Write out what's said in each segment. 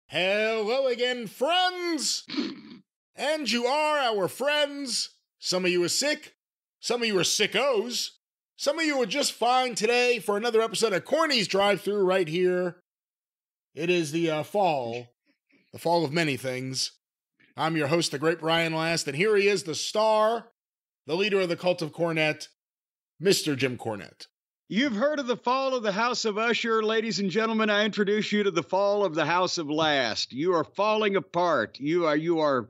Hello again, friends! And you are our friends. Some of you are sick. Some of you are sickos. Some of you are just fine today for another episode of Corny's Drive Thru right here. It is the fall of many things. I'm your host, the great Brian Last, and here he is, the star, the leader of the cult of Cornette, Mr. Jim Cornette. You've heard of the fall of the House of Usher. Ladies and gentlemen, I introduce you to the fall of the House of Last. You are falling apart. You are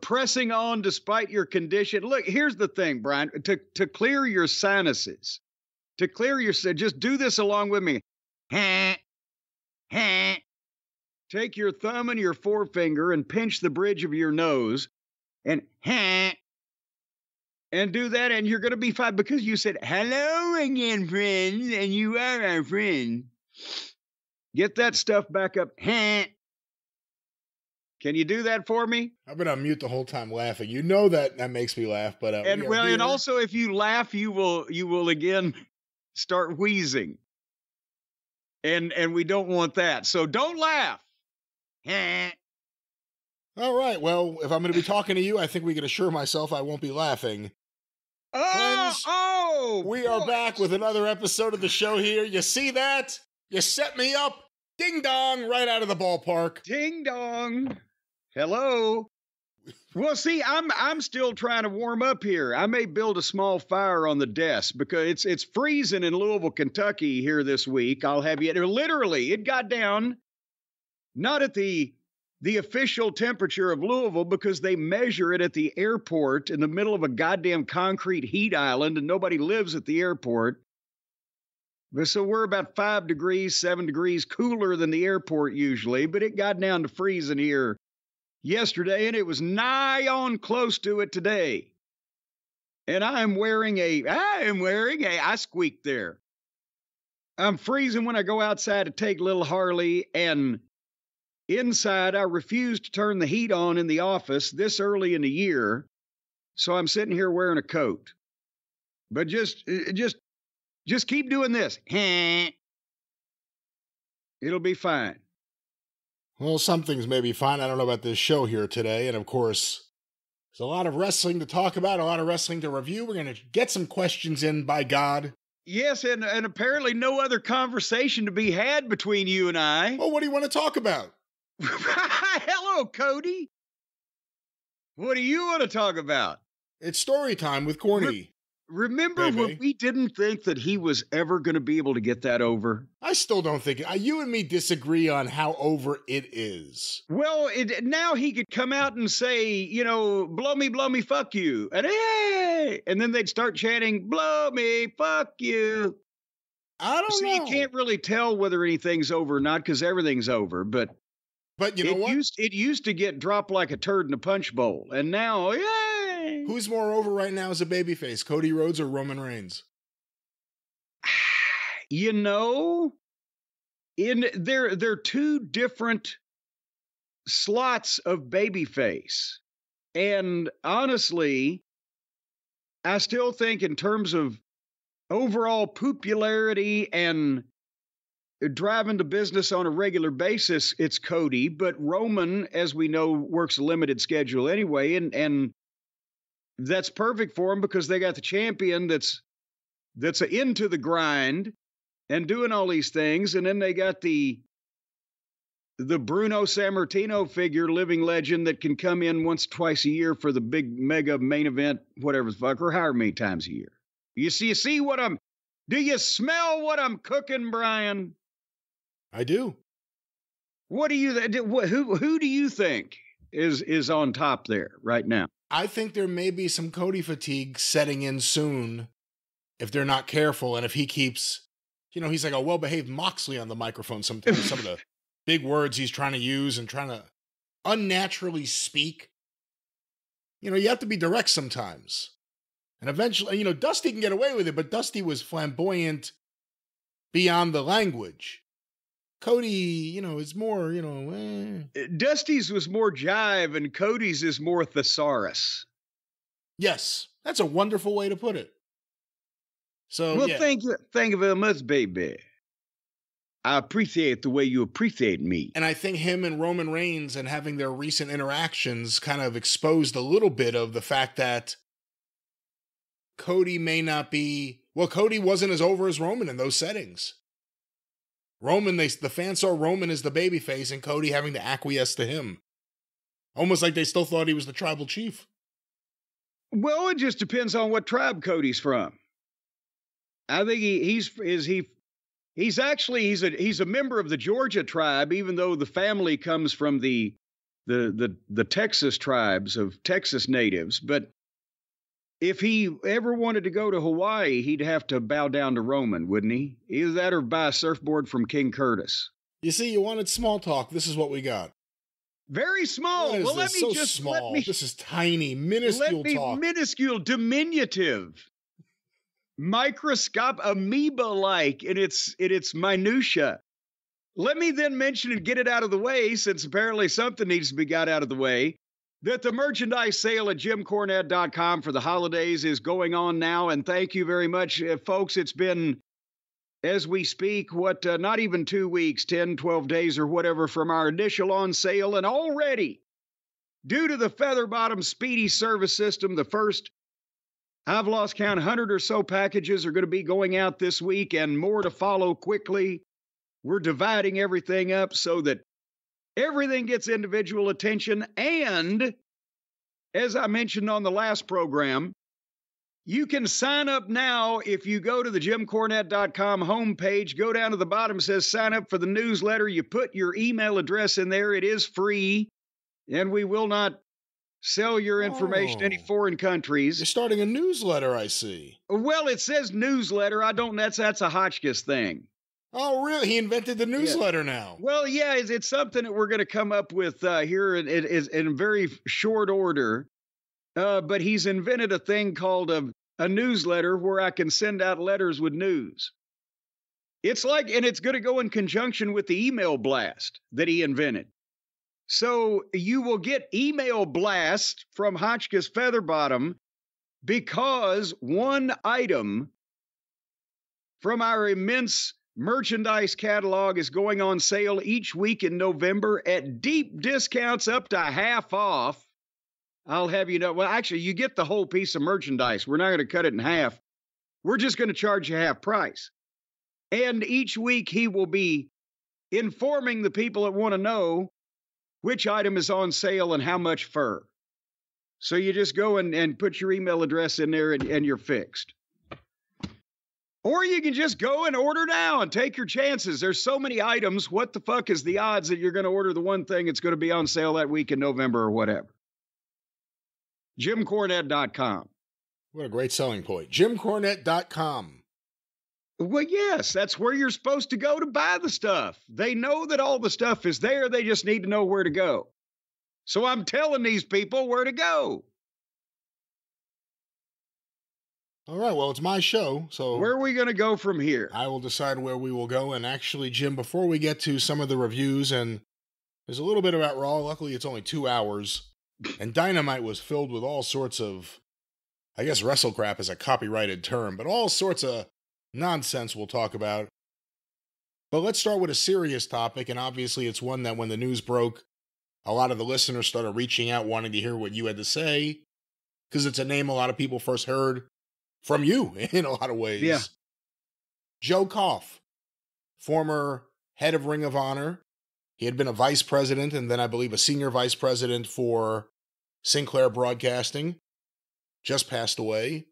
pressing on despite your condition. Look, here's the thing, Brian. To clear your sinuses, just do this along with me. Take your thumb and your forefinger and pinch the bridge of your nose and do that, and you're going to be fine because you said, hello again, friends, and you are our friend. Get that stuff back up. Can you do that for me? I've been on mute the whole time laughing. You know that makes me laugh, but and also if you laugh, you will again start wheezing, and we don't want that. So don't laugh. All right. Well, if I'm going to be talking to you, I think we can assure myself I won't be laughing. Friends, we are back with another episode of the show here. You see that? You set me up. Ding dong, right out of the ballpark. Ding dong. Hello. Well, see, I'm still trying to warm up here. I may build a small fire on the desk because it's freezing in Louisville, Kentucky here this week. I'll have you. Literally, it got down, not at the official temperature of Louisville because they measure it at the airport in the middle of a goddamn concrete heat island and nobody lives at the airport. So we're about 5 degrees, 7 degrees cooler than the airport usually, but it got down to freezing here yesterday and it was nigh on close to it today. And I squeaked there. I'm freezing when I go outside to take little Harley, and inside, I refuse to turn the heat on in the office this early in the year, so I'm sitting here wearing a coat. But just keep doing this. It'll be fine. Well, some things may be fine. I don't know about this show here today, and of course, there's a lot of wrestling to talk about, a lot of wrestling to review. We're going to get some questions in, by God. Yes, and apparently no other conversation to be had between you and I. Well, what do you want to talk about? Hello, Cody. What do you want to talk about? It's story time with Corny. Remember when we didn't think that he was ever going to be able to get that over? I still don't think it. You and me disagree on how over it is. Well, now he could come out and say, blow me, fuck you. And hey! And then they'd start chanting, blow me, fuck you. I don't know. You can't really tell whether anything's over or not because everything's over, but you know what? It used to get dropped like a turd in a punch bowl, and now, yay! Who's more over right now as a babyface, Cody Rhodes or Roman Reigns? They're two different slots of babyface, and honestly, I still think in terms of overall popularity and driving the business on a regular basis, it's Cody, but Roman, as we know, works a limited schedule anyway, and that's perfect for him because they got the champion that's into the grind and doing all these things, and then they got the Bruno Sammartino figure, living legend that can come in once, twice a year for the big mega main event, whatever the fuck, or however many times a year. Do you smell what I'm cooking, Brian? I do. Who do you think is on top there right now? I think there may be some Cody fatigue setting in soon if they're not careful, and if he keeps, he's like a well-behaved Moxley on the microphone sometimes. Some of the big words he's trying to use and trying to unnaturally speak. You have to be direct sometimes. And eventually, Dusty can get away with it, but Dusty was flamboyant beyond the language. Cody, is more, Dusty's was more jive and Cody's is more thesaurus. Yes, that's a wonderful way to put it. So, thank you very much, baby. I appreciate the way you appreciate me. And I think him and Roman Reigns and having their recent interactions kind of exposed a little bit of the fact that Cody may not be, well, Cody wasn't as over as Roman in those settings. Roman, the fans saw Roman as the babyface and Cody having to acquiesce to him. Almost like they still thought he was the tribal chief. Well, it just depends on what tribe Cody's from. I think he's a member of the Georgia tribe, even though the family comes from the Texas tribes of Texas natives. But if he ever wanted to go to Hawaii, he'd have to bow down to Roman, wouldn't he? Either that or buy a surfboard from King Curtis. You see, you wanted small talk. This is what we got. Very small. Well, let me just small. This is tiny, minuscule talk. Minuscule, diminutive, amoeba-like in its minutia. Let me then mention and get it out of the way, since apparently something needs to be got out of the way, that the merchandise sale at JimCornette.com for the holidays is going on now. And thank you very much, folks. It's been, as we speak, not even 2 weeks, 10, 12 days or whatever from our initial on sale. And already, due to the Feather Bottom Speedy Service System, the first, I've lost count, 100 or so packages are going to be going out this week and more to follow quickly. We're dividing everything up so that everything gets individual attention. And as I mentioned on the last program, you can sign up now if you go to the JimCornette.com homepage. Go down to the bottom, it says sign up for the newsletter. You put your email address in there. It is free, and we will not sell your information to any foreign countries. You're starting a newsletter, I see. Well, it says newsletter. That's a Hotchkiss thing. Oh, really? He invented the newsletter now. Well, yeah, it's something that we're going to come up with here in very short order. But he's invented a thing called a newsletter where I can send out letters with news. It's like, and it's going to go in conjunction with the email blast that he invented. So you will get email blast from Hotchkiss Featherbottom because one item from our immense merchandise catalog is going on sale each week in November at deep discounts up to half off. I'll have you know, well, actually, you get the whole piece of merchandise. We're not going to cut it in half. We're just going to charge you half price. And each week he will be informing the people that want to know which item is on sale and how much fur. So you just go and put your email address in there and you're fixed. Or you can just go and order now and take your chances. There's so many items. What the fuck is the odds that you're going to order the one thing that's going to be on sale that week in November or whatever? JimCornette.com. What a great selling point. JimCornette.com. Well, yes, that's where you're supposed to go to buy the stuff. They know that all the stuff is there. They just need to know where to go. So I'm telling these people where to go. All right, well, it's my show, so... Where are we going to go from here? I will decide where we will go. And actually, Jim, before we get to some of the reviews, and there's a little bit about Raw. Luckily, it's only 2 hours. And Dynamite was filled with all sorts of... I guess wrestle crap is a copyrighted term, but all sorts of nonsense we'll talk about. But let's start with a serious topic, and obviously it's one that when the news broke, a lot of the listeners started reaching out wanting to hear what you had to say, because it's a name a lot of people first heard from you in a lot of ways. Yeah. Joe Koff, former head of Ring of Honor. He had been a vice president and then I believe a senior vice president for Sinclair Broadcasting. Just passed away.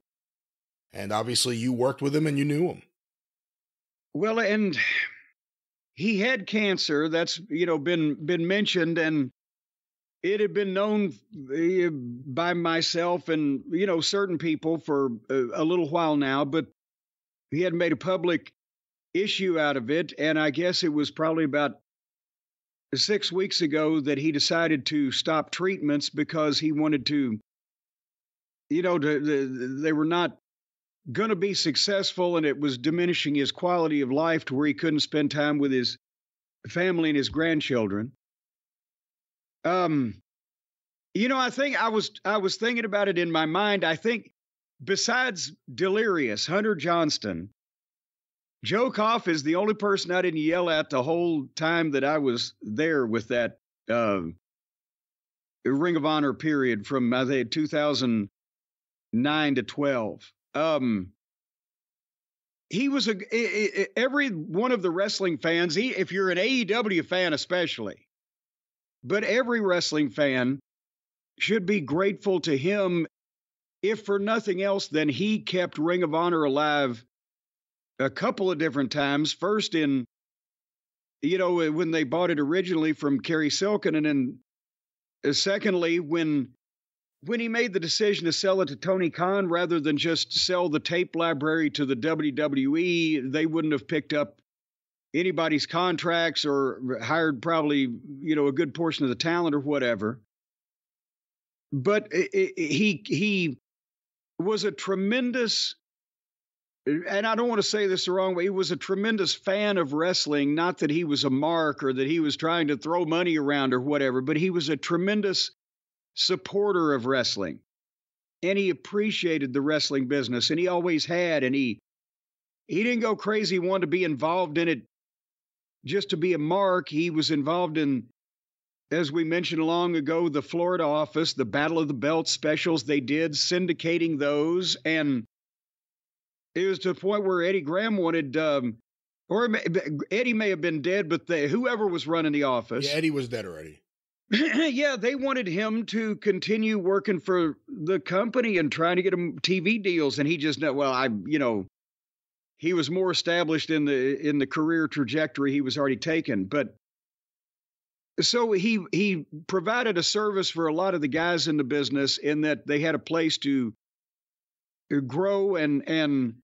And obviously you worked with him and you knew him. Well, and he had cancer. That's, been mentioned, and it had been known by myself and, certain people for a little while now, but he had made a public issue out of it. And I guess it was probably about 6 weeks ago that he decided to stop treatments because he wanted to, they were not going to be successful, and it was diminishing his quality of life to where he couldn't spend time with his family and his grandchildren. I think I was thinking about it in my mind. I think besides Delirious, Hunter Johnston, Joe Koff is the only person I didn't yell at the whole time that I was there with that Ring of Honor period from, I think, 2009 to 12. He was every one of the wrestling fans, if you're an AEW fan especially, but every wrestling fan should be grateful to him, if for nothing else, then he kept Ring of Honor alive a couple of different times. First in, when they bought it originally from Kerry Silken, and then secondly, when he made the decision to sell it to Tony Khan rather than just sell the tape library to the WWE, they wouldn't have picked up anybody's contracts or hired probably, a good portion of the talent or whatever. But he was a tremendous, and I don't want to say this the wrong way, he was a tremendous fan of wrestling. Not that he was a mark or that he was trying to throw money around or whatever, but he was a tremendous supporter of wrestling. And he appreciated the wrestling business, and he always had. And he didn't go crazy, wanted to be involved in it just to be a mark. He was involved in, as we mentioned long ago, the Florida office, the Battle of the Belts specials they did, syndicating those. And it was to the point where Eddie Graham wanted, or Eddie may have been dead, but whoever was running the office. Yeah, Eddie was dead already. Yeah, they wanted him to continue working for the company and trying to get him TV deals. And he just, he was more established in the career trajectory he was already taken. But so he provided a service for a lot of the guys in the business, in that they had a place to grow and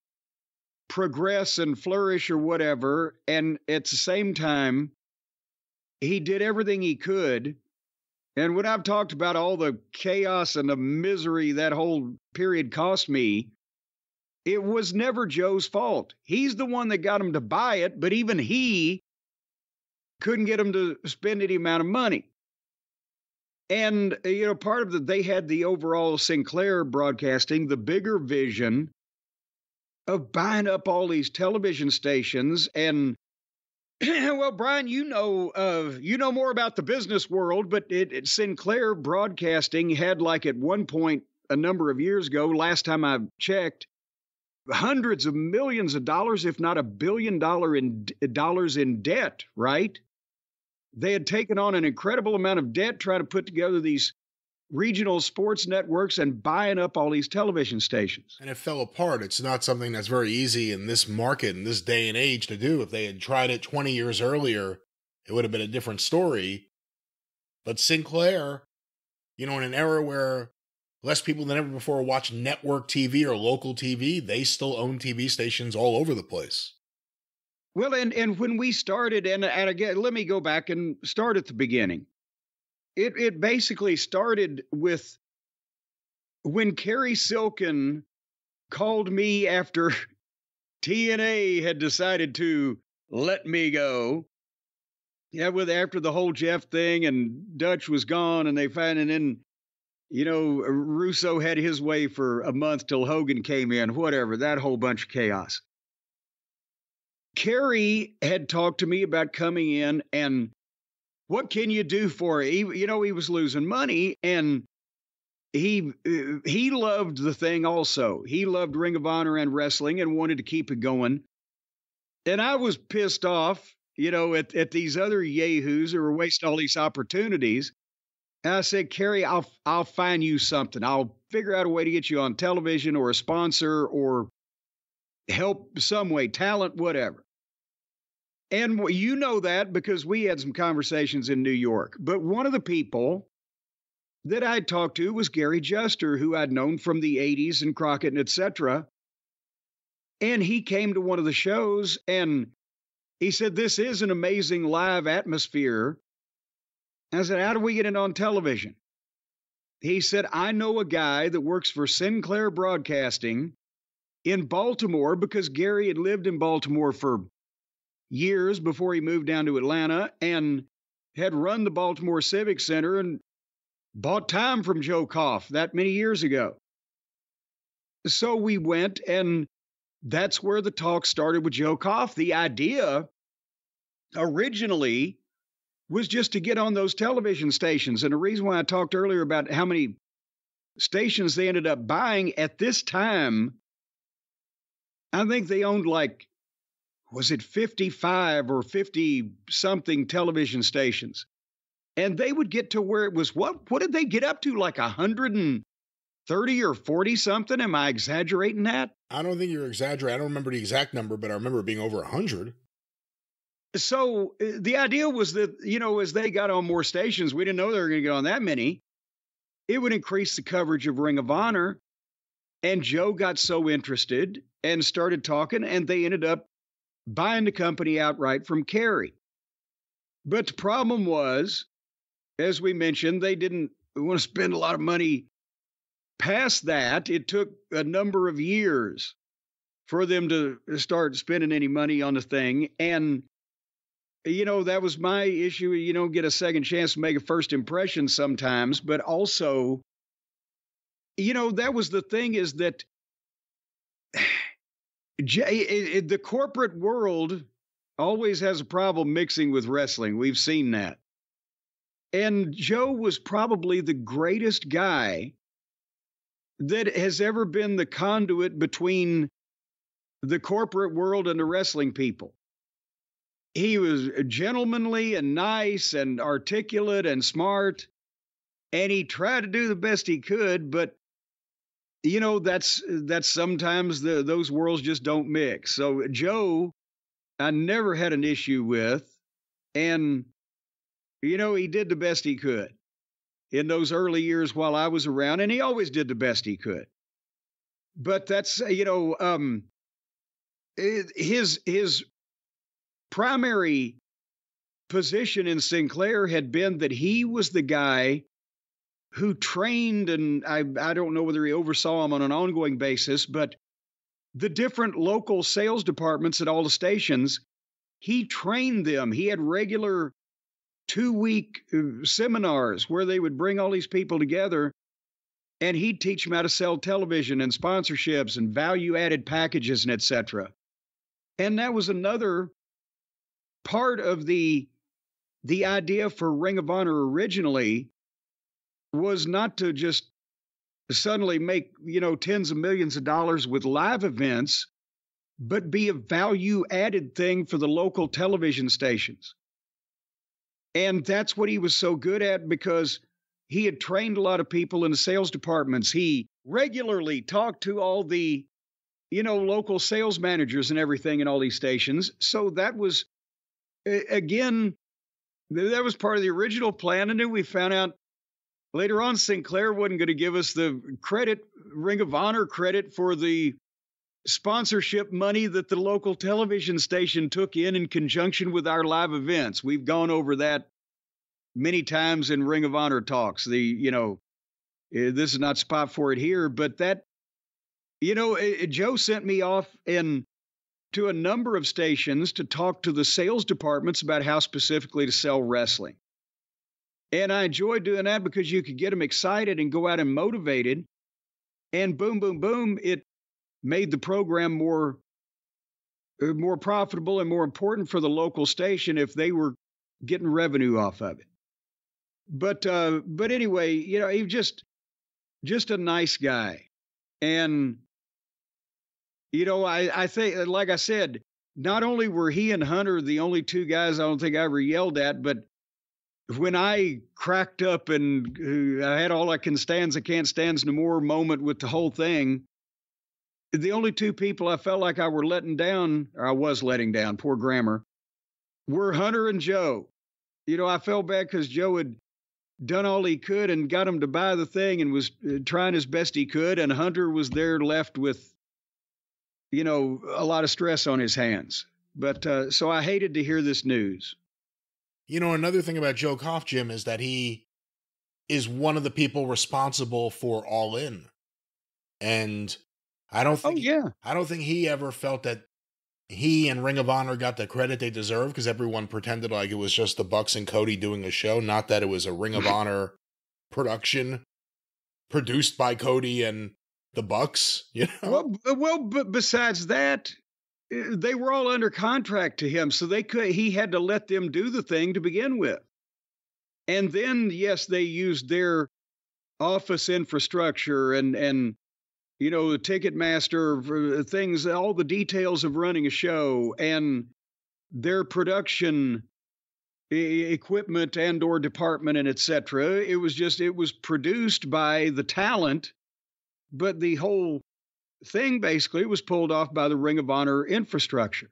progress and flourish or whatever. And at the same time, he did everything he could. And when I've talked about all the chaos and the misery that whole period cost me, it was never Joe's fault. He's the one that got him to buy it, but even he couldn't get him to spend any amount of money. And, part of they had the overall Sinclair Broadcasting, the bigger vision of buying up all these television stations. And, well, Brian, you know more about the business world, but Sinclair Broadcasting had, like, at one point a number of years ago, last time I checked, hundreds of millions of dollars, if not $1 billion in debt, right? They had taken on an incredible amount of debt trying to put together these regional sports networks and buying up all these television stations. And it fell apart. It's not something that's very easy in this market, in this day and age, to do. If they had tried it 20 years earlier, it would have been a different story. But Sinclair, in an era where less people than ever before watch network TV or local TV, they still own TV stations all over the place. Well, and when we started, and again, let me go back and start at the beginning. It basically started with when Kerry Silken called me after TNA had decided to let me go. Yeah, after the whole Jeff thing and Dutch was gone, and then Russo had his way for a month till Hogan came in, whatever, that whole bunch of chaos. Kerry had talked to me about coming in and what can you do for it? He was losing money, and he loved the thing also. He loved Ring of Honor and wrestling and wanted to keep it going. And I was pissed off, at these other yahoos who were wasting all these opportunities. And I said, Kerry, I'll find you something. I'll figure out a way to get you on television or a sponsor or help some way, talent, whatever. And you know that because we had some conversations in New York. But one of the people that I'd talked to was Gary Juster, who I'd known from the 80s and Crockett and et cetera. And he came to one of the shows and he said, this is an amazing live atmosphere. I said, how do we get it on television? He said, I know a guy that works for Sinclair Broadcasting in Baltimore, because Gary had lived in Baltimore for years before he moved down to Atlanta and had run the Baltimore Civic Center and bought time from Joe Koff that many years ago. So we went, and that's where the talk started with Joe Koff. The idea originally was just to get on those television stations. And the reason why I talked earlier about how many stations they ended up buying at this time, I think they owned like, was it 55 or 50 something television stations? And they would get to where it was, what did they get up to? Like 130 or 40 something? Am I exaggerating that? I don't think you're exaggerating. I don't remember the exact number, but I remember it being over 100. So the idea was that, as they got on more stations, we didn't know they were going to get on that many. It would increase the coverage of Ring of Honor. And Joe got so interested and started talking, and they ended up buying the company outright from Kerry. But the problem was, as we mentioned, they didn't want to spend a lot of money past that. It took a number of years for them to start spending any money on the thing. And, that was my issue. You don't get a second chance to make a first impression sometimes. But also, that was the thing, is that the corporate world always has a problem mixing with wrestling. We've seen that. And Joe was probably the greatest guy that has ever been the conduit between the corporate world and the wrestling people. He was gentlemanly and nice and articulate and smart, and he tried to do the best he could, but that's sometimes those worlds just don't mix. So Joe, I never had an issue with, and he did the best he could in those early years while I was around, and he always did the best he could. But that's his primary position in Sinclair had been that he was the guy who trained, and I don't know whether he oversaw him on an ongoing basis, but the different local sales departments at all the stations, he trained them. He had regular 2-week seminars where they would bring all these people together, and he'd teach them how to sell television and sponsorships and value-added packages and etc. And that was another part of the idea for Ring of Honor originally, was not to just suddenly make, tens of millions of dollars with live events, but be a value-added thing for the local television stations. And that's what he was so good at, because he had trained a lot of people in the sales departments. He regularly talked to all the, local sales managers and everything in all these stations. So that was, again, that was part of the original plan. And then we found out later on, Sinclair wasn't going to give us the credit, Ring of Honor credit, for the sponsorship money that the local television station took in conjunction with our live events. We've gone over that many times in Ring of Honor talks. This is not spot for it here, but that, Joe sent me off to a number of stations to talk to the sales departments about how specifically to sell wrestling. And I enjoyed doing that because you could get them excited and go out and motivated. And boom, boom, boom, it made the program more profitable and more important for the local station if they were getting revenue off of it. But anyway, he was just a nice guy. And, I think, like I said, not only were he and Hunter the only two guys I don't think I ever yelled at, but when I cracked up and I had all I can't stands no more moment with the whole thing, the only two people I felt like I was letting down, poor grammar, were Hunter and Joe. I felt bad because Joe had done all he could and got him to buy the thing and was trying his best he could. And Hunter was there left with, a lot of stress on his hands. But so I hated to hear this news. Another thing about Joe Koff, Jim, is that he is one of the people responsible for All In. And I don't think he ever felt that he and Ring of Honor got the credit they deserve, because everyone pretended like it was just the Bucks and Cody doing a show, not that it was a Ring of Honor production produced by Cody and the Bucks, you know? But besides that, they were all under contract to him, so he had to let them do the thing to begin with. And then, yes, they used their office infrastructure and the Ticketmaster things, all the details of running a show, and their production equipment and or department and etc. It was produced by the talent, but the whole thing basically was pulled off by the Ring of Honor infrastructure.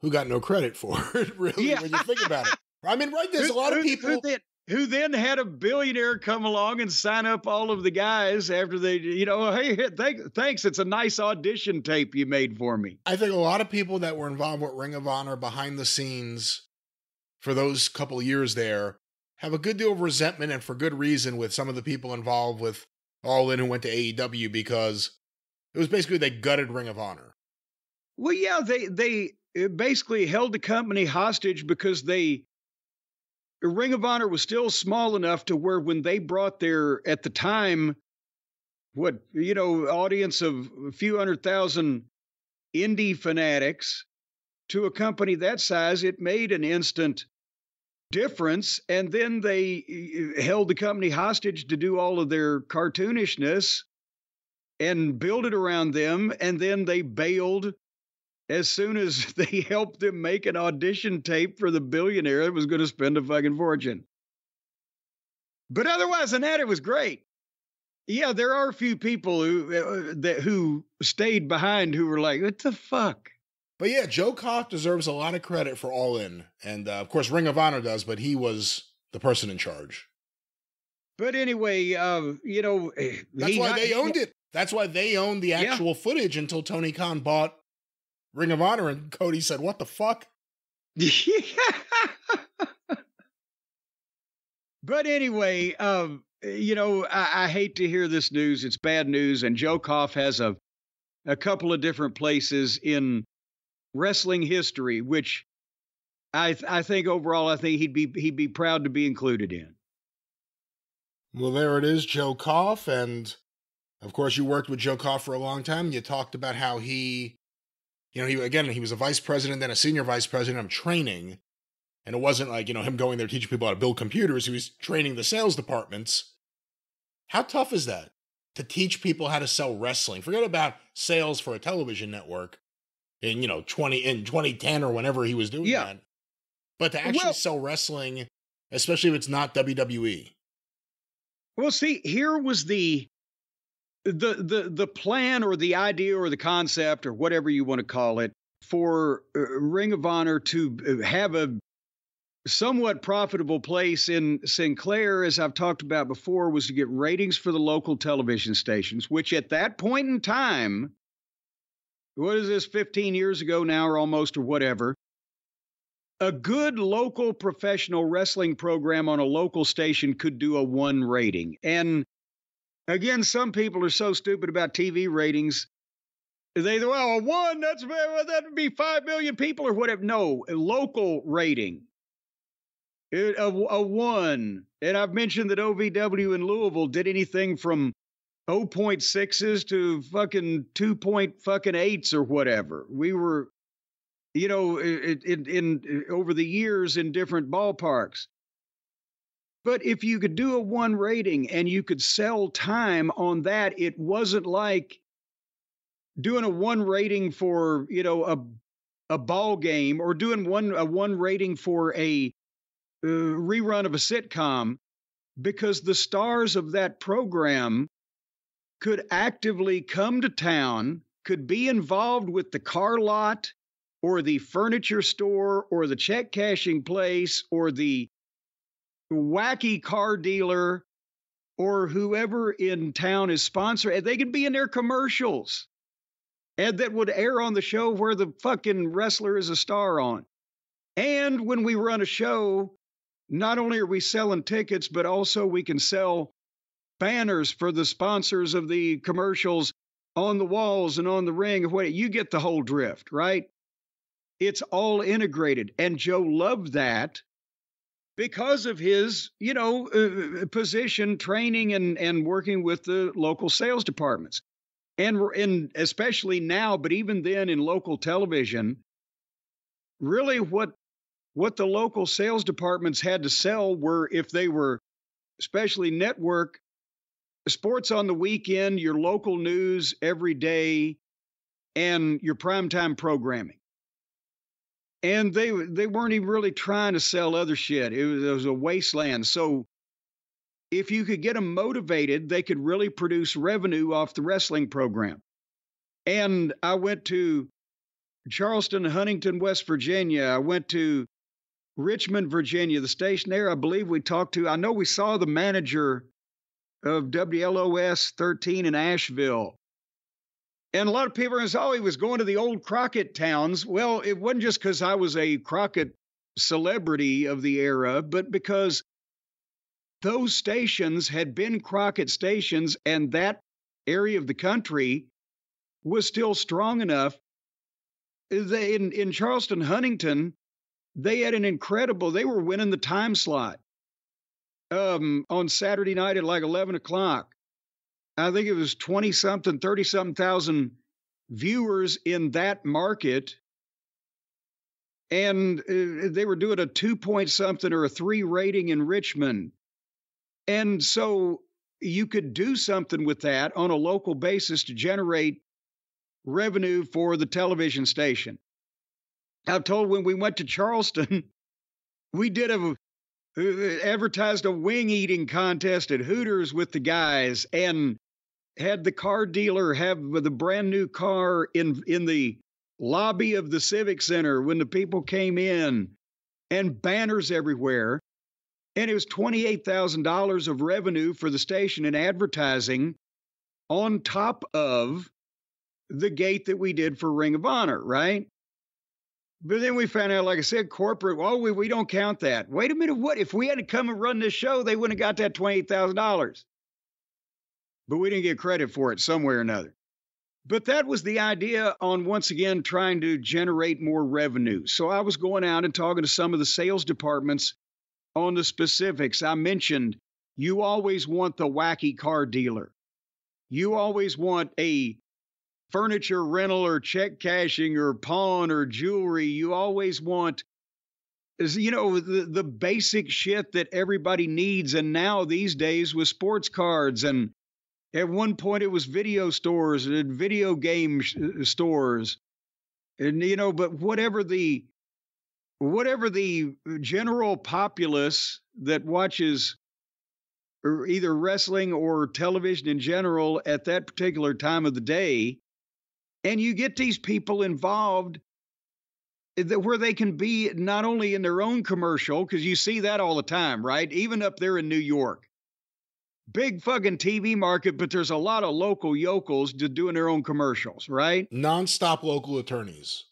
Who got no credit for it, really, when you think about it. I mean, right, there's a lot of people who then had a billionaire come along and sign up all of the guys after they, hey, thanks, it's a nice audition tape you made for me. I think a lot of people that were involved with Ring of Honor behind the scenes for those couple of years there have a good deal of resentment, and for good reason, with some of the people involved with All In who went to AEW, because it was basically they gutted Ring of Honor. Well, yeah, they basically held the company hostage because Ring of Honor was still small enough to where when they brought their, at the time, audience of a few 100,000 indie fanatics to a company that size, it made an instant difference. And then they held the company hostage to do all of their cartoonishness and build it around them. And then they bailed as soon as they helped them make an audition tape for the billionaire that was going to spend a fucking fortune. But otherwise than that, it was great. Yeah, there are a few people who stayed behind who were like, what the fuck? But yeah, Joe Koff deserves a lot of credit for All In. And of course, Ring of Honor does, but he was the person in charge. But anyway, that's why they owned it. That's why they owned the actual footage until Tony Khan bought Ring of Honor, and Cody said, what the fuck? But anyway, I hate to hear this news. It's bad news. And Joe Koff has a couple of different places in wrestling history, which I think overall, I think he'd be proud to be included in. Well, there it is, Joe Koff. And of course, you worked with Joe Koff for a long time. You talked about how he was a vice president, then a senior vice president of training. And it wasn't like, him going there teaching people how to build computers. He was training the sales departments. How tough is that to teach people how to sell wrestling? Forget about sales for a television network in 2010 or whenever he was doing that. But to actually sell wrestling, especially if it's not WWE. Well, see, here was the plan or the idea or the concept or whatever you want to call it for Ring of Honor to have a somewhat profitable place in Sinclair, as I've talked about before, was to get ratings for the local television stations, which at that point in time, what is this, 15 years ago now or almost or whatever, a good local professional wrestling program on a local station could do a 1 rating. And again, some people are so stupid about TV ratings. They go, a 1, that would be 5 million people or whatever. No, a local rating. A 1. And I've mentioned that OVW in Louisville did anything from 0.6s to fucking 2.8s or whatever. We were, in over the years in different ballparks. But if you could do a 1 rating and you could sell time on that, it wasn't like doing a 1 rating for, a ball game or doing a 1 rating for a rerun of a sitcom, because the stars of that program could actively come to town, could be involved with the car lot or the furniture store or the check cashing place or the wacky car dealer or whoever in town is sponsored. They could be in their commercials and that would air on the show where the fucking wrestler is a star on. And when we run a show, not only are we selling tickets, but also we can sell banners for the sponsors of the commercials on the walls and on the ring. You get the whole drift, right? It's all integrated. And Joe loved that because of his, position, training, and working with the local sales departments. And especially now, but even then in local television, really what the local sales departments had to sell were, if they were especially network, sports on the weekend, your local news every day, and your primetime programming. And they weren't even really trying to sell other shit. It was a wasteland. So if you could get them motivated, they could really produce revenue off the wrestling program. And I went to Charleston, Huntington, West Virginia. I went to Richmond, Virginia, the station there. I believe we talked to, I know we saw the manager of WLOS 13 in Asheville. And a lot of people are going to say, oh, he was going to the old Crockett towns. Well, it wasn't just because I was a Crockett celebrity of the era, but because those stations had been Crockett stations, and that area of the country was still strong enough. In Charleston, Huntington, they had they were winning the time slot on Saturday night at like 11 o'clock. I think it was 20-something, 30-something thousand viewers in that market. And they were doing a 2-point-something or a 3 rating in Richmond. And so you could do something with that on a local basis to generate revenue for the television station. I'm told when we went to Charleston, we did advertised a wing eating contest at Hooters with the guys, and had the car dealer have the brand new car in the lobby of the Civic Center when the people came in, and banners everywhere. And it was $28,000 of revenue for the station in advertising on top of the gate that we did for Ring of Honor, right? But then we found out, like I said, corporate, well, we don't count that. Wait a minute, what? If we had to come and run this show, they wouldn't have got that $28,000. But we didn't get credit for it some way or another. But that was the idea on, once again, trying to generate more revenue. So I was going out and talking to some of the sales departments on the specifics. I mentioned you always want the wacky car dealer. You always want a furniture rental or check cashing or pawn or jewelry. You always want, the basic shit that everybody needs. And now these days with sports cards, and at one point it was video stores and video game stores. And, but whatever the general populace that watches either wrestling or television in general at that particular time of the day, and you get these people involved where they can be not only in their own commercial, because you see that all the time, right? Even up there in New York. Big fucking TV market, but there's a lot of local yokels doing their own commercials, right? Non-stop local attorneys.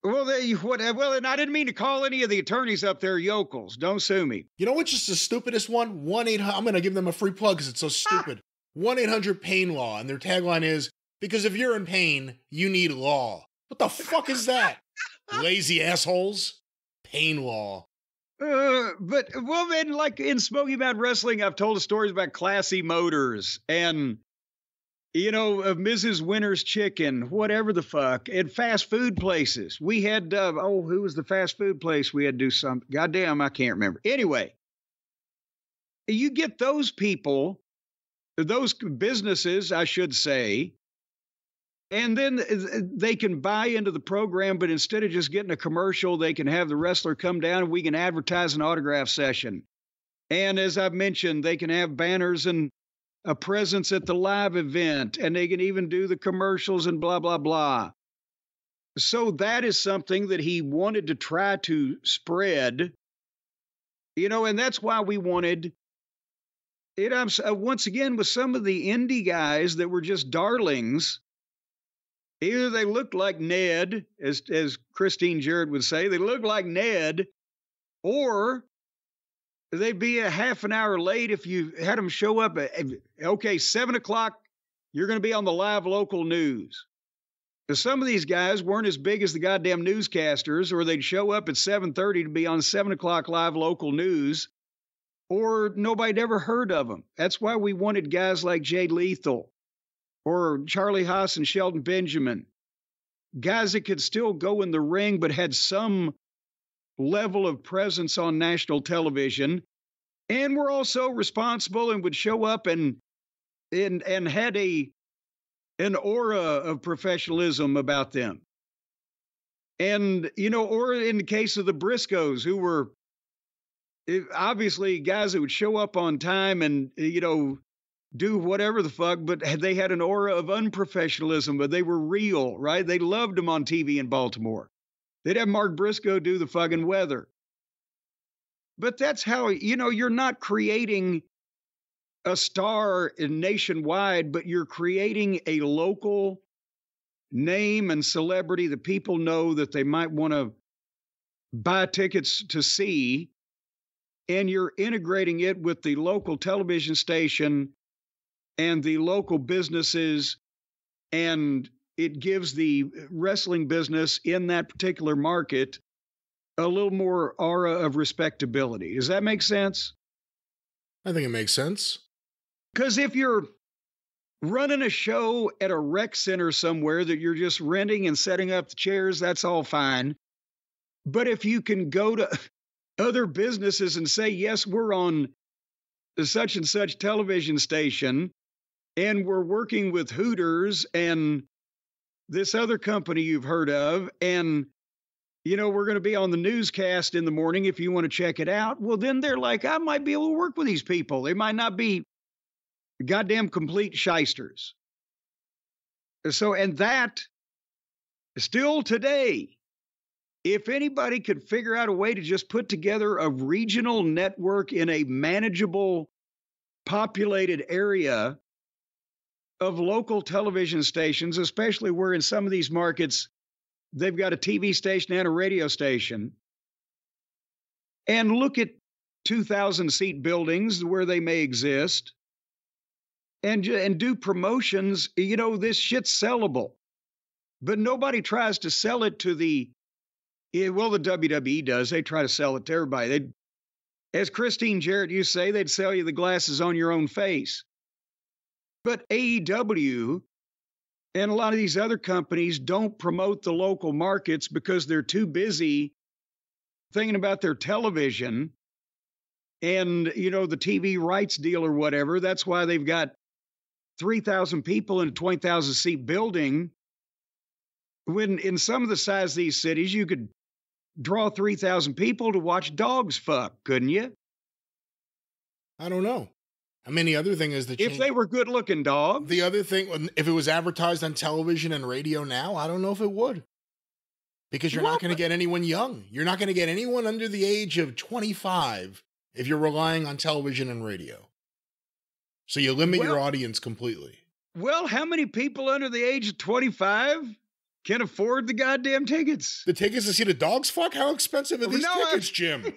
Well, and I didn't mean to call any of the attorneys up there yokels. Don't sue me. You know what's just the stupidest one? 1-800, I'm going to give them a free plug because it's so stupid. 1-800-PAIN-LAW, and their tagline is, because if you're in pain, you need law. What the fuck is that? Lazy assholes? Pain law. But then, like in Smoky Mountain Wrestling, I've told stories about Classy Motors and, Mrs. Winter's Chicken, whatever the fuck, and fast food places. We had, who was the fast food place we had to do something? Goddamn, I can't remember. Anyway, you get those people, those businesses, I should say, and then they can buy into the program, but instead of just getting a commercial, they can have the wrestler come down and we can advertise an autograph session. And as I've mentioned, they can have banners and a presence at the live event, and they can even do the commercials and blah, blah, blah. So that is something that he wanted to try to spread, and that's why we wanted it. Once again, with some of the indie guys that were just darlings. Either they looked like Ned, as Christine Jarrett would say, they looked like Ned, or they'd be a half an hour late if you had them show up at, 7 o'clock, you're going to be on the live local news. Because some of these guys weren't as big as the goddamn newscasters, or they'd show up at 7:30 to be on 7 o'clock live local news, or nobody'd ever heard of them. That's why we wanted guys like Jay Lethal. or Charlie Haas and Shelton Benjamin, guys that could still go in the ring but had some level of presence on national television, and were also responsible and would show up and had an aura of professionalism about them. And, or in the case of the Briscoes, who were obviously guys that would show up on time and, do whatever the fuck, but they had an aura of unprofessionalism, but they were real, right? They loved them on TV in Baltimore. They'd have Mark Briscoe do the fucking weather. But that's how, you're not creating a star nationwide, but you're creating a local name and celebrity that people know that they might want to buy tickets to see. And you're integrating it with the local television station and the local businesses, and it gives the wrestling business in that particular market a little more aura of respectability. Does that make sense? I think it makes sense. Because if you're running a show at a rec center somewhere that you're just renting and setting up the chairs, that's all fine. But if you can go to other businesses and say, yes, we're on the such and such television station, and we're working with Hooters and this other company you've heard of, and, we're going to be on the newscast in the morning if you want to check it out. Well, then they're like, I might be able to work with these people. They might not be goddamn complete shysters. So, and that still today, if anybody could figure out a way to just put together a regional network in a manageable, populated area of local television stations, especially where in some of these markets, they've got a TV station and a radio station, and look at 2,000 seat buildings where they may exist, and do promotions. This shit's sellable, but nobody tries to sell it to the WWE does. They try to sell it to everybody. As Christine Jarrett used to say, they'd sell you the glasses on your own face. But AEW and a lot of these other companies don't promote the local markets because they're too busy thinking about their television and, the TV rights deal or whatever. That's why they've got 3,000 people in a 20,000 seat building. When in some of the size of these cities, you could draw 3,000 people to watch dogs fuck, couldn't you? I don't know. I mean, the other thing is that if they were good looking dogs. The other thing, if it was advertised on television and radio now, I don't know if it would. Because you're not going to get anyone young. You're not going to get anyone under the age of 25 if you're relying on television and radio. So you limit your audience completely. Well, how many people under the age of 25 can afford the goddamn tickets? The tickets to see the dogs fuck? How expensive are these tickets, Jim?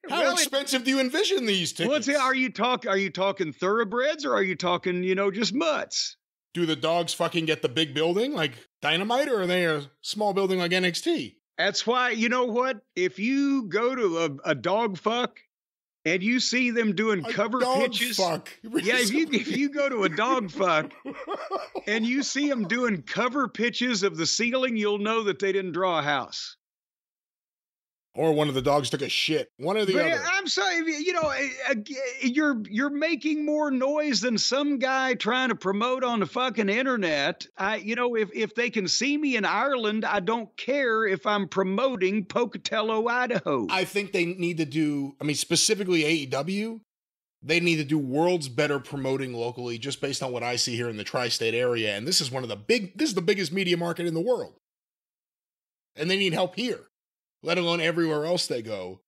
How expensive do you envision these tickets? Are you talking thoroughbreds, or are you talking, just mutts? Do the dogs fucking get the big building like Dynamite, or are they a small building like NXT? That's why, you know what? If you go to a dog fuck and you see them doing cover pitches. Fuck. Yeah, if you go to a dog fuck and you see them doing cover pitches of the ceiling, you'll know that they didn't draw a house. Or one of the dogs took a shit. One or the other. I'm sorry, you're making more noise than some guy trying to promote on the fucking internet. If they can see me in Ireland, I don't care if I'm promoting Pocatello, Idaho. I think they need to do, specifically AEW, they need to do worlds better promoting locally, just based on what I see here in the tri-state area. And this is the biggest media market in the world. And they need help here, let alone everywhere else they go.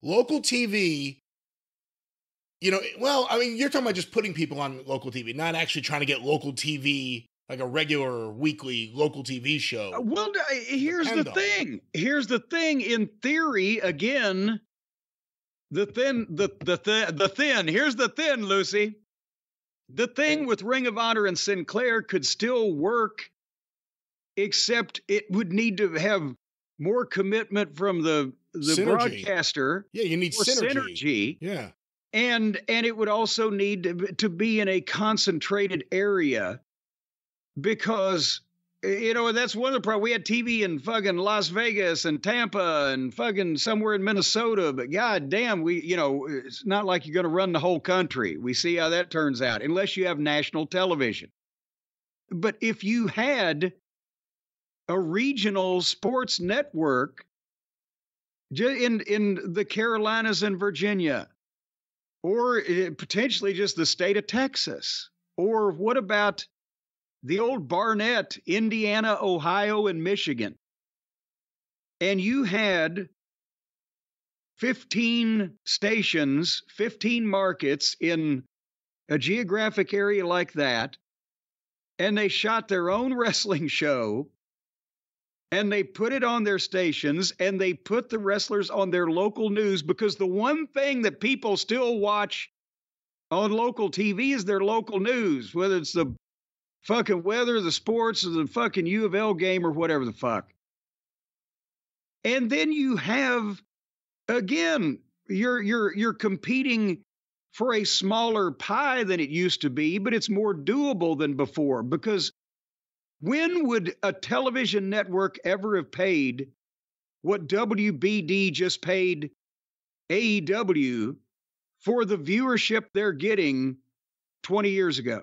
Local TV, you're talking about just putting people on local TV, not actually trying to get local TV, like a regular weekly local TV show. Well, here's the thing. Here's the thing. In theory, again, here's the thin, Lucy. The thing with Ring of Honor and Sinclair could still work, except it would need to have more commitment from the broadcaster. Yeah, you need synergy. Yeah. And it would also need to be in a concentrated area because, that's one of the problems. We had TV in fucking Las Vegas and Tampa and fucking somewhere in Minnesota, but god damn, it's not like you're going to run the whole country. We see how that turns out unless you have national television. But if you had a regional sports network in the Carolinas and Virginia, or potentially just the state of Texas, or what about the old Barnett, Indiana, Ohio, and Michigan? And you had 15 stations, 15 markets in a geographic area like that, and they shot their own wrestling show, and they put it on their stations, and they put the wrestlers on their local news, because the one thing that people still watch on local TV is their local news, whether it's the fucking weather, the sports, or the fucking U of L game, or whatever the fuck. And then you have, again, you're competing for a smaller pie than it used to be, but it's more doable than before. Because when would a television network ever have paid what WBD just paid AEW for the viewership they're getting 20 years ago?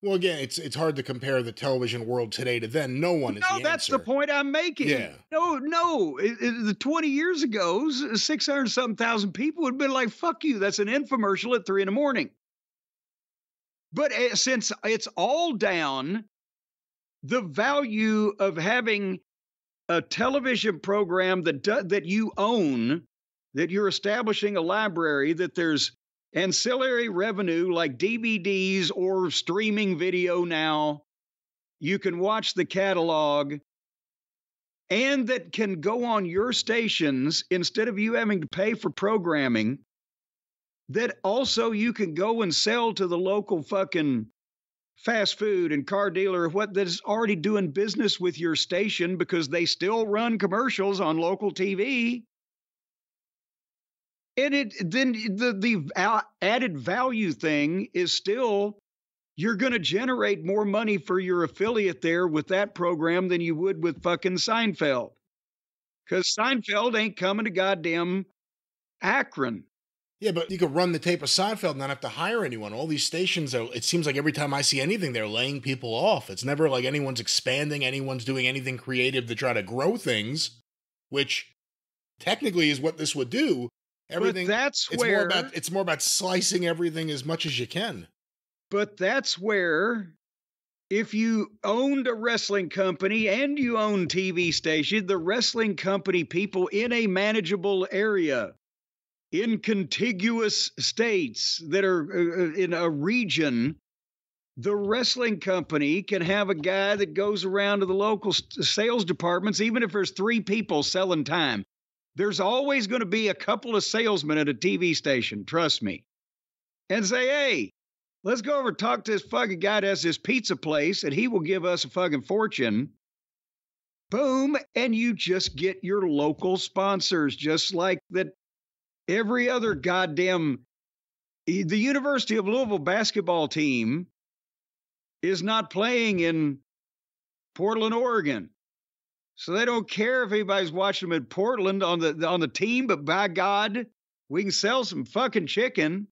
Well, again, it's hard to compare the television world today to then. No one is the answer. That's the point I'm making. Yeah. No. The 20 years ago, 600-something thousand people would have been like, fuck you, that's an infomercial at 3 a.m. But since it's all down, the value of having a television program that you own, that you're establishing a library, that there's ancillary revenue like DVDs or streaming video now, you can watch the catalog, and that can go on your stations instead of you having to pay for programming, that also you can go and sell to the local fucking fast food and car dealer that is already doing business with your station because they still run commercials on local TV. And then the added value thing is still, you're going to generate more money for your affiliate there with that program than you would with fucking Seinfeld. Because Seinfeld ain't coming to goddamn Akron. Yeah, but you could run the tape of Seinfeld and not have to hire anyone. All these stations, it seems like every time I see anything, they're laying people off. It's never like anyone's expanding, anyone's doing anything creative to try to grow things, which technically is what this would do. Everything, but it's more about slicing everything as much as you can. But that's where, if you owned a wrestling company and you own TV station, the wrestling company people in a manageable area, in contiguous states that are in a region, the wrestling company can have a guy that goes around to the local sales departments, even if there's 3 people selling time. There's always going to be a couple of salesmen at a TV station, trust me, and say, hey, let's go over and talk to this fucking guy that has this pizza place, and he will give us a fucking fortune. Boom, and you just get your local sponsors, just like that every other goddamn... The University of Louisville basketball team is not playing in Portland, Oregon. So they don't care if anybody's watching them in Portland on the team, but by God, we can sell some fucking chicken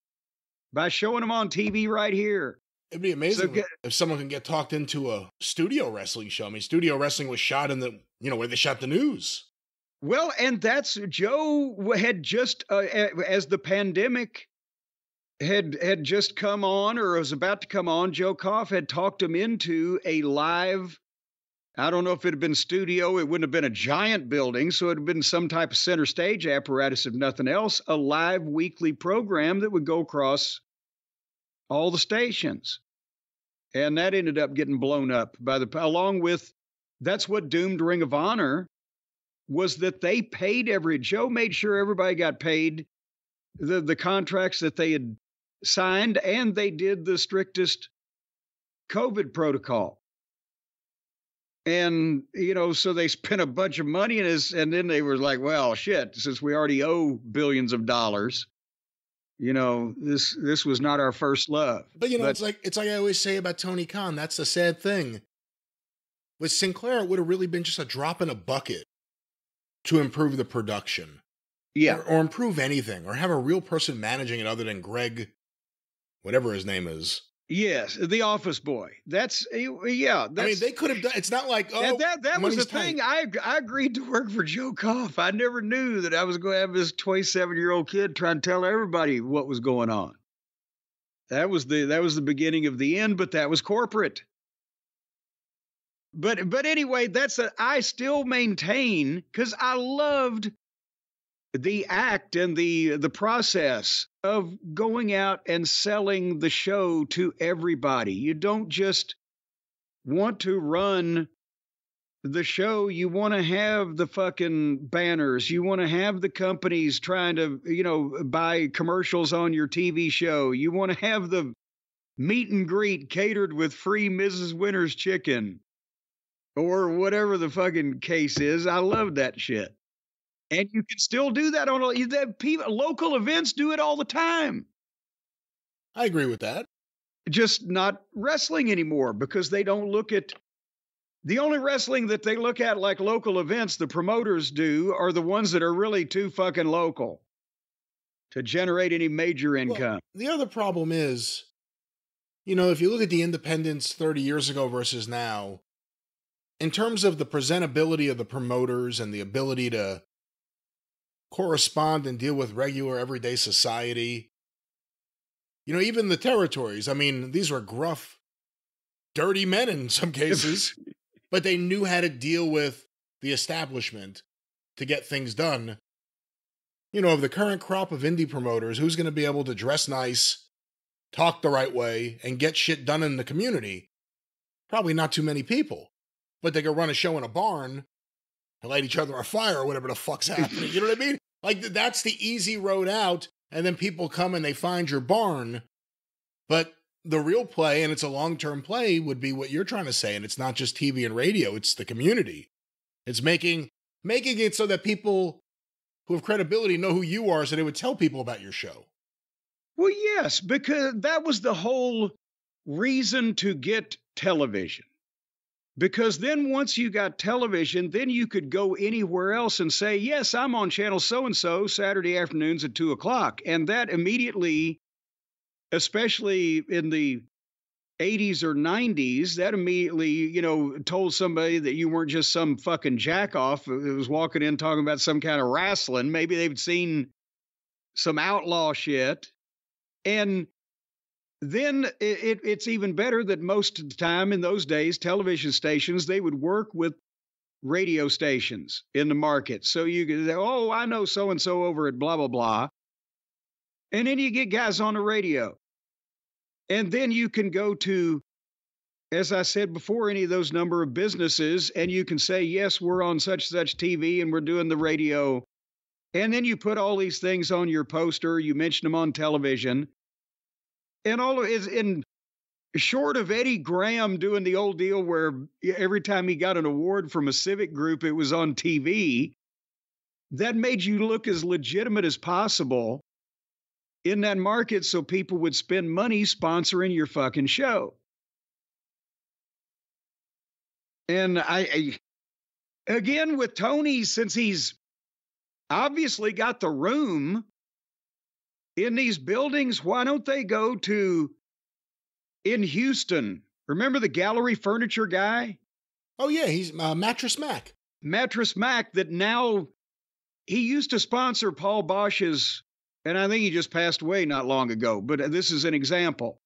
by showing them on TV right here. It'd be amazing if someone can get talked into a studio wrestling show. I mean, studio wrestling was shot in the, where they shot the news. Well, and that's, Joe had just, as the pandemic had just come on, or was about to come on, Joe Koff had talked him into a live, I don't know if it had been studio, it wouldn't have been a giant building, so it would have been some type of center stage apparatus, if nothing else, a live weekly program that would go across all the stations. And that ended up getting blown up along with, that's what doomed Ring of Honor, was that they paid Joe made sure everybody got paid the contracts that they had signed, and they did the strictest COVID protocol. And, so they spent a bunch of money and then they were like, well, shit, since we already owe billions of dollars, this was not our first love. But it's like I always say about Tony Khan. That's the sad thing. With Sinclair, it would have really been just a drop in a bucket to improve the production. Yeah. Or improve anything, or have a real person managing it other than Greg, whatever his name is. Yes, the office boy. Yeah. I mean, they could have done. It's not like that was the thing. I agreed to work for Joe Koff. I never knew that I was going to have this 27-year-old kid trying to tell everybody what was going on. That was the beginning of the end, but that was corporate. But anyway, I still maintain, because I loved the act and the process of going out and selling the show to everybody. You don't just want to run the show. You want to have the fucking banners. You want to have the companies trying to, buy commercials on your TV show. You want to have the meet and greet catered with free Mrs. Winter's chicken or whatever the fucking case is. I love that shit. And you can still do that local events do it all the time. I agree with that. Just not wrestling anymore, because they don't look at the only wrestling that they look at like local events, the promoters do, are the ones that are really too fucking local to generate any major income. Well, the other problem is, if you look at the independents 30 years ago versus now, in terms of the presentability of the promoters and the ability to correspond and deal with regular everyday society. Even the territories. I mean, these were gruff, dirty men in some cases, but they knew how to deal with the establishment to get things done. Of the current crop of indie promoters, who's going to be able to dress nice, talk the right way, and get shit done in the community? Probably not too many people, but they could run a show in a barn and light each other on fire or whatever the fuck's happening. You know what I mean? Like, that's the easy road out, and then people come and they find your barn. But the real play, and it's a long-term play, would be what you're trying to say, and it's not just TV and radio, it's the community. It's making it so that people who have credibility know who you are, so they would tell people about your show. Well, yes, because that was the whole reason to get television. Because then once you got television, then you could go anywhere else and say, yes, I'm on channel so-and-so Saturday afternoons at 2:00. And that immediately, especially in the 80s or 90s, that immediately, told somebody that you weren't just some fucking jackoff who was walking in talking about some kind of wrestling. Maybe they've seen some outlaw shit. And then it's even better that most of the time in those days, television stations, they would work with radio stations in the market. So you could say, oh, I know so-and-so over at blah, blah, blah. And then you get guys on the radio. And then you can go to, as I said before, any of those number of businesses, and you can say, yes, we're on such TV and we're doing the radio. And then you put all these things on your poster. You mention them on television. And all of it, in short of Eddie Graham doing the old deal where every time he got an award from a civic group, it was on TV, that made you look as legitimate as possible in that market so people would spend money sponsoring your fucking show. And I again, with Tony, since he's obviously got the room in these buildings, why don't they go to in Houston? Remember the gallery furniture guy? Oh, yeah, he's Mattress Mac. Mattress Mac, that now he used to sponsor Paul Bosch's, and I think he just passed away not long ago, but this is an example.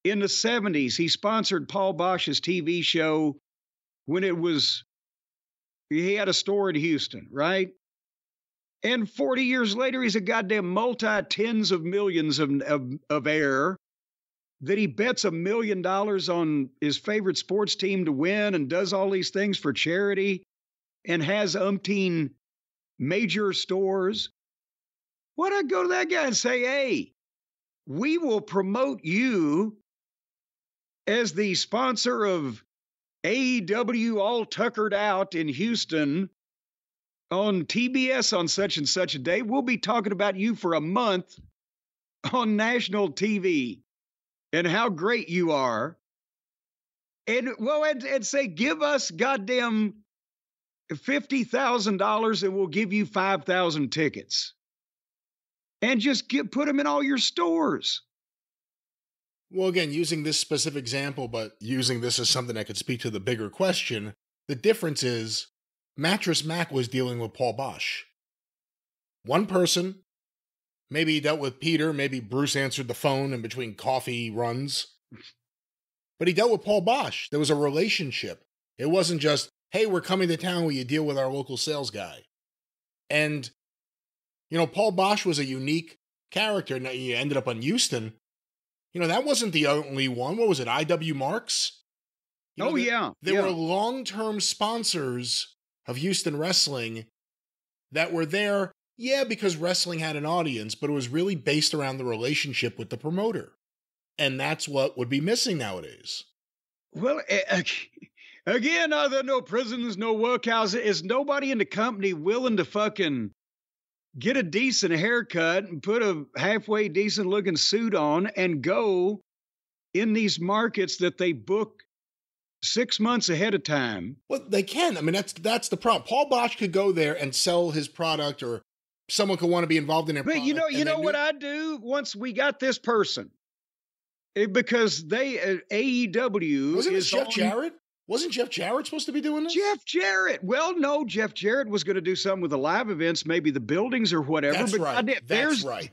In the 70s, he sponsored Paul Bosch's TV show when he had a store in Houston, right? And 40 years later, he's a goddamn multi-tens of millions of air that he bets $1 million on his favorite sports team to win and does all these things for charity and has umpteen major stores. Why'd I go to that guy and say, hey, we will promote you as the sponsor of AEW All Tuckered Out in Houston on TBS on such and such a day. We'll be talking about you for a month on national TV and how great you are. And say, give us goddamn $50,000 and we'll give you 5,000 tickets. And just put them in all your stores. Well, again, using this specific example, but using this as something that could speak to the bigger question, the difference is Mattress Mac was dealing with Paul Bosch. One person, maybe he dealt with Peter, maybe Bruce answered the phone in between coffee runs. But he dealt with Paul Bosch. There was a relationship. It wasn't just, hey, we're coming to town, will you deal with our local sales guy? And, you know, Paul Bosch was a unique character. Now, he ended up on Houston. You know, that wasn't the only one. What was it, IW Marks? You know, There were long-term sponsors of Houston wrestling that were there, because wrestling had an audience, but it was really based around the relationship with the promoter. And that's what would be missing nowadays. Well, again, are there no prisons, no workhouses? Is nobody in the company willing to fucking get a decent haircut and put a halfway decent looking suit on and go in these markets that they book 6 months ahead of time? Well, they can. I mean, that's the problem. Paul Bosch could go there and sell his product, or someone could want to be involved in their product. But you know what I'd do once we got this person? Because AEW wasn't it Jeff Jarrett? Wasn't Jeff Jarrett supposed to be doing this? Jeff Jarrett. Well, no, Jeff Jarrett was going to do something with the live events, maybe the buildings or whatever. That's right.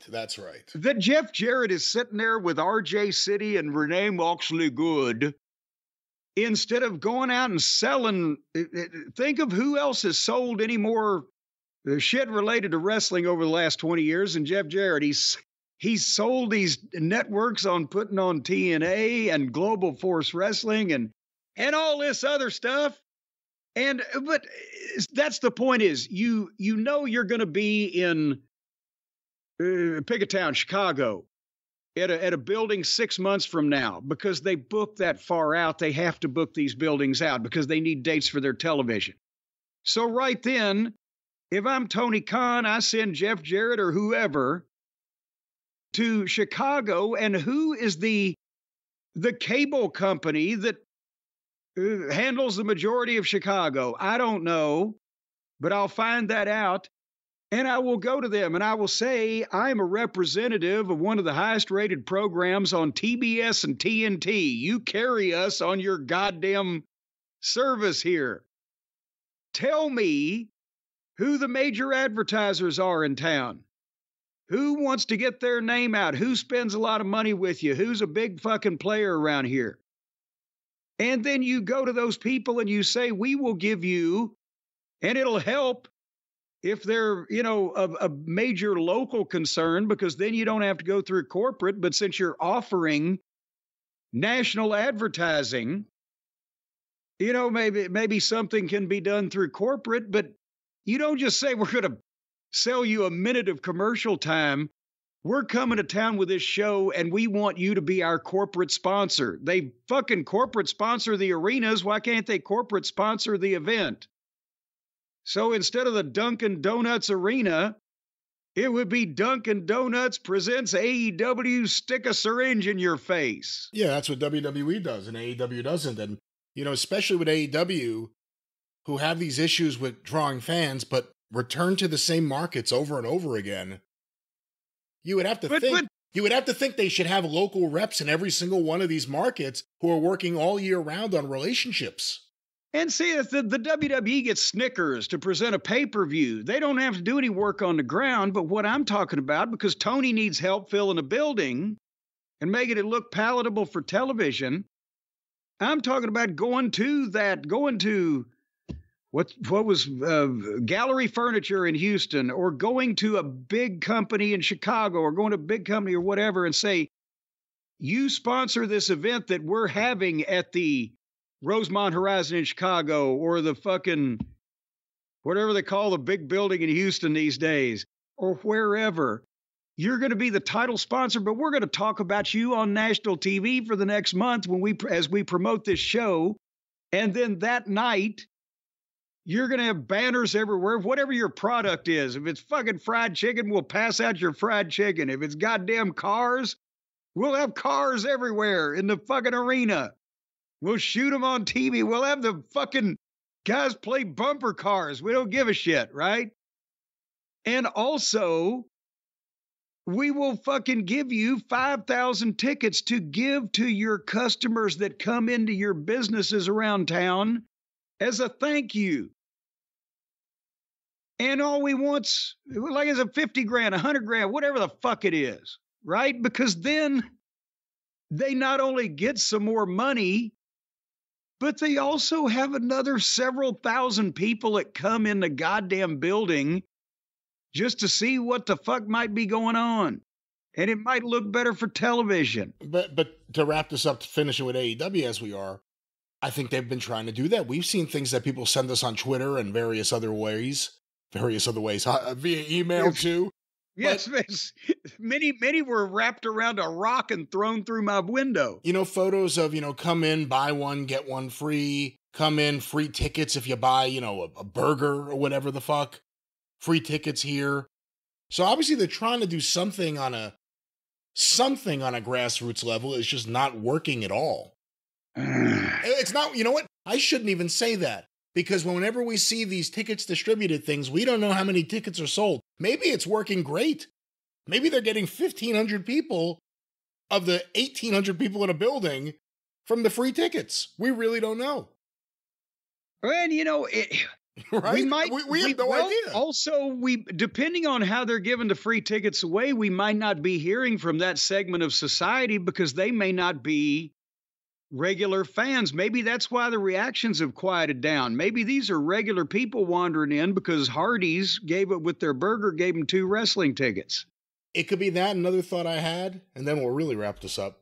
That's right. That Jeff Jarrett is sitting there with RJ City and Renee Moxley Good, instead of going out and selling. Think of who else has sold any more shit related to wrestling over the last 20 years than Jeff Jarrett. He's sold these networks on putting on TNA and Global Force Wrestling and all this other stuff. But that's the point, is you know you're going to be in pick a town, Chicago, at a building 6 months from now, because they book that far out. They have to book these buildings out because they need dates for their television. So right then, if I'm Tony Khan, I send Jeff Jarrett or whoever to Chicago, and who is the cable company that handles the majority of Chicago? I don't know, but I'll find that out, and I will go to them and I will say, I'm a representative of one of the highest rated programs on TBS and TNT. You carry us on your goddamn service here. Tell me who the major advertisers are in town. Who wants to get their name out? Who spends a lot of money with you? Who's a big fucking player around here? And then you go to those people and you say, we will give you, and it'll help if they're, a major local concern, because then you don't have to go through corporate. But since you're offering national advertising, maybe something can be done through corporate, but you don't just say, we're going to sell you a minute of commercial time. We're coming to town with this show and we want you to be our corporate sponsor. They fucking corporate sponsor the arenas. Why can't they corporate sponsor the event? So instead of the Dunkin' Donuts Arena, it would be Dunkin' Donuts presents AEW Stick a Syringe in Your Face. Yeah, that's what WWE does and AEW doesn't. And, especially with AEW, who have these issues with drawing fans, but return to the same markets over and over again. You would have to think they should have local reps in every single one of these markets who are working all year round on relationships. And see, if the WWE gets Snickers to present a pay-per-view, they don't have to do any work on the ground. But what I'm talking about, because Tony needs help filling a building and making it look palatable for television, I'm talking about going to what was Gallery Furniture in Houston, or going to a big company in Chicago, or going to a big company or whatever, and say, you sponsor this event that we're having at the Rosemont Horizon in Chicago, or the fucking whatever they call the big building in Houston these days, or wherever. You're going to be the title sponsor, but we're going to talk about you on national TV for the next month as we promote this show. And then that night, You're going to have banners everywhere. Whatever your product is, if it's fucking fried chicken, we'll pass out your fried chicken. If it's goddamn cars, we'll have cars everywhere in the fucking arena. We'll shoot them on TV. We'll have the fucking guys play bumper cars. We don't give a shit, right? And also, we will fucking give you 5,000 tickets to give to your customers that come into your businesses around town as a thank you. And all we want's like is a 50 grand, 100 grand, whatever the fuck it is, right? Because then they not only get some more money, but they also have another several thousand people that come in the goddamn building just to see what the fuck might be going on. And it might look better for television. But to wrap this up, to finish it with AEW as we are, I think they've been trying to do that. We've seen things that people send us on Twitter and various other ways, via email too. Yes, many were wrapped around a rock and thrown through my window. Photos of, come in, buy one, get one free, come in, free tickets if you buy, a burger or whatever the fuck, free tickets here. So obviously they're trying to do something on a grassroots level. It's just not working at all. It's not, you know what? I shouldn't even say that, because whenever we see these tickets distributed things, we don't know how many tickets are sold. Maybe it's working great. Maybe they're getting 1,500 people of the 1,800 people in a building from the free tickets. We really don't know. And right? We have no idea. Also, depending on how they're giving the free tickets away, we might not be hearing from that segment of society because they may not be regular fans. Maybe that's why the reactions have quieted down. Maybe these are regular people wandering in because Hardee's gave them 2 wrestling tickets. It could be that. Another thought I had, and then we'll really wrap this up.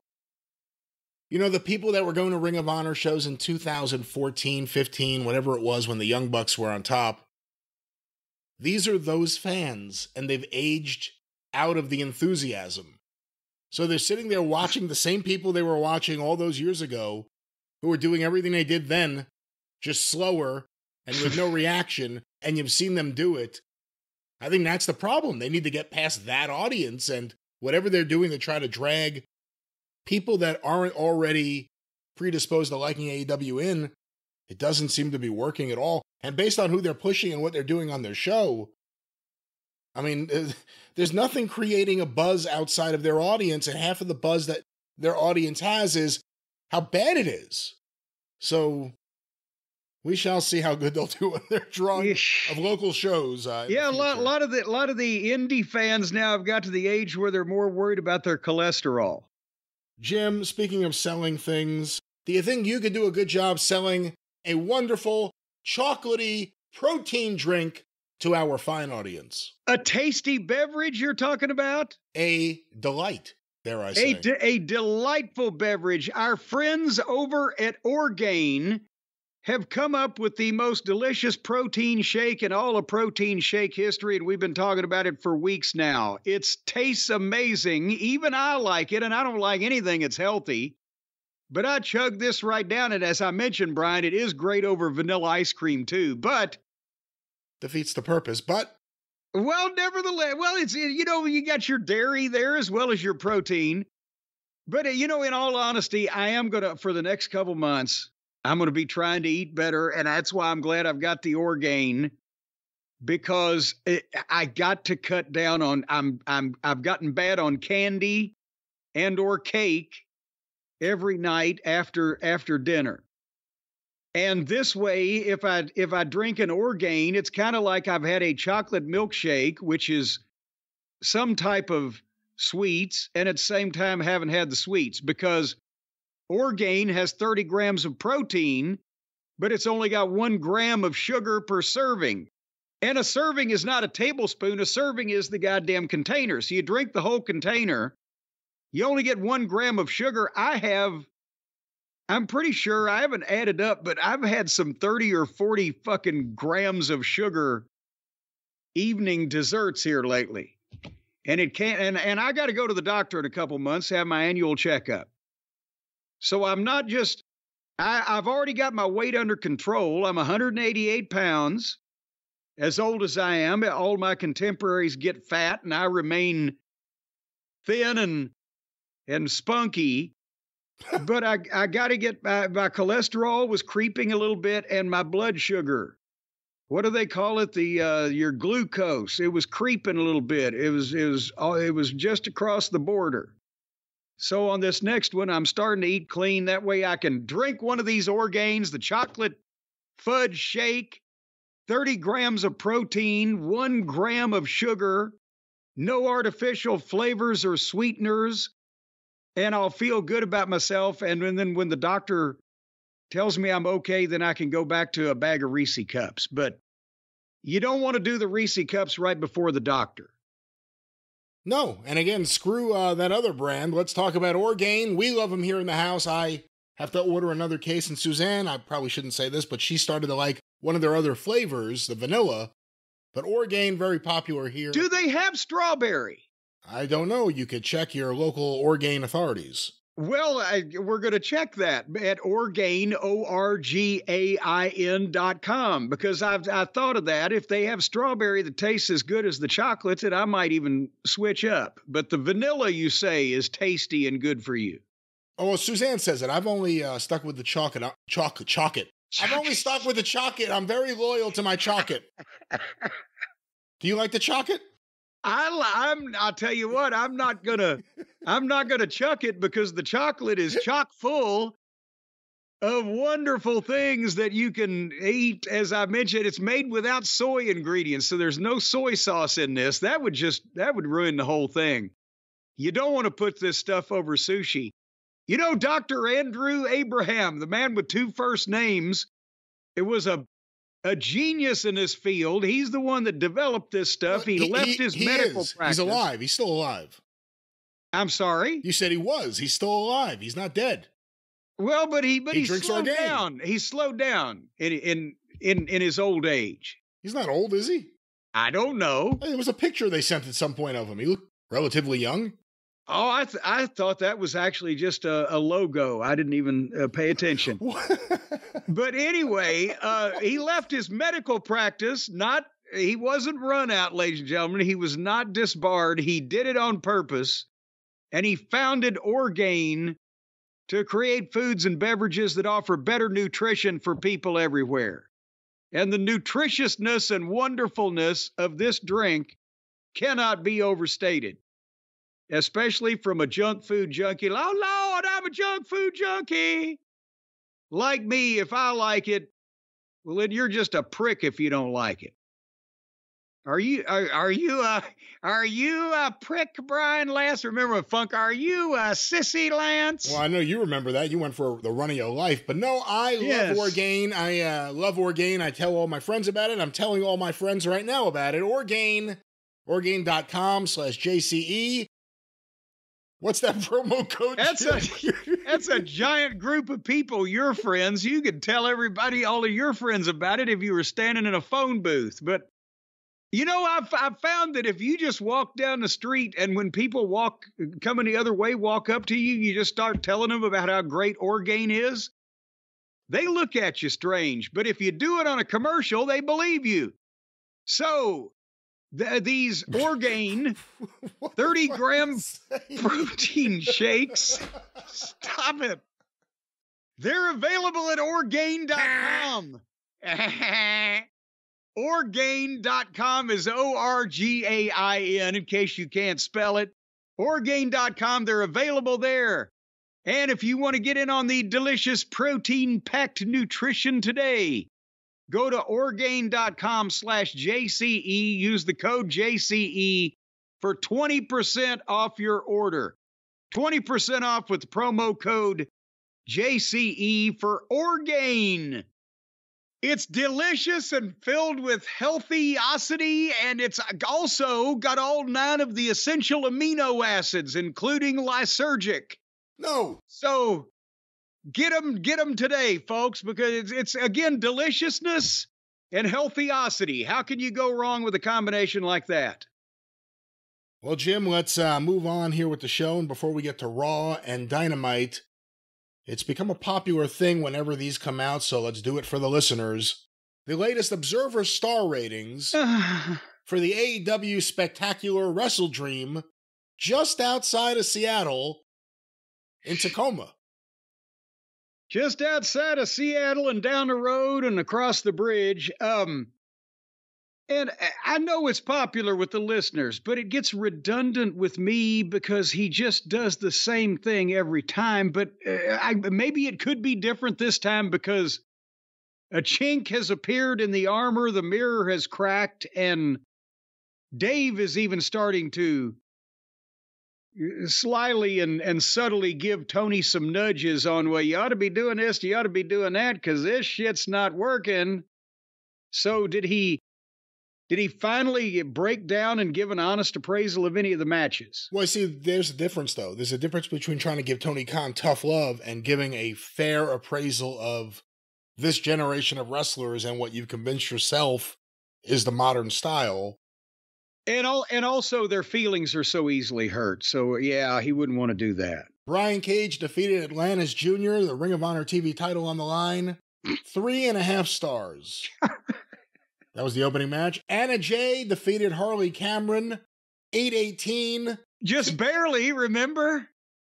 The people that were going to Ring of Honor shows in 2014, 15, whatever it was when the Young Bucks were on top, these are those fans, and they've aged out of the enthusiasm. So they're sitting there watching the same people they were watching all those years ago, who were doing everything they did then, just slower and with no reaction, and you've seen them do it. I think that's the problem. They need to get past that audience, and whatever they're doing to try to drag people that aren't already predisposed to liking AEW in, it doesn't seem to be working at all. And based on who they're pushing and what they're doing on their show, I mean, there's nothing creating a buzz outside of their audience, and half of the buzz that their audience has is how bad it is. So we shall see how good they'll do when they're drawing of local shows. A lot of the indie fans now have got to the age where they're more worried about their cholesterol. Jim, speaking of selling things, do you think you could do a good job selling a wonderful, chocolatey protein drink to our fine audience? A tasty beverage you're talking about? A delight, dare I say. A delightful beverage. Our friends over at Orgain have come up with the most delicious protein shake in all of protein shake history, and we've been talking about it for weeks now. It tastes amazing. Even I like it, and I don't like anything that's healthy. But I chugged this right down, and as I mentioned, Brian, it is great over vanilla ice cream, too. But defeats the purpose, but nevertheless, it's, you got your dairy there as well as your protein. But, in all honesty, I am going to, for the next couple months, I'm going to be trying to eat better, and that's why I'm glad I've got the Orgain, because I got to cut down on, I've gotten bad on candy and or cake every night after dinner. And this way, if I drink an Orgain, it's kind of like I've had a chocolate milkshake, which is some type of sweets, and at the same time haven't had the sweets, because Orgain has 30 grams of protein, but it's only got 1 gram of sugar per serving. And a serving is not a tablespoon. A serving is the goddamn container. So you drink the whole container. You only get 1 gram of sugar. I'm pretty sure, I haven't added up, but I've had some 30 or 40 fucking grams of sugar evening desserts here lately. And it can't, and I got to go to the doctor in a couple months, have my annual checkup. So I'm not just I've already got my weight under control. I'm 188 pounds. As old as I am, all my contemporaries get fat, and I remain thin and spunky. But I got to get my cholesterol was creeping a little bit, and my blood sugar. What do they call it? Your glucose. It was creeping a little bit. It was just across the border. So on this next one, I'm starting to eat clean. That way I can drink one of these Orgains, the chocolate fudge shake, 30 grams of protein, 1 gram of sugar, no artificial flavors or sweeteners, and I'll feel good about myself. And then when the doctor tells me I'm okay, then I can go back to a bag of Reese cups. But you don't want to do the Reese cups right before the doctor. No, and again, screw that other brand. Let's talk about Orgain. We love them here in the house. I have to order another case, and Suzanne, I probably shouldn't say this, but she started to like one of their other flavors, the vanilla. But Orgain, very popular here. Do they have strawberry? I don't know. You could check your local Orgain authorities. Well, we're going to check that at Orgain, ORGAIN.com, because I thought of that. If they have strawberry that tastes as good as the chocolates, then I might even switch up. But the vanilla, you say, is tasty and good for you. Oh, well, Suzanne says it. I've only stuck with the chocolate. I've only stuck with the chocolate. I'm very loyal to my chocolate. Do you like the chocolate? I'll tell you what, I'm not gonna chuck it, because the chocolate is chock full of wonderful things that you can eat. As I mentioned, it's made without soy ingredients, so there's no soy sauce in this. That would ruin the whole thing. You don't want to put this stuff over sushi. You know, Dr. Andrew Abraham, the man with 2 first names, it was a genius in this field. He's the one that developed this stuff. He left his medical practice. He's alive. He's still alive. I'm sorry? You said he was. He's still alive. He's not dead. Well, but he slowed Orgain. down. He slowed down in his old age. He's not old, is he? I don't know. There was a picture they sent at some point of him. He looked relatively young. Oh, I thought that was actually just a logo. I didn't even pay attention. But anyway, he left his medical practice. He wasn't run out, ladies and gentlemen. He was not disbarred. He did it on purpose. And he founded Orgain to create foods and beverages that offer better nutrition for people everywhere. And the nutritiousness and wonderfulness of this drink cannot be overstated, especially from a junk food junkie. Oh, Lord, I'm a junk food junkie. Like me, if I like it, well, then you're just a prick if you don't like it. Are you a prick, Brian Lance? Remember Funk? Are you a sissy, Lance? Well, I know you remember that. You went for the run of your life. But no, I love Orgain. I love Orgain. I tell all my friends about it. I'm telling all my friends right now about it. Orgain, Orgain.com/JCE. What's that promo code? That's a giant group of people, your friends. You could tell everybody, all of your friends about it if you were standing in a phone booth. But, you know, I've found that if you just walk down the street and when people coming the other way, walk up to you, you just start telling them about how great Orgain is, they look at you strange. But if you do it on a commercial, they believe you. So these Orgain 30-gram protein shakes, stop it. They're available at Orgain.com. Orgain.com is ORGAIN, in case you can't spell it. Orgain.com, they're available there. And if you want to get in on the delicious protein-packed nutrition today, go to Orgain.com/JCE. Use the code JCE for 20% off your order. 20% off with the promo code JCE for Orgain. It's delicious and filled with healthiosity, and it's also got all 9 of the essential amino acids, including lysergic. No. So get them today, folks, because it's again, deliciousness and healthiosity. How can you go wrong with a combination like that? Well, Jim, let's move on here with the show. And before we get to Raw and Dynamite, It's become a popular thing whenever these come out, so let's do it for the listeners. The latest Observer star ratings for the AEW Spectacular WrestleDream just outside of Seattle in Tacoma. Just outside of Seattle and down the road and across the bridge. And I know it's popular with the listeners, but it gets redundant with me because he just does the same thing every time. But maybe it could be different this time because a chink has appeared in the armor, the mirror has cracked, and Dave is even starting to slyly and subtly give Tony some nudges on, well, you ought to be doing this, you ought to be doing that, because this shit's not working. So did he finally break down and give an honest appraisal of any of the matches? Well, see, there's a difference, though. There's a difference between trying to give Tony Khan tough love and giving a fair appraisal of this generation of wrestlers and what you've convinced yourself is the modern style. And also their feelings are so easily hurt. So, yeah, he wouldn't want to do that. Brian Cage defeated Atlantis Jr., the Ring of Honor TV title on the line. 3.5 stars. That was the opening match. Anna Jay defeated Harley Cameron. 8-18. Just barely, remember?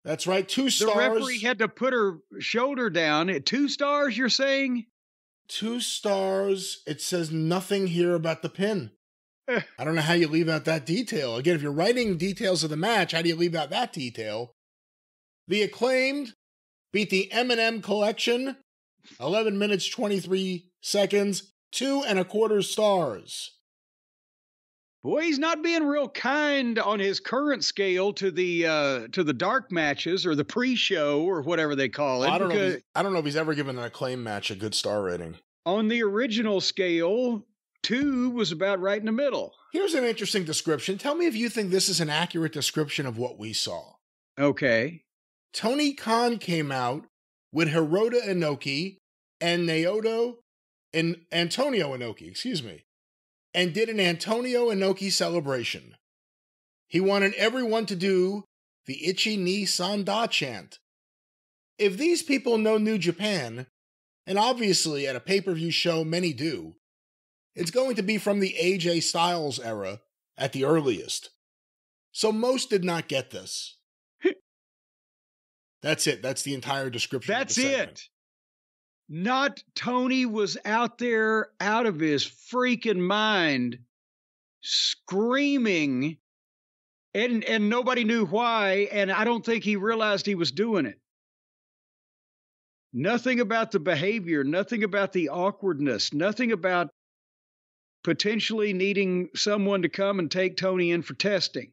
That's right, 2 stars. The referee had to put her shoulder down. 2 stars, you're saying? 2 stars. It says nothing here about the pin. I don't know how you leave out that detail. Again, if you're writing details of the match, how do you leave out that detail? The Acclaimed beat the M&M Collection. 11 minutes, 23 seconds. 2.25 stars. Boy, he's not being real kind on his current scale to the dark matches or the pre-show or whatever they call it. I don't know if he's ever given an Acclaim match a good star rating. On the original scale, 2 was about right in the middle. Here's an interesting description. Tell me if you think this is an accurate description of what we saw. Okay. Tony Khan came out with Hiroda Inoki and Antonio Inoki, and did an Antonio Inoki celebration. He wanted everyone to do the Ichi ni Sanda chant. If these people know New Japan, and obviously at a pay-per-view show many do, it's going to be from the AJ Styles era at the earliest. So most did not get this. That's it. That's the entire description. That's it. Not Tony was out there out of his freaking mind screaming and nobody knew why, and I don't think he realized he was doing it. Nothing about the behavior, nothing about the awkwardness, nothing about potentially needing someone to come and take Tony in for testing.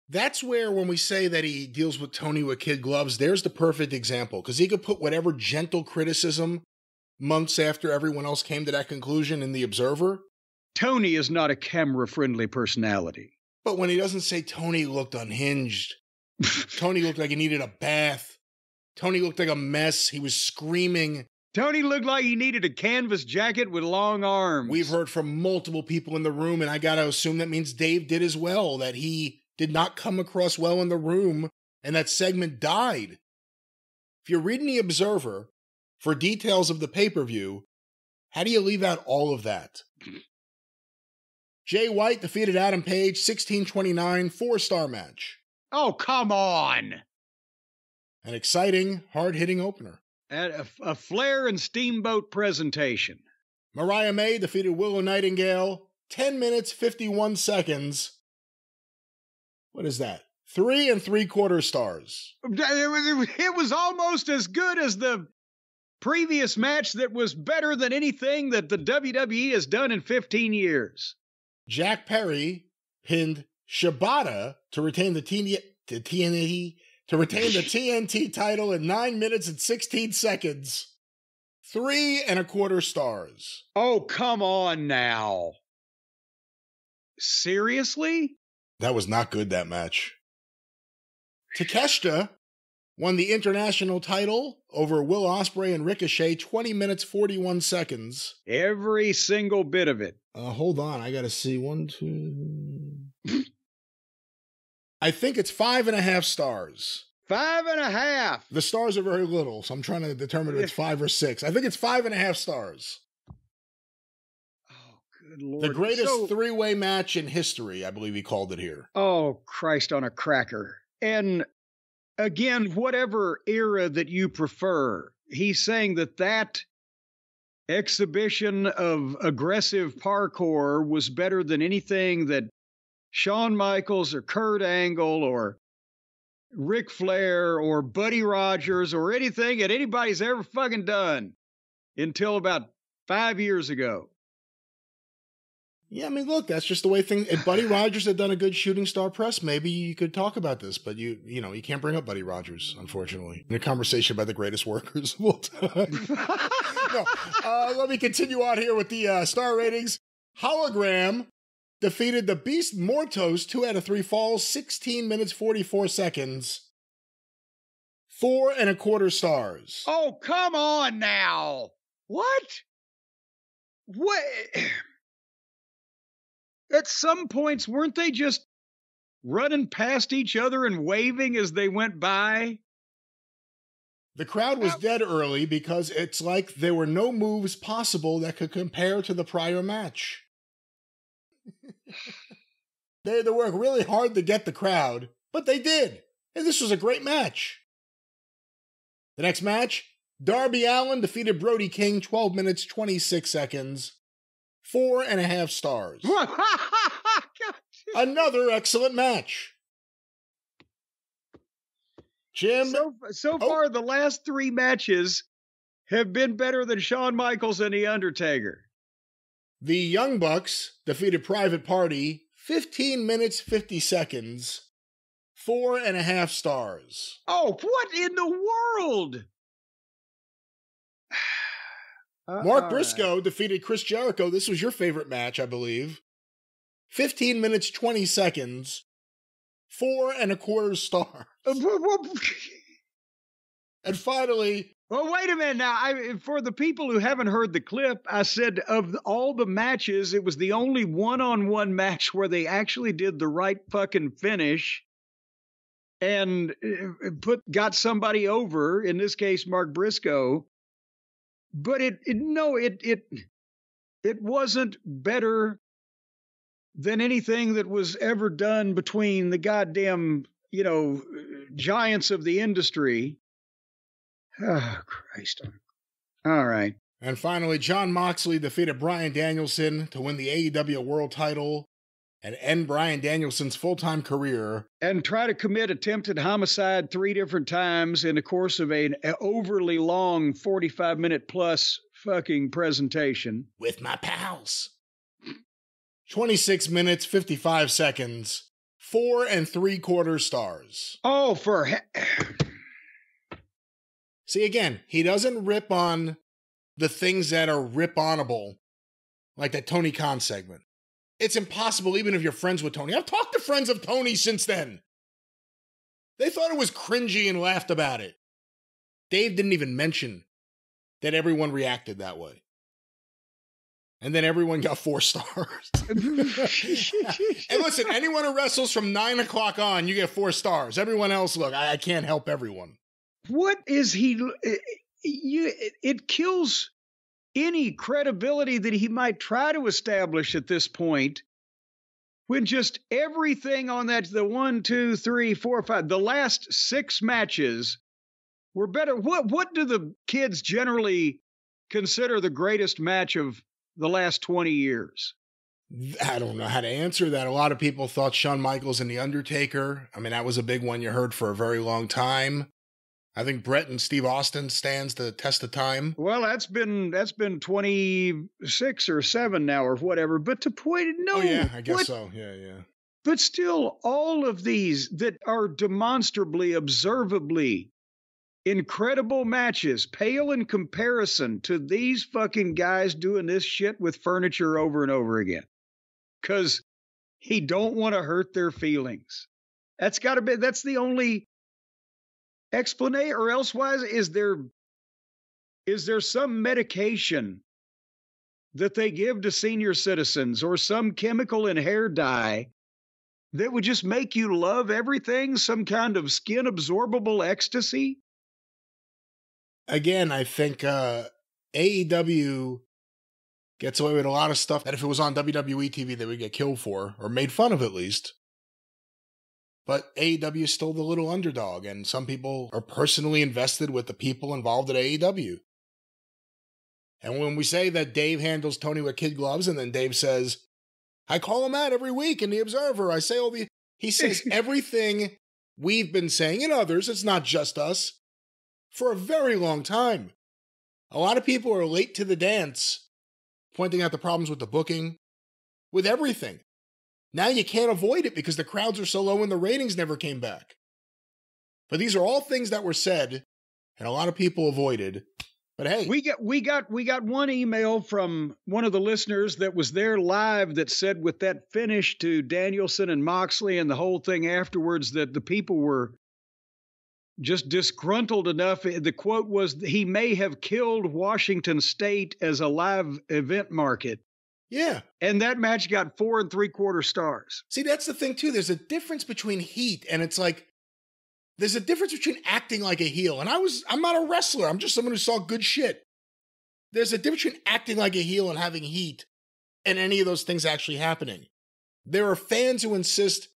That's where, when we say that he deals with Tony with kid gloves, there's the perfect example, because he could put whatever gentle criticism months after everyone else came to that conclusion in The Observer. Tony is not a camera-friendly personality. But when he doesn't say Tony looked unhinged, Tony looked like he needed a bath, Tony looked like a mess, he was screaming. Tony looked like he needed a canvas jacket with long arms. We've heard from multiple people in the room, and I gotta assume that means Dave did as well, that he did not come across well in the room, and that segment died. If you're reading The Observer for details of the pay-per-view, how do you leave out all of that? Jay White defeated Adam Page, 16-29, 4-star match. Oh, come on! An exciting, hard-hitting opener. A Flair and Steamboat presentation. Mariah May defeated Willow Nightingale, 10 minutes, 51 seconds. What is that? 3 3/4 stars. It was almost as good as the previous match that was better than anything that the WWE has done in 15 years. Jack Perry pinned Shibata to retain the TNT title in 9 minutes and 16 seconds. 3 1/4 stars. Oh, come on now. Seriously? That was not good, that match. Takeshita won the international title over Will Ospreay and Ricochet, 20 minutes, 41 seconds. Every single bit of it. Hold on, I gotta see. 1, 2... I think it's 5.5 stars. 5.5. The stars are very little, so I'm trying to determine if it's 5 or 6. I think it's 5.5 stars. Oh, good Lord. The greatest three-way match in history, I believe he called it here. Oh, Christ on a cracker. And again, whatever era that you prefer, he's saying that exhibition of aggressive parkour was better than anything that Shawn Michaels or Kurt Angle or Ric Flair or Buddy Rogers or anything that anybody's ever fucking done until about 5 years ago. Yeah, I mean, look, that's just the way things. If Buddy Rogers had done a good shooting star press, maybe you could talk about this. But you can't bring up Buddy Rogers, unfortunately, in a conversation about the greatest workers of all time. No, let me continue on here with the star ratings. Hologram defeated the Beast Mortos 2 out of 3 falls, 16 minutes 44 seconds, 4.25 stars. Oh, come on now! What? At some points, weren't they just running past each other and waving as they went by? The crowd was dead early because it's like there were no moves possible that could compare to the prior match. They had to work really hard to get the crowd, but they did. And this was a great match. The next match, Darby Allin defeated Brody King 12 minutes 26 seconds, 4.5 stars. Another excellent match. Jim. So far, the last 3 matches have been better than Shawn Michaels and The Undertaker. The Young Bucks defeated Private Party 15 minutes 50 seconds, 4.5 stars. Oh, what in the world? Mark Briscoe defeated Chris Jericho. This was your favorite match, I believe. 15 minutes 20 seconds, 4.25 stars. And finally... Well, wait a minute now. For the people who haven't heard the clip, I said of all the matches, it was the only one-on-one match where they actually did the right fucking finish and got somebody over, in this case, Mark Briscoe. But it wasn't better than anything that was ever done between the goddamn, giants of the industry. Oh, Christ. All right. And finally, Jon Moxley defeated Bryan Danielson to win the AEW World title and end Bryan Danielson's full-time career. And try to commit attempted homicide 3 different times in the course of an overly long 45-minute plus fucking presentation. With my pals. 26 minutes, 55 seconds, 4.75 stars. Oh, See, again, he doesn't rip on the things that are rip-onable, like that Tony Khan segment. It's impossible, even if you're friends with Tony. I've talked to friends of Tony since then. They thought it was cringy and laughed about it. Dave didn't even mention that everyone reacted that way. And then everyone got 4 stars. And listen, anyone who wrestles from 9 o'clock on, you get 4 stars. Everyone else, look, I can't help everyone. What is he? It kills any credibility that he might try to establish at this point, when just everything on the 1, 2, 3, 4, 5, the last 6 matches were better. What do the kids generally consider the greatest match of the last 20 years? I don't know how to answer that. A lot of people thought Shawn Michaels and The Undertaker. I mean, that was a big one you heard for a very long time. I think Brett and Steve Austin stands the test of time. Well, that's been 26 or 7 now or whatever. But to point, no. Oh yeah, I guess so. Yeah. But still, all of these that are demonstrably, observably incredible matches pale in comparison to these fucking guys doing this shit with furniture over and over again. Because he don't want to hurt their feelings. That's the only explanation, or elsewise, is there some medication that they give to senior citizens or some chemical in hair dye that would just make you love everything, some kind of skin absorbable ecstasy? Again, I think AEW gets away with a lot of stuff that if it was on WWE TV, they would get killed for, or made fun of at least. But AEW is still the little underdog, and some people are personally invested with the people involved at AEW. And when we say that Dave handles Tony with kid gloves, and then Dave says, I call him out every week in The Observer, I say he says everything we've been saying, and others, it's not just us, for a very long time. A lot of people are late to the dance, pointing out the problems with the booking, with everything. Now you can't avoid it because the crowds are so low and the ratings never came back. But these are all things that were said, and a lot of people avoided. But hey, we got one email from one of the listeners that was there live that said with that finish to Danielson and Moxley and the whole thing afterwards that the people were just disgruntled enough. The quote was, he may have killed Washington State as a live event market. Yeah. And that match got 4 3/4 stars. See, that's the thing too. There's a difference between heat and it's like, there's a difference between acting like a heel. And I'm not a wrestler. I'm just someone who saw good shit. There's a difference between acting like a heel and having heat and any of those things actually happening. There are fans who insist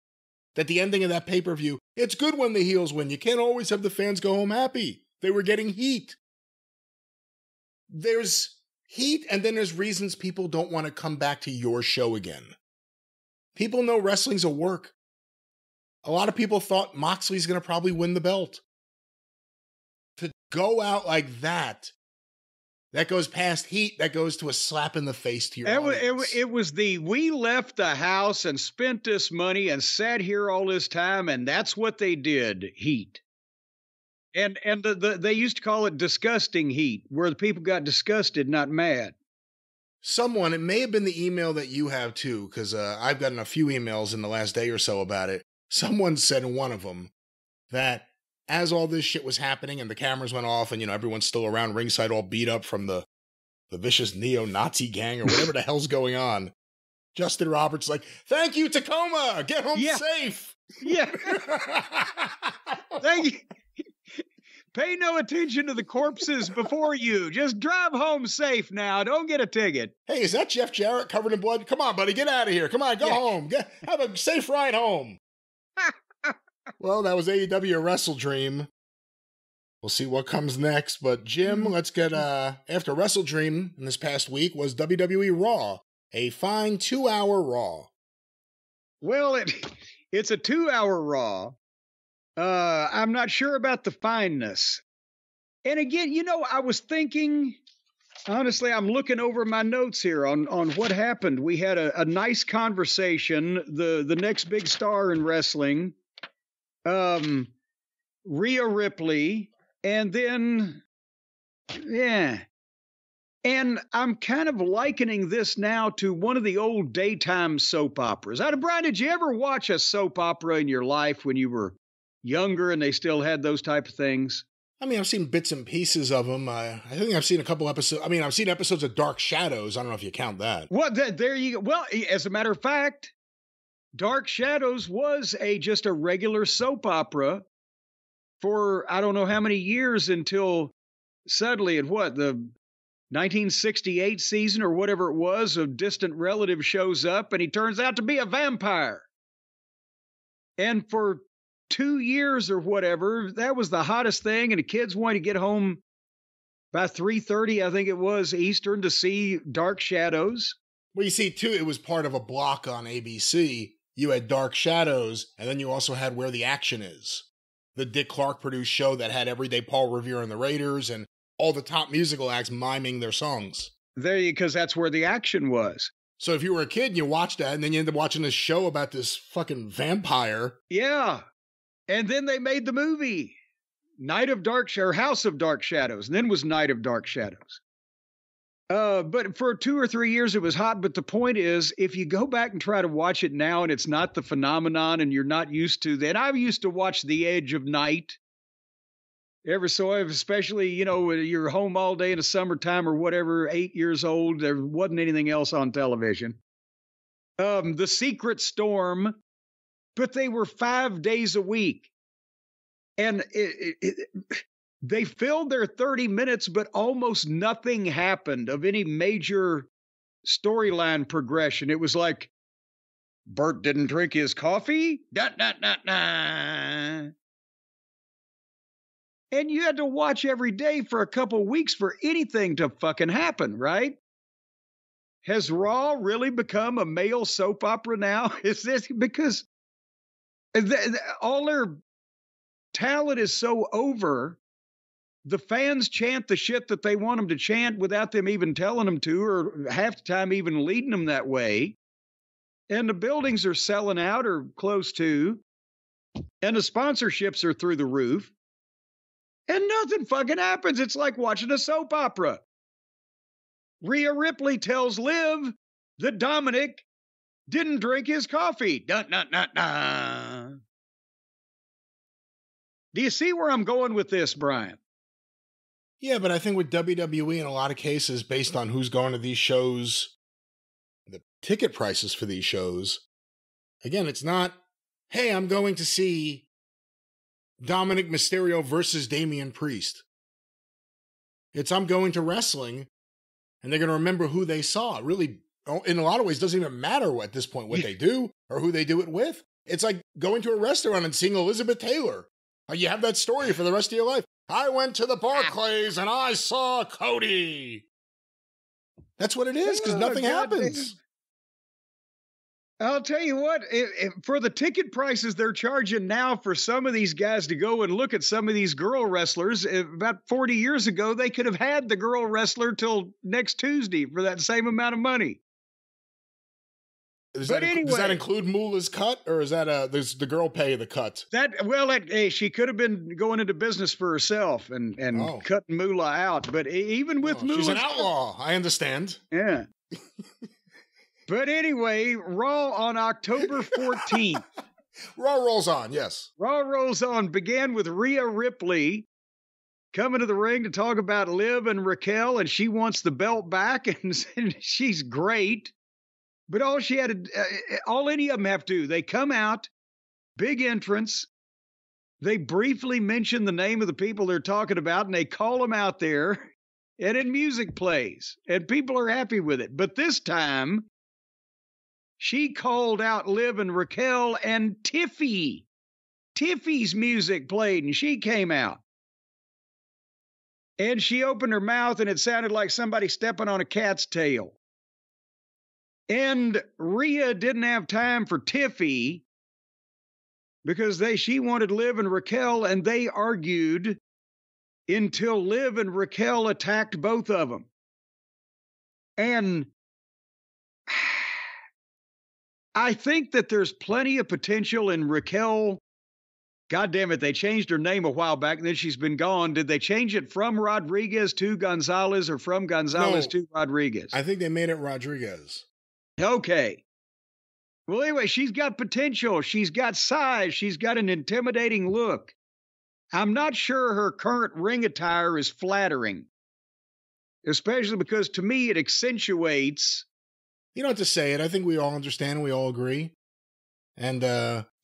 that the ending of that pay-per-view, it's good when the heels win. You can't always have the fans go home happy. They were getting heat. There's heat, and then there's reasons people don't want to come back to your show again. People know wrestling's a work. A lot of people thought Moxley's going to probably win the belt. To go out like that goes past heat, that goes to a slap in the face to your audience. It was we left the house and spent this money and sat here all this time, and that's what they did, heat. And they used to call it disgusting heat, where the people got disgusted, not mad. Someone, it may have been the email that you have too, because I've gotten a few emails in the last day or so about it. Someone said in one of them that as all this shit was happening and the cameras went off and, everyone's still around ringside all beat up from the vicious neo-Nazi gang or whatever the hell's going on, Justin Roberts like, thank you, Tacoma! Get home safe! Yeah. Thank you. Pay no attention to the corpses before you. Just drive home safe now. Don't get a ticket. Hey, is that Jeff Jarrett covered in blood? Come on, buddy, get out of here. Come on, go home. Have a safe ride home. Well, that was AEW WrestleDream. We'll see what comes next. But Jim, let's get after WrestleDream in this past week was WWE Raw, a fine 2-hour Raw. Well, it's a 2-hour Raw. I'm not sure about the fineness. And again, I was thinking, honestly, I'm looking over my notes here on what happened. We had a nice conversation. The next big star in wrestling, Rhea Ripley, and then, And I'm kind of likening this now to one of the old daytime soap operas. Brian, did you ever watch a soap opera in your life when you were younger and they still had those type of things? I mean, I've seen bits and pieces of them. I think I've seen a couple episodes. I mean, I've seen episodes of Dark Shadows. I don't know if you count that. Well, there you go. Well, as a matter of fact, Dark Shadows was just a regular soap opera for I don't know how many years until suddenly the 1968 season or whatever it was, a distant relative shows up and he turns out to be a vampire. And for 2 years or whatever, that was the hottest thing. And the kids wanted to get home by 3:30, I think it was, Eastern, to see Dark Shadows. Well, you see, too, it was part of a block on ABC. You had Dark Shadows, and then you also had Where the Action Is, the Dick Clark produced show that had Everyday Paul Revere and the Raiders and all the top musical acts miming their songs. Because that's where the action was. So if you were a kid and you watched that, and then you ended up watching this show about this fucking vampire. Yeah. And then they made the movie, House of Dark Shadows, and then was Night of Dark Shadows. But for 2 or 3 years, it was hot. But the point is, if you go back and try to watch it now and it's not the phenomenon and you're not used to that, I used to watch The Edge of Night. Especially, you're home all day in the summertime or whatever, 8 years old, there wasn't anything else on television. The Secret Storm, but they were 5 days a week. And they filled their 30 minutes, but almost nothing happened of any major storyline progression. It was like, Bert didn't drink his coffee? Da, da, da, da. And you had to watch every day for a couple weeks for anything to fucking happen, right? Has Raw really become a male soap opera now? Is this because all their talent is so over? The fans chant the shit that they want them to chant without them even telling them to, or half the time even leading them that way. And the buildings are selling out or close to, and the sponsorships are through the roof. And nothing fucking happens. It's like watching a soap opera. Rhea Ripley tells Liv that Dominic didn't drink his coffee. Dun, dun, dun, dun. Do you see where I'm going with this, Brian? Yeah, but I think with WWE in a lot of cases, based on who's going to these shows, the ticket prices for these shows, again, it's not, hey, I'm going to see Dominic Mysterio versus Damian Priest. It's I'm going to wrestling, and they're going to remember who they saw. It really, in a lot of ways, doesn't even matter at this point what they do or who they do it with. It's like going to a restaurant and seeing Elizabeth Taylor. You have that story for the rest of your life. I went to the Barclays and I saw Cody. That's what it is, because nothing happens. I'll tell you what, for the ticket prices they're charging now for some of these guys to go and look at some of these girl wrestlers, about 40 years ago, they could have had the girl wrestler till next Tuesday for that same amount of money. Does that include Moolah's cut, or is that does the girl pay the cut? She could have been going into business for herself and cutting Moolah out, but even with Moolah, she's an outlaw. I understand. Yeah. But anyway, Raw on October 14th. Raw rolls on, yes. Raw rolls on. Began with Rhea Ripley coming to the ring to talk about Liv and Raquel, and she wants the belt back, and she's great. But all any of them have to do, they come out, big entrance, they briefly mention the name of the people they're talking about, and they call them out there, and then music plays, and people are happy with it. But this time, she called out Liv and Raquel, and Tiffy's music played, and she came out. And she opened her mouth, and it sounded like somebody stepping on a cat's tail. And Rhea didn't have time for Tiffy because she wanted Liv and Raquel, and they argued until Liv and Raquel attacked both of them. And I think that there's plenty of potential in Raquel. God damn it, they changed her name a while back, and then she's been gone. Did they change it from Rodriguez to Gonzalez, or from Gonzalez to Rodriguez? I think they made it Rodriguez. Okay. Well, anyway, she's got potential. She's got size. She's got an intimidating look. I'm not sure her current ring attire is flattering, especially because to me it accentuates. You don't have to say it. I think we all understand. We all agree. And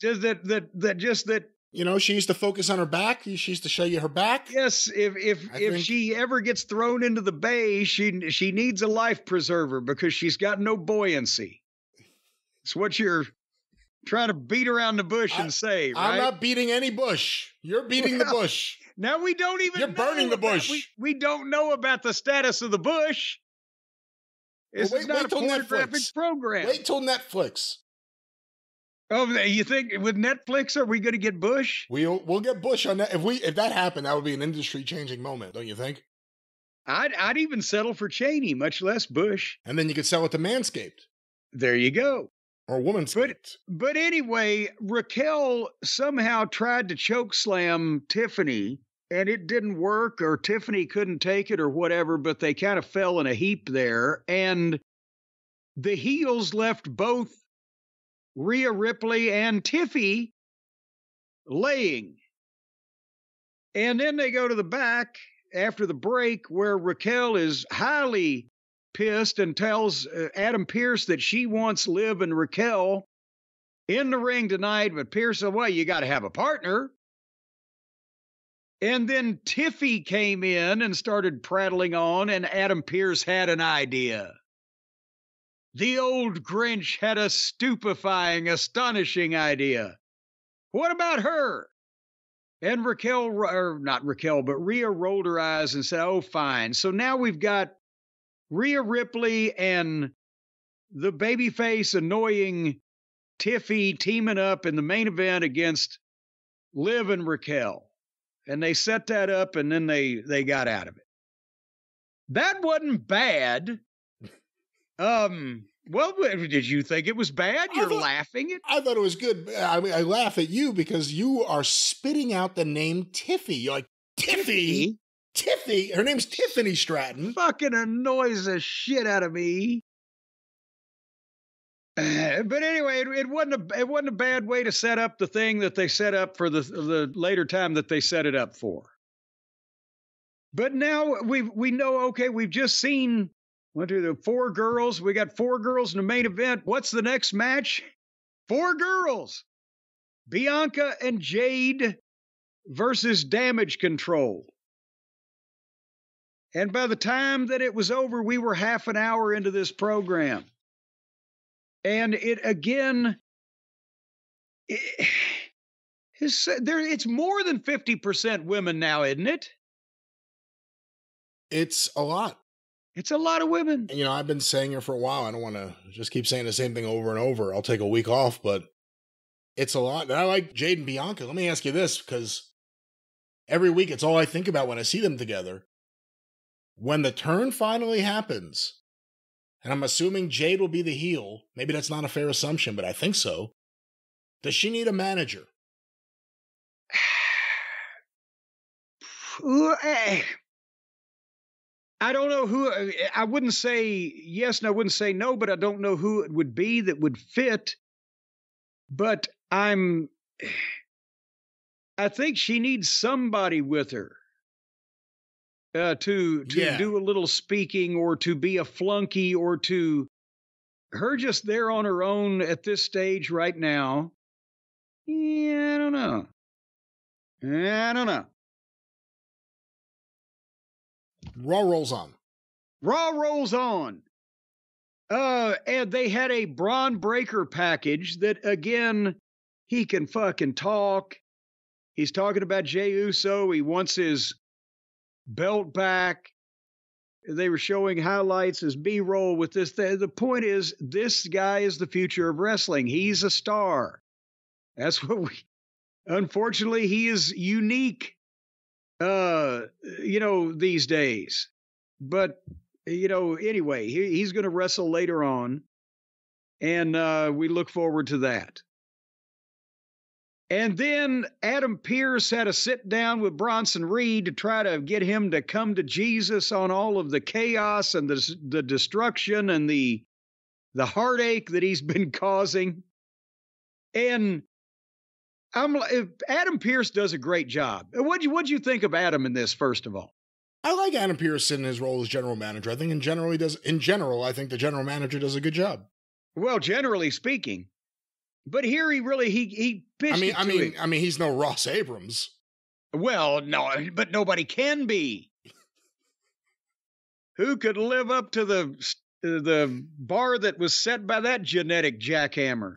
just that. You know, she used to focus on her back. She used to show you her back. Yes, if she ever gets thrown into the bay, she needs a life preserver because she's got no buoyancy. It's what you're trying to beat around the bush and say, right? I'm not beating any bush. You're beating the bush. Now we don't even. You're burning the bush. We don't know about the status of the bush. It's not a pornographic program. Wait till Netflix. Oh, you think with Netflix are we going to get Bush? We'll get Bush on that. If that happened, that would be an industry-changing moment, don't you think? I'd even settle for Cheney, much less Bush. And then you could sell it to Manscaped. There you go. Or Womanscaped. But anyway, Raquel somehow tried to choke slam Tiffany, and it didn't work, or Tiffany couldn't take it or whatever, but they kind of fell in a heap there. And the heels left both Rhea Ripley and Tiffy laying. And then they go to the back after the break where Raquel is highly pissed and tells Adam Pearce that she wants Liv and Raquel in the ring tonight, but Pierce said, well, you got to have a partner. And then Tiffy came in and started prattling on, and Adam Pearce had an idea. The old Grinch had a stupefying, astonishing idea. What about her? And Raquel, or not Raquel, but Rhea rolled her eyes and said, oh, fine. So now we've got Rhea Ripley and the babyface annoying Tiffy teaming up in the main event against Liv and Raquel. And they set that up, and then they got out of it. That wasn't bad. Well, did you think it was bad? You're laughing. I thought it was good. I mean, I laugh at you because you are spitting out the name Tiffy. You're like, Tiffy? Tiffy? Her name's Tiffany Stratton. Fucking annoys the shit out of me. But anyway, it wasn't a bad way to set up the thing that they set up for the later time that they set it up for. But now we know, okay, we've just seen 4 girls. We got 4 girls in the main event. What's the next match? 4 girls. Bianca and Jade versus Damage Control. And by the time that it was over, we were half an hour into this program. And it's more than 50% women now, isn't it? It's a lot. It's a lot of women. And, I've been saying it for a while. I don't want to just keep saying the same thing over and over. I'll take a week off, but it's a lot. And I like Jade and Bianca. Let me ask you this, because every week it's all I think about when I see them together. When the turn finally happens, and I'm assuming Jade will be the heel. Maybe that's not a fair assumption, but I think so. Does she need a manager? I don't know who. I wouldn't say yes and I wouldn't say no, but I don't know who it would be that would fit. But I think she needs somebody with her. To do a little speaking, or to be a flunky, or to her just there on her own at this stage right now. Yeah, I don't know. Raw rolls on. And they had a Braun Breaker package that, again, he can fucking talk. He's talking about Jey Uso. He wants his belt back. They were showing highlights as B-roll with this. The point is, this guy is the future of wrestling. He's a star. That's what unfortunately, he is unique, these days. But, anyway, he's going to wrestle later on. And we look forward to that. And then Adam Pearce had a sit down with Bronson Reed to try to get him to come to Jesus on all of the chaos and the destruction and the heartache that he's been causing. And Adam Pearce does a great job. What'd you think of Adam in this, first of all? I like Adam Pearce in his role as general manager. I think in general, I think the general manager does a good job. Well, generally speaking. But here he pitched I mean, he's no Ross Abrams. Well, no, but nobody can be. Who could live up to the bar that was set by that genetic jackhammer?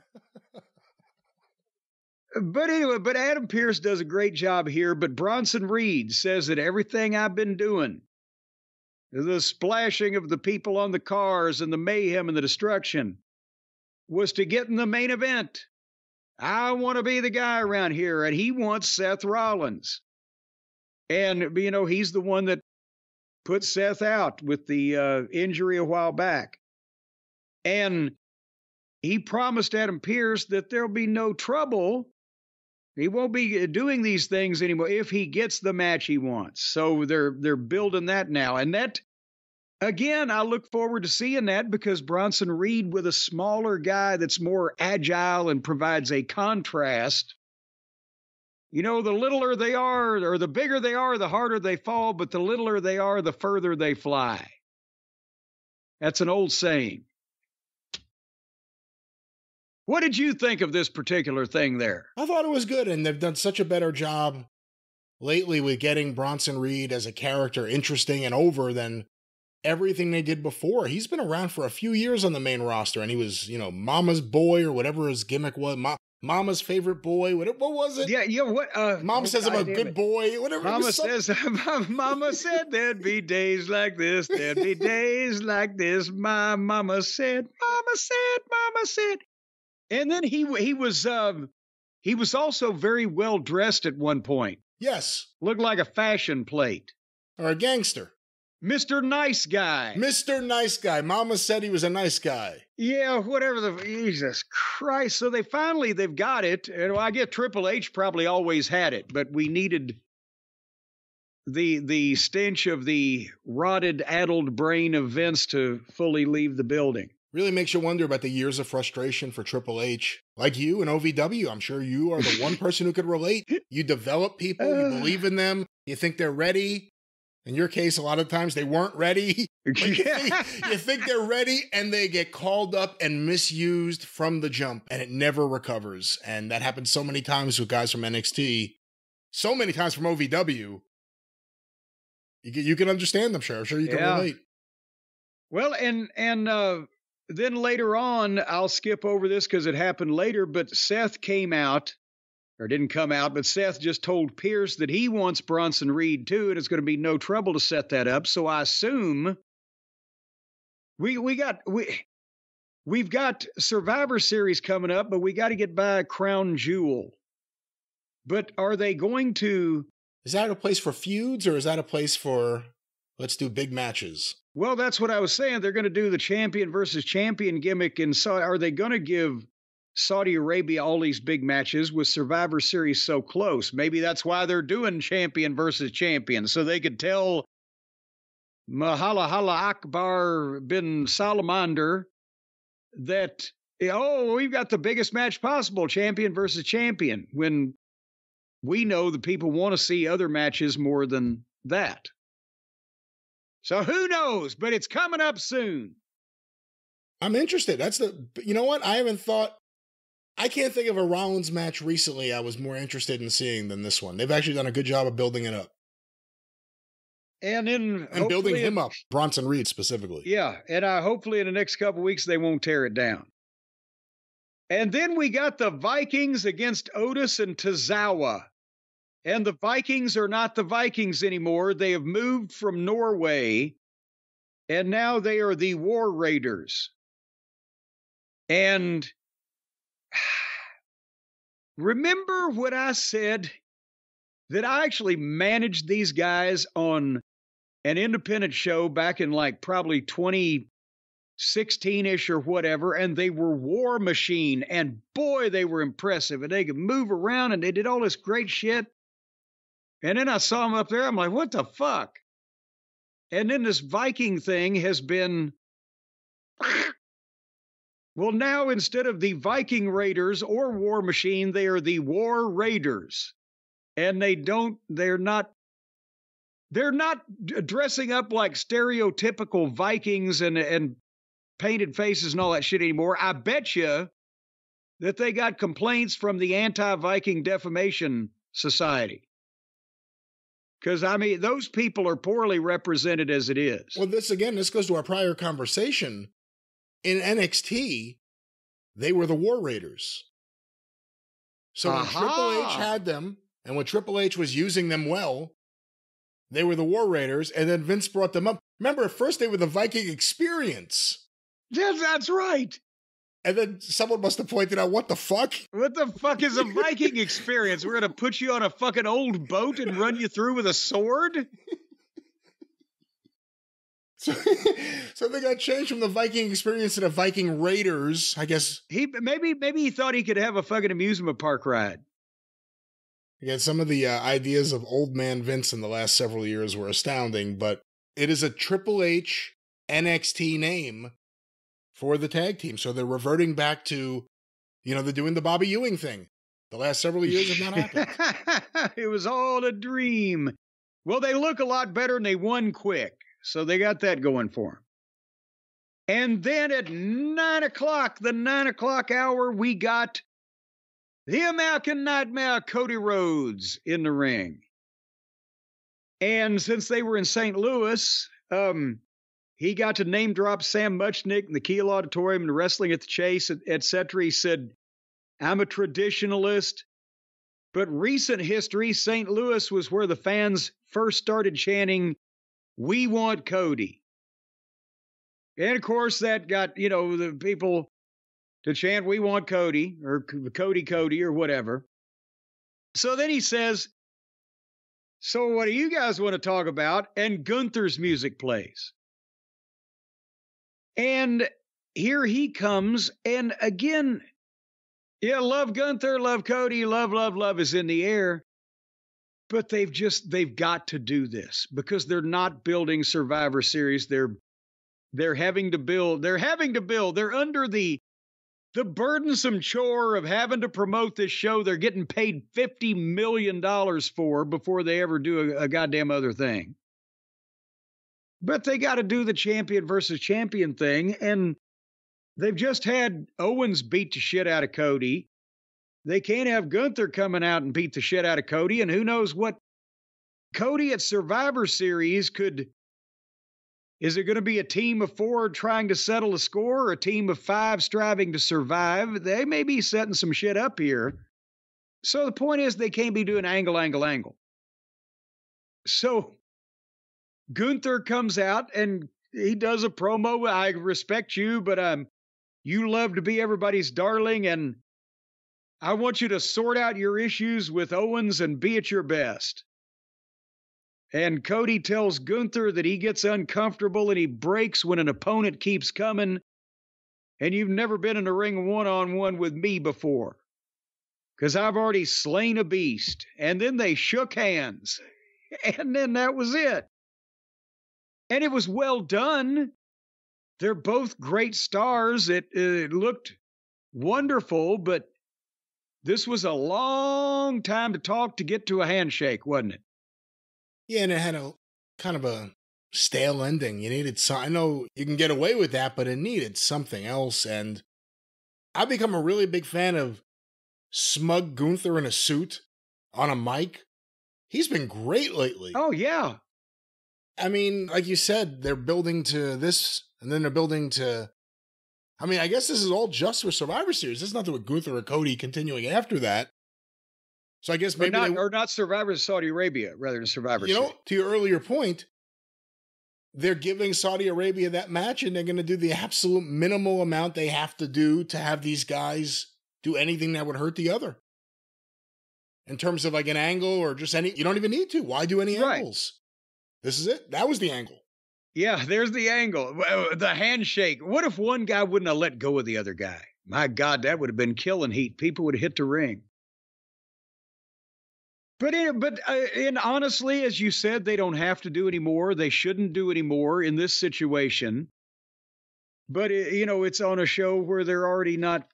But anyway, Adam Pearce does a great job here. But Bronson Reed says that everything I've been doing, the splashing of the people on the cars and the mayhem and the destruction, was to get in the main event. I want to be the guy around here, and he wants Seth Rollins. And, he's the one that put Seth out with the injury a while back. And he promised Adam Pearce that there'll be no trouble. He won't be doing these things anymore if he gets the match he wants. So they're building that now. And that, again, I look forward to seeing that, because Bronson Reed with a smaller guy that's more agile and provides a contrast. The littler they are, or the bigger they are, the harder they fall, but the littler they are, the further they fly. That's an old saying. What did you think of this particular thing there? I thought it was good, and they've done such a better job lately with getting Bronson Reed as a character interesting and over than everything they did before. He's been around for a few years on the main roster, and he was, Mama's boy or whatever his gimmick was. Mama's favorite boy. What was it? Yeah. What? Mom says I'm a good boy. Whatever. Mama says. Mama said there'd be days like this. There'd be days like this. My mama said. Mama said. Mama said. And then he was also very well dressed at one point. Yes. Looked like a fashion plate. Or a gangster. Mr. Nice Guy. Mr. Nice Guy. Mama said he was a nice guy. Yeah, whatever Jesus Christ. So they've got it. And I guess Triple H probably always had it, but we needed the stench of the rotted, addled brain of Vince to fully leave the building. Really makes you wonder about the years of frustration for Triple H. Like you and OVW, I'm sure you are the one person who could relate. You develop people, you believe in them, you think they're ready. In your case, a lot of times they weren't ready. You think they're ready, and they get called up and misused from the jump, and it never recovers. And that happens so many times with guys from NXT, so many times from OVW. You can understand them, sure. I'm sure you can relate. Well, and then later on, I'll skip over this because it happened later, but Seth came out, or didn't come out, but Seth just told Pierce that he wants Bronson Reed too, and it's going to be no trouble to set that up. So I assume we've got Survivor Series coming up, but we got to get by Crown Jewel. But are they going to... Is that a place for feuds, or is that a place for, let's do big matches? Well, that's what I was saying. They're going to do the champion versus champion gimmick in Saudi. Are they going to give Saudi Arabia all these big matches with Survivor Series so close? Maybe that's why they're doing champion versus champion, so they could tell Mahala Akbar bin Salamander that, we've got the biggest match possible, champion versus champion, when we know the people want to see other matches more than that. So who knows, but it's coming up soon. I'm interested. You know what? I can't think of a Rollins match recently I was more interested in seeing than this one. They've actually done a good job of building it up. And building him up, Bronson Reed specifically. Yeah, and hopefully in the next couple of weeks they won't tear it down. And then we got the Vikings against Otis and Tozawa. And the Vikings are not the Vikings anymore. They have moved from Norway, and now they are the War Raiders. And remember what I said, that I actually managed these guys on an independent show back in like probably 2016-ish or whatever, and they were War Machine, and boy, they were impressive, and they could move around, and they did all this great shit. And then I saw them up there. I'm like, what the fuck? And then this Viking thing has been... Well, now instead of the Viking Raiders or War Machine, they are the War Raiders. And they're not dressing up like stereotypical Vikings and painted faces and all that shit anymore. I bet you that they got complaints from the Anti-Viking Defamation Society. Because, I mean, those people are poorly represented as it is. Well, this goes to our prior conversation. In NXT, they were the War Raiders. So when Triple H had them, and when Triple H was using them well, they were the War Raiders, and then Vince brought them up. Remember, at first they were the Viking Experience. Yes, that's right. And then someone must have pointed out, what the fuck? What the fuck is a Viking Experience? We're going to put you on a fucking old boat and run you through with a sword? So they got changed from the Viking Experience to the Viking Raiders, I guess. Maybe he thought he could have a fucking amusement park ride. Again, some of the ideas of old man Vince in the last several years were astounding, but it is a Triple H NXT name for the tag team. So they're reverting back to, they're doing the Bobby Ewing thing. The last several years have not happened. It was all a dream. Well, they look a lot better and they won quick. So they got that going for them. And then at 9 o'clock, the 9 o'clock hour, we got the American Nightmare, Cody Rhodes, in the ring. And since they were in St. Louis, he got to name drop Sam Muchnick in the Kiel Auditorium and Wrestling at the Chase, etc. He said, I'm a traditionalist. But recent history, St. Louis was where the fans first started chanting, "We want Cody." And of course, that got, the people to chant, "We want Cody," or Cody, or whatever. So then he says, so what do you guys want to talk about? And Gunther's music plays. And here he comes. And again, yeah, love Gunther, love Cody, love is in the air. But they've got to do this because they're not building Survivor Series. They're having to build. They're under the burdensome chore of having to promote this show they're getting paid $50 million for before they ever do a goddamn other thing. But they got to do the champion versus champion thing, and they've just had Owens beat the shit out of Cody. They can't have Gunther coming out and beat the shit out of Cody, and who knows what Cody at Survivor Series could... Is it going to be a team of 4 trying to settle a score or a team of 5 striving to survive? They may be setting some shit up here. So the point is they can't be doing angle. So Gunther comes out and he does a promo. I respect you, but you love to be everybody's darling, and I want you to sort out your issues with Owens and be at your best. And Cody tells Gunther that he gets uncomfortable and he breaks when an opponent keeps coming. And you've never been in a ring one-on-one with me before, because I've already slain a beast. And then they shook hands. And then that was it. And it was well done. They're both great stars. It looked wonderful, but this was a long time to talk to get to a handshake, wasn't it? Yeah, and it had a kind of a stale ending. You needed some. I know you can get away with that, but it needed something else. And I've become a really big fan of smug Gunther in a suit on a mic. He's been great lately. Oh, yeah. I mean, like you said, they're building to this, and then they're building to... I mean, I guess this is all just for Survivor Series. There's nothing with Gunther or Cody continuing after that. So I guess maybe not Survivor Saudi Arabia rather than Survivor Series. To your earlier point, they're giving Saudi Arabia that match, and they're going to do the absolute minimal amount they have to do to have these guys do anything that would hurt the other. In terms of like an angle or just any, you don't even need to. Why do any angles? This is it. That was the angle. Yeah, there's the angle. The handshake. What if one guy wouldn't have let go of the other guy? My God, that would have been killing heat. People would have hit the ring. But honestly, as you said, they don't have to do any more. They shouldn't do any more in this situation. But, it's on a show where they're already not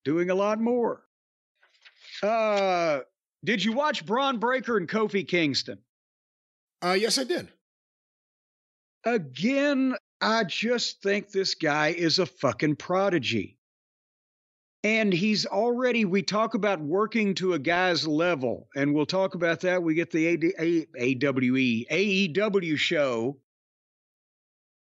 doing a lot more. Did you watch Braun Breaker and Kofi Kingston? Yes, I did. Again, I just think this guy is a fucking prodigy. And he's already, we talk about working to a guy's level, and we'll talk about that. We get the AEW show.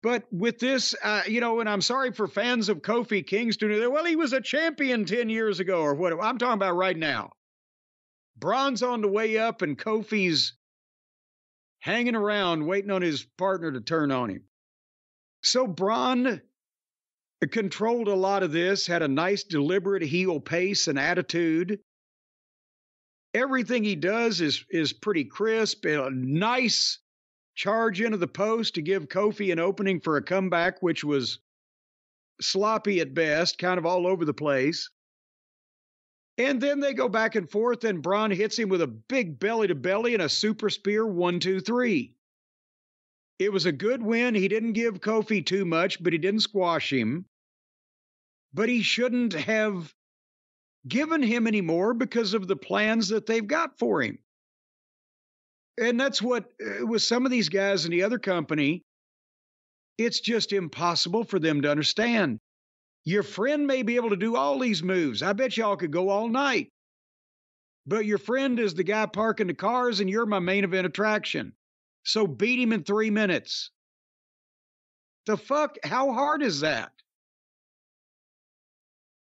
But with this, and I'm sorry for fans of Kofi Kingston. Well, he was a champion 10 years ago or whatever. I'm talking about right now. Braun's on the way up, and Kofi's hanging around waiting on his partner to turn on him. So Braun controlled a lot of this, had a nice deliberate heel pace and attitude. Everything he does is pretty crisp. A nice charge into the post to give Kofi an opening for a comeback, which was sloppy at best, kind of all over the place. And then they go back and forth, and Braun hits him with a big belly-to-belly and a super spear, 1, 2, 3. It was a good win. He didn't give Kofi too much, but he didn't squash him. But he shouldn't have given him any more because of the plans that they've got for him. And that's what, with some of these guys in the other company, It's just impossible for them to understand. Your friend may be able to do all these moves. I bet y'all could go all night. But your friend is the guy parking the cars, and you're my main event attraction. So beat him in 3 minutes. The fuck? How hard is that?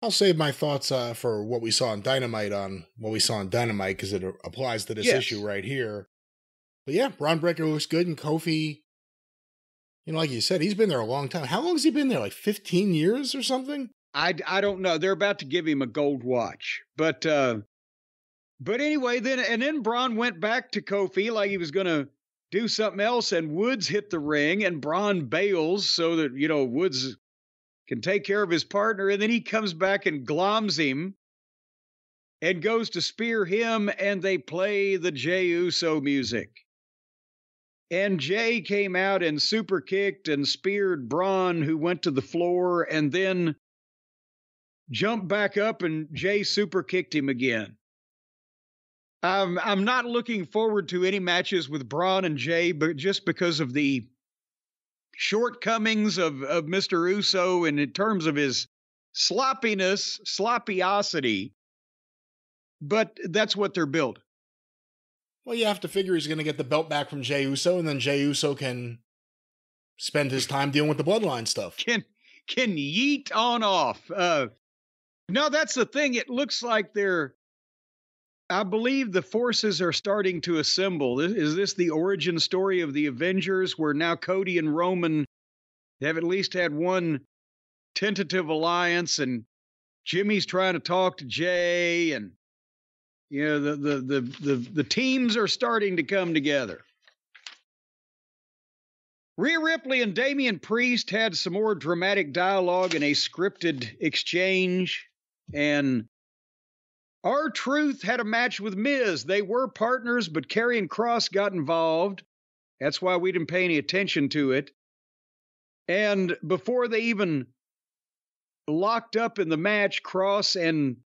I'll save my thoughts for what we saw on Dynamite because it applies to this issue right here. But yeah, Braun Breaker looks good, and Kofi, like you said, he's been there a long time. How long has he been there? Like 15 years or something? I don't know. They're about to give him a gold watch. But anyway, then Braun went back to Kofi like he was going to do something else, and Woods hit the ring, and Braun bails so that, Woods can take care of his partner, and then he comes back and gloms him and goes to spear him, and they play the Jey Uso music. And Jey came out and super kicked and speared Braun, who went to the floor, and then jumped back up, and Jey super kicked him again. I'm not looking forward to any matches with Braun and Jey, but just because of the shortcomings of Mr. Uso, and in terms of his sloppiosity. But that's what they're built. Well, you have to figure he's going to get the belt back from Jey Uso, and then Jey Uso can spend his time dealing with the bloodline stuff. Can yeet on off. No, that's the thing. It looks like I believe the forces are starting to assemble. Is this the origin story of the Avengers, where now Cody and Roman have at least had one tentative alliance, and Jimmy's trying to talk to Jey, and the teams are starting to come together. Rhea Ripley and Damian Priest had some more dramatic dialogue in a scripted exchange, and R-Truth had a match with Miz. They were partners, but Karrion Kross got involved. That's why we didn't pay any attention to it. And before they even locked up in the match, Kross and...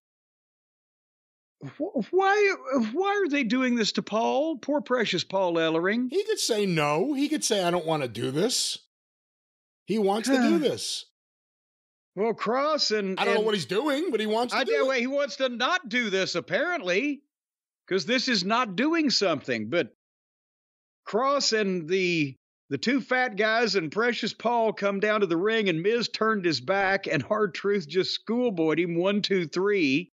Why are they doing this to Paul? Poor precious Paul Ellering. He could say no. He could say, I don't want to do this. He wants to do this. Well, Kross and... I don't know what he's doing, but he wants to do it. He wants to not do this, apparently, because this is not doing something. But Kross and the two fat guys and Precious Paul come down to the ring, and Miz turned his back, and R-Truth just schoolboyed him 1, 2, 3,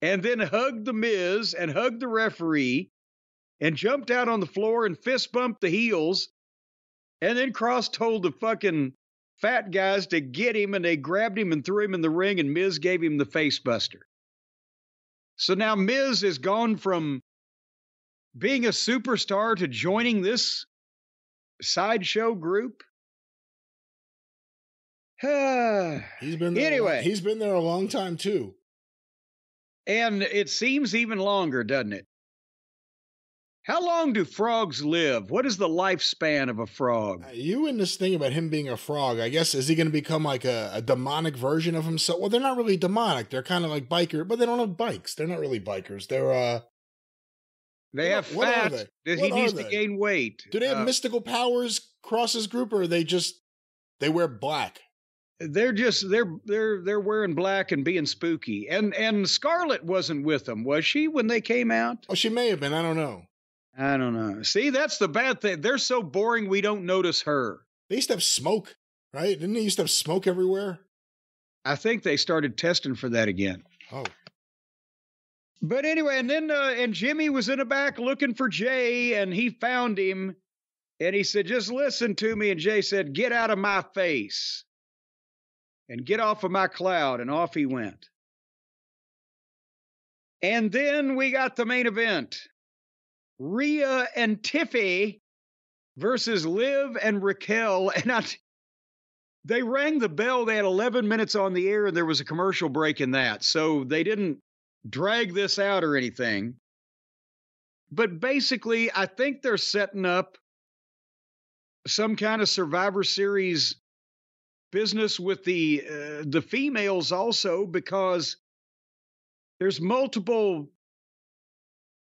and then hugged the Miz and hugged the referee and jumped out on the floor and fist bumped the heels. And then Kross told the fucking fat guys to get him, and they grabbed him and threw him in the ring, and Miz gave him the face buster. So now Miz has gone from being a superstar to joining this sideshow group. He's been there. Anyway, he's been there a long time too. And it seems even longer, doesn't it? How long do frogs live? What is the lifespan of a frog? You in this thing about him being a frog, I guess, is he going to become like a demonic version of himself? Well, they're not really demonic. They're kind of like biker, but they don't have bikes. They're not really bikers. They're, They have fat. He needs to gain weight. Do they have mystical powers, Kross's group, or are they wear black? They're wearing black and being spooky. And Scarlett wasn't with them, was she, when they came out? Oh, she may have been. I don't know. See, that's the bad thing. They're so boring, we don't notice her. They used to have smoke, right? Didn't they used to have smoke everywhere? I think they started testing for that again. Oh. But anyway, and then and Jimmy was in the back looking for Jey, and he found him, and he said, just listen to me. And Jey said, get out of my face and get off of my cloud. And off he went. And then we got the main event. Rhea and Tiffy versus Liv and Raquel. And they rang the bell. They had 11 minutes on the air, and there was a commercial break in that. So they didn't drag this out or anything. But basically, I think they're setting up some kind of Survivor Series business with the females also, because there's multiple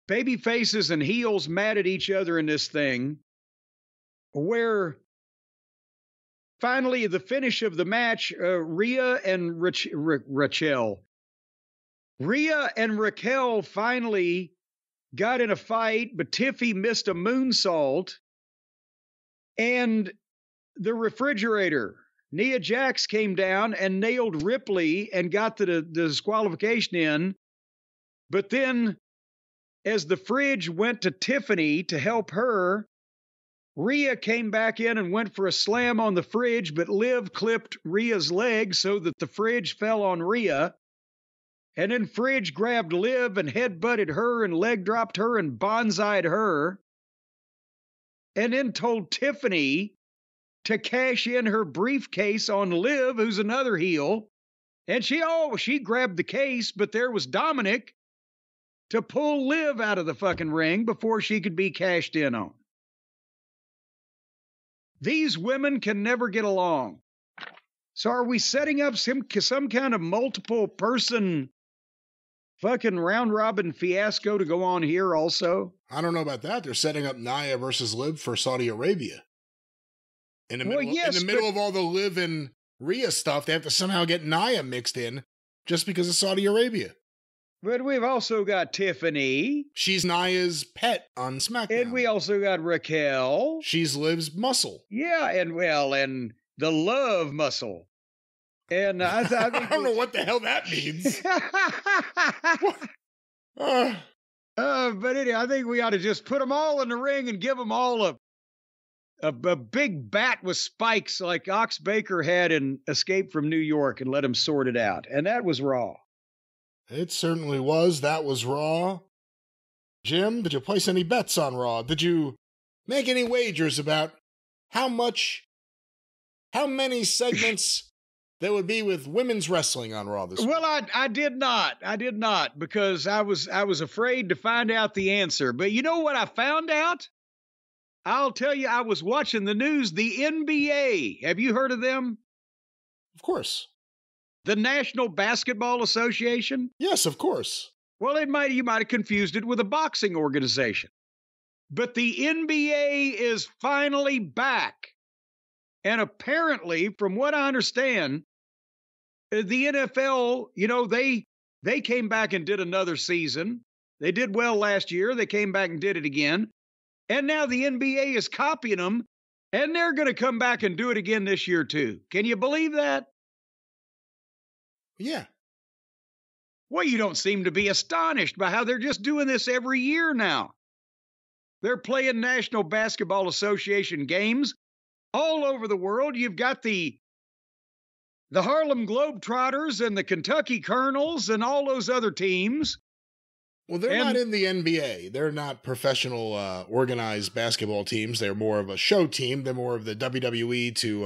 baby faces and heels mad at each other in this thing, where finally, the finish of the match, Rhea and Raquel finally got in a fight, but Tiffy missed a moonsault. And the refrigerator, Nia Jax, came down and nailed Ripley and got the disqualification in. But then, as the fridge went to Tiffany to help her, Rhea came back in and went for a slam on the fridge, but Liv clipped Rhea's leg so that the fridge fell on Rhea. And then Fridge grabbed Liv and headbutted her and leg dropped her and bonsai'd her. And then told Tiffany to cash in her briefcase on Liv, who's another heel. And she grabbed the case, but there was Dominic to pull Liv out of the fucking ring before she could be cashed in on. These women can never get along. So are we setting up some kind of multiple person fucking round robin fiasco to go on here also? I don't know about that. They're setting up Nia versus Liv for Saudi Arabia. In the middle of all the Liv and Rhea stuff, they have to somehow get Nia mixed in just because of Saudi Arabia. But we've also got Tiffany. She's Nia's pet on SmackDown. And we also got Raquel. She's Liv's muscle. Yeah, and the love muscle. And I don't know what the hell that means. But anyway, I think we ought to just put them all in the ring and give them all a big bat with spikes like Ox Baker had in Escape from New York and let him sort it out. And that was Raw. It certainly was. That was Raw. Jim, did you place any bets on Raw? Did you make any wagers about how many segments there would be with women's wrestling on Raw this week? Well, I did not. I did not, because I was afraid to find out the answer. But you know what I found out? I'll tell you, I was watching the news. The NBA, have you heard of them? Of course. The National Basketball Association? Yes, of course. Well, you might have confused it with a boxing organization. But the NBA is finally back. And apparently, from what I understand, the NFL, they came back and did another season. They did well last year. They came back and did it again. And now the NBA is copying them, and they're going to come back and do it again this year, too. Can you believe that? Yeah. Well, you don't seem to be astonished by how they're just doing this every year now. They're playing National Basketball Association games all over the world. You've got the Harlem Globetrotters and the Kentucky Colonels and all those other teams. Well, they're not in the NBA. They're not professional organized basketball teams. They're more of a show team. They're more of the WWE to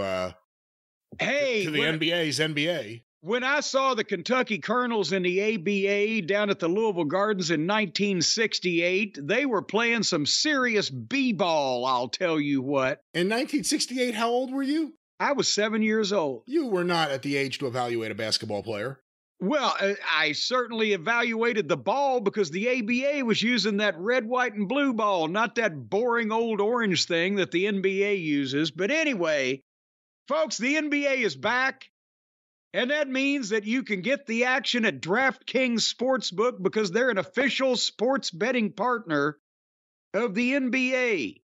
the NBA's NBA. When I saw the Kentucky Colonels in the ABA down at the Louisville Gardens in 1968, they were playing some serious b-ball, I'll tell you what. In 1968, how old were you? I was 7 years old. You were not at the age to evaluate a basketball player. Well, I certainly evaluated the ball because the ABA was using that red, white, and blue ball, not that boring old orange thing that the NBA uses. But anyway, folks, the NBA is back. And that means that you can get the action at DraftKings Sportsbook because they're an official sports betting partner of the NBA.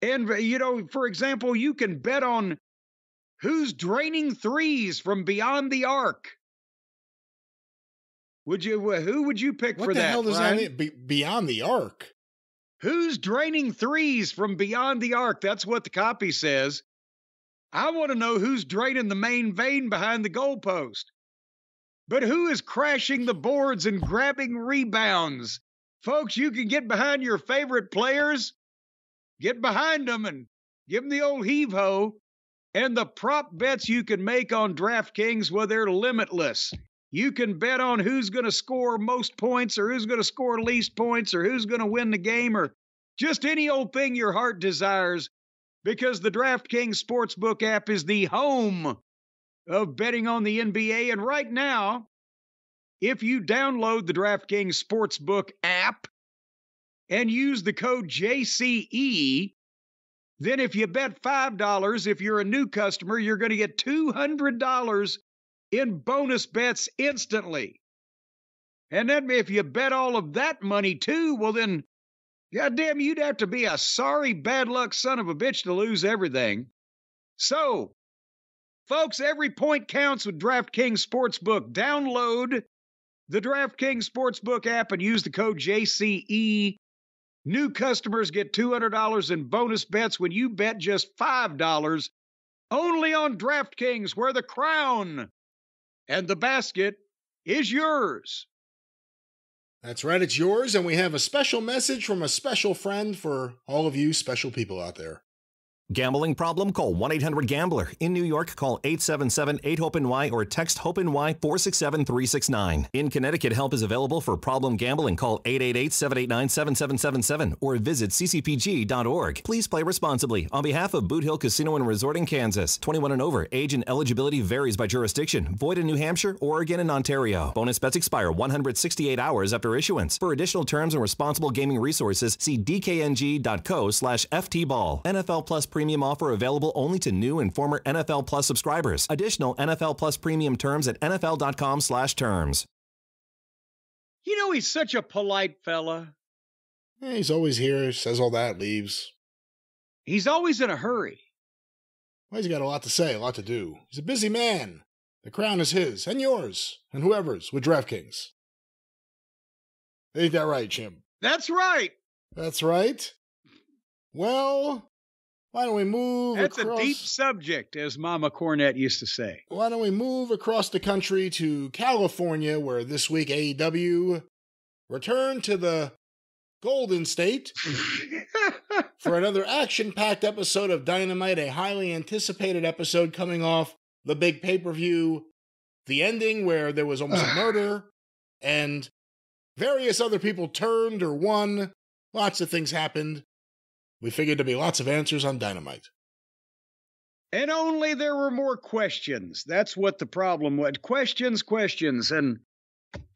And, for example, you can bet on who's draining threes from beyond the arc. Who would you pick for that? What the hell does that mean? Beyond the arc? Who's draining threes from beyond the arc? That's what the copy says. I want to know who's draining the main vein behind the goalpost. But who is crashing the boards and grabbing rebounds? Folks, you can get behind your favorite players, get behind them and give them the old heave-ho. And the prop bets you can make on DraftKings, well, they're limitless. You can bet on who's going to score most points or who's going to score least points or who's going to win the game or just any old thing your heart desires. Because the DraftKings Sportsbook app is the home of betting on the NBA. And right now, if you download the DraftKings Sportsbook app and use the code JCE, Then if you bet $5, if you're a new customer, you're going to get $200 in bonus bets instantly. And then if you bet all of that money too, well then, goddamn, you'd have to be a sorry, bad luck son of a bitch to lose everything. So, folks, every point counts with DraftKings Sportsbook. Download the DraftKings Sportsbook app and use the code JCE. New customers get $200 in bonus bets when you bet just $5 only on DraftKings, where the crown and the basket is yours. That's right, it's yours, and we have a special message from a special friend for all of you special people out there. Gambling problem? Call 1-800-GAMBLER. In New York, call 877-8-HOPE-NY or text HOPE-NY 467-369. In Connecticut, help is available for problem gambling. Call 888-789-7777 or visit ccpg.org. Please play responsibly. On behalf of Boot Hill Casino and Resort in Kansas, 21 and over, age and eligibility varies by jurisdiction. Void in New Hampshire, Oregon, and Ontario. Bonus bets expire 168 hours after issuance. For additional terms and responsible gaming resources, see dkng.co/ftball. NFL Plus premium offer available only to new and former NFL Plus subscribers. Additional NFL Plus premium terms at nfl.com/terms. You know, he's such a polite fella. Yeah, he's always here, says all that, leaves. He's always in a hurry. Well, he's got a lot to say, a lot to do. He's a busy man. The crown is his, and yours, and whoever's, with DraftKings. Ain't that right, Jim? That's right. That's right. Well, why don't we move That's across... a deep subject, as Mama Cornette used to say. Why don't we move across the country to California, where this week AEW returned to the Golden State for another action-packed episode of Dynamite, a highly anticipated episode coming off the big pay-per-view, the ending where there was almost a murder, and various other people turned or won. Lots of things happened. We figured there'd be lots of answers on Dynamite. And only there were more questions. That's what the problem was. Questions. And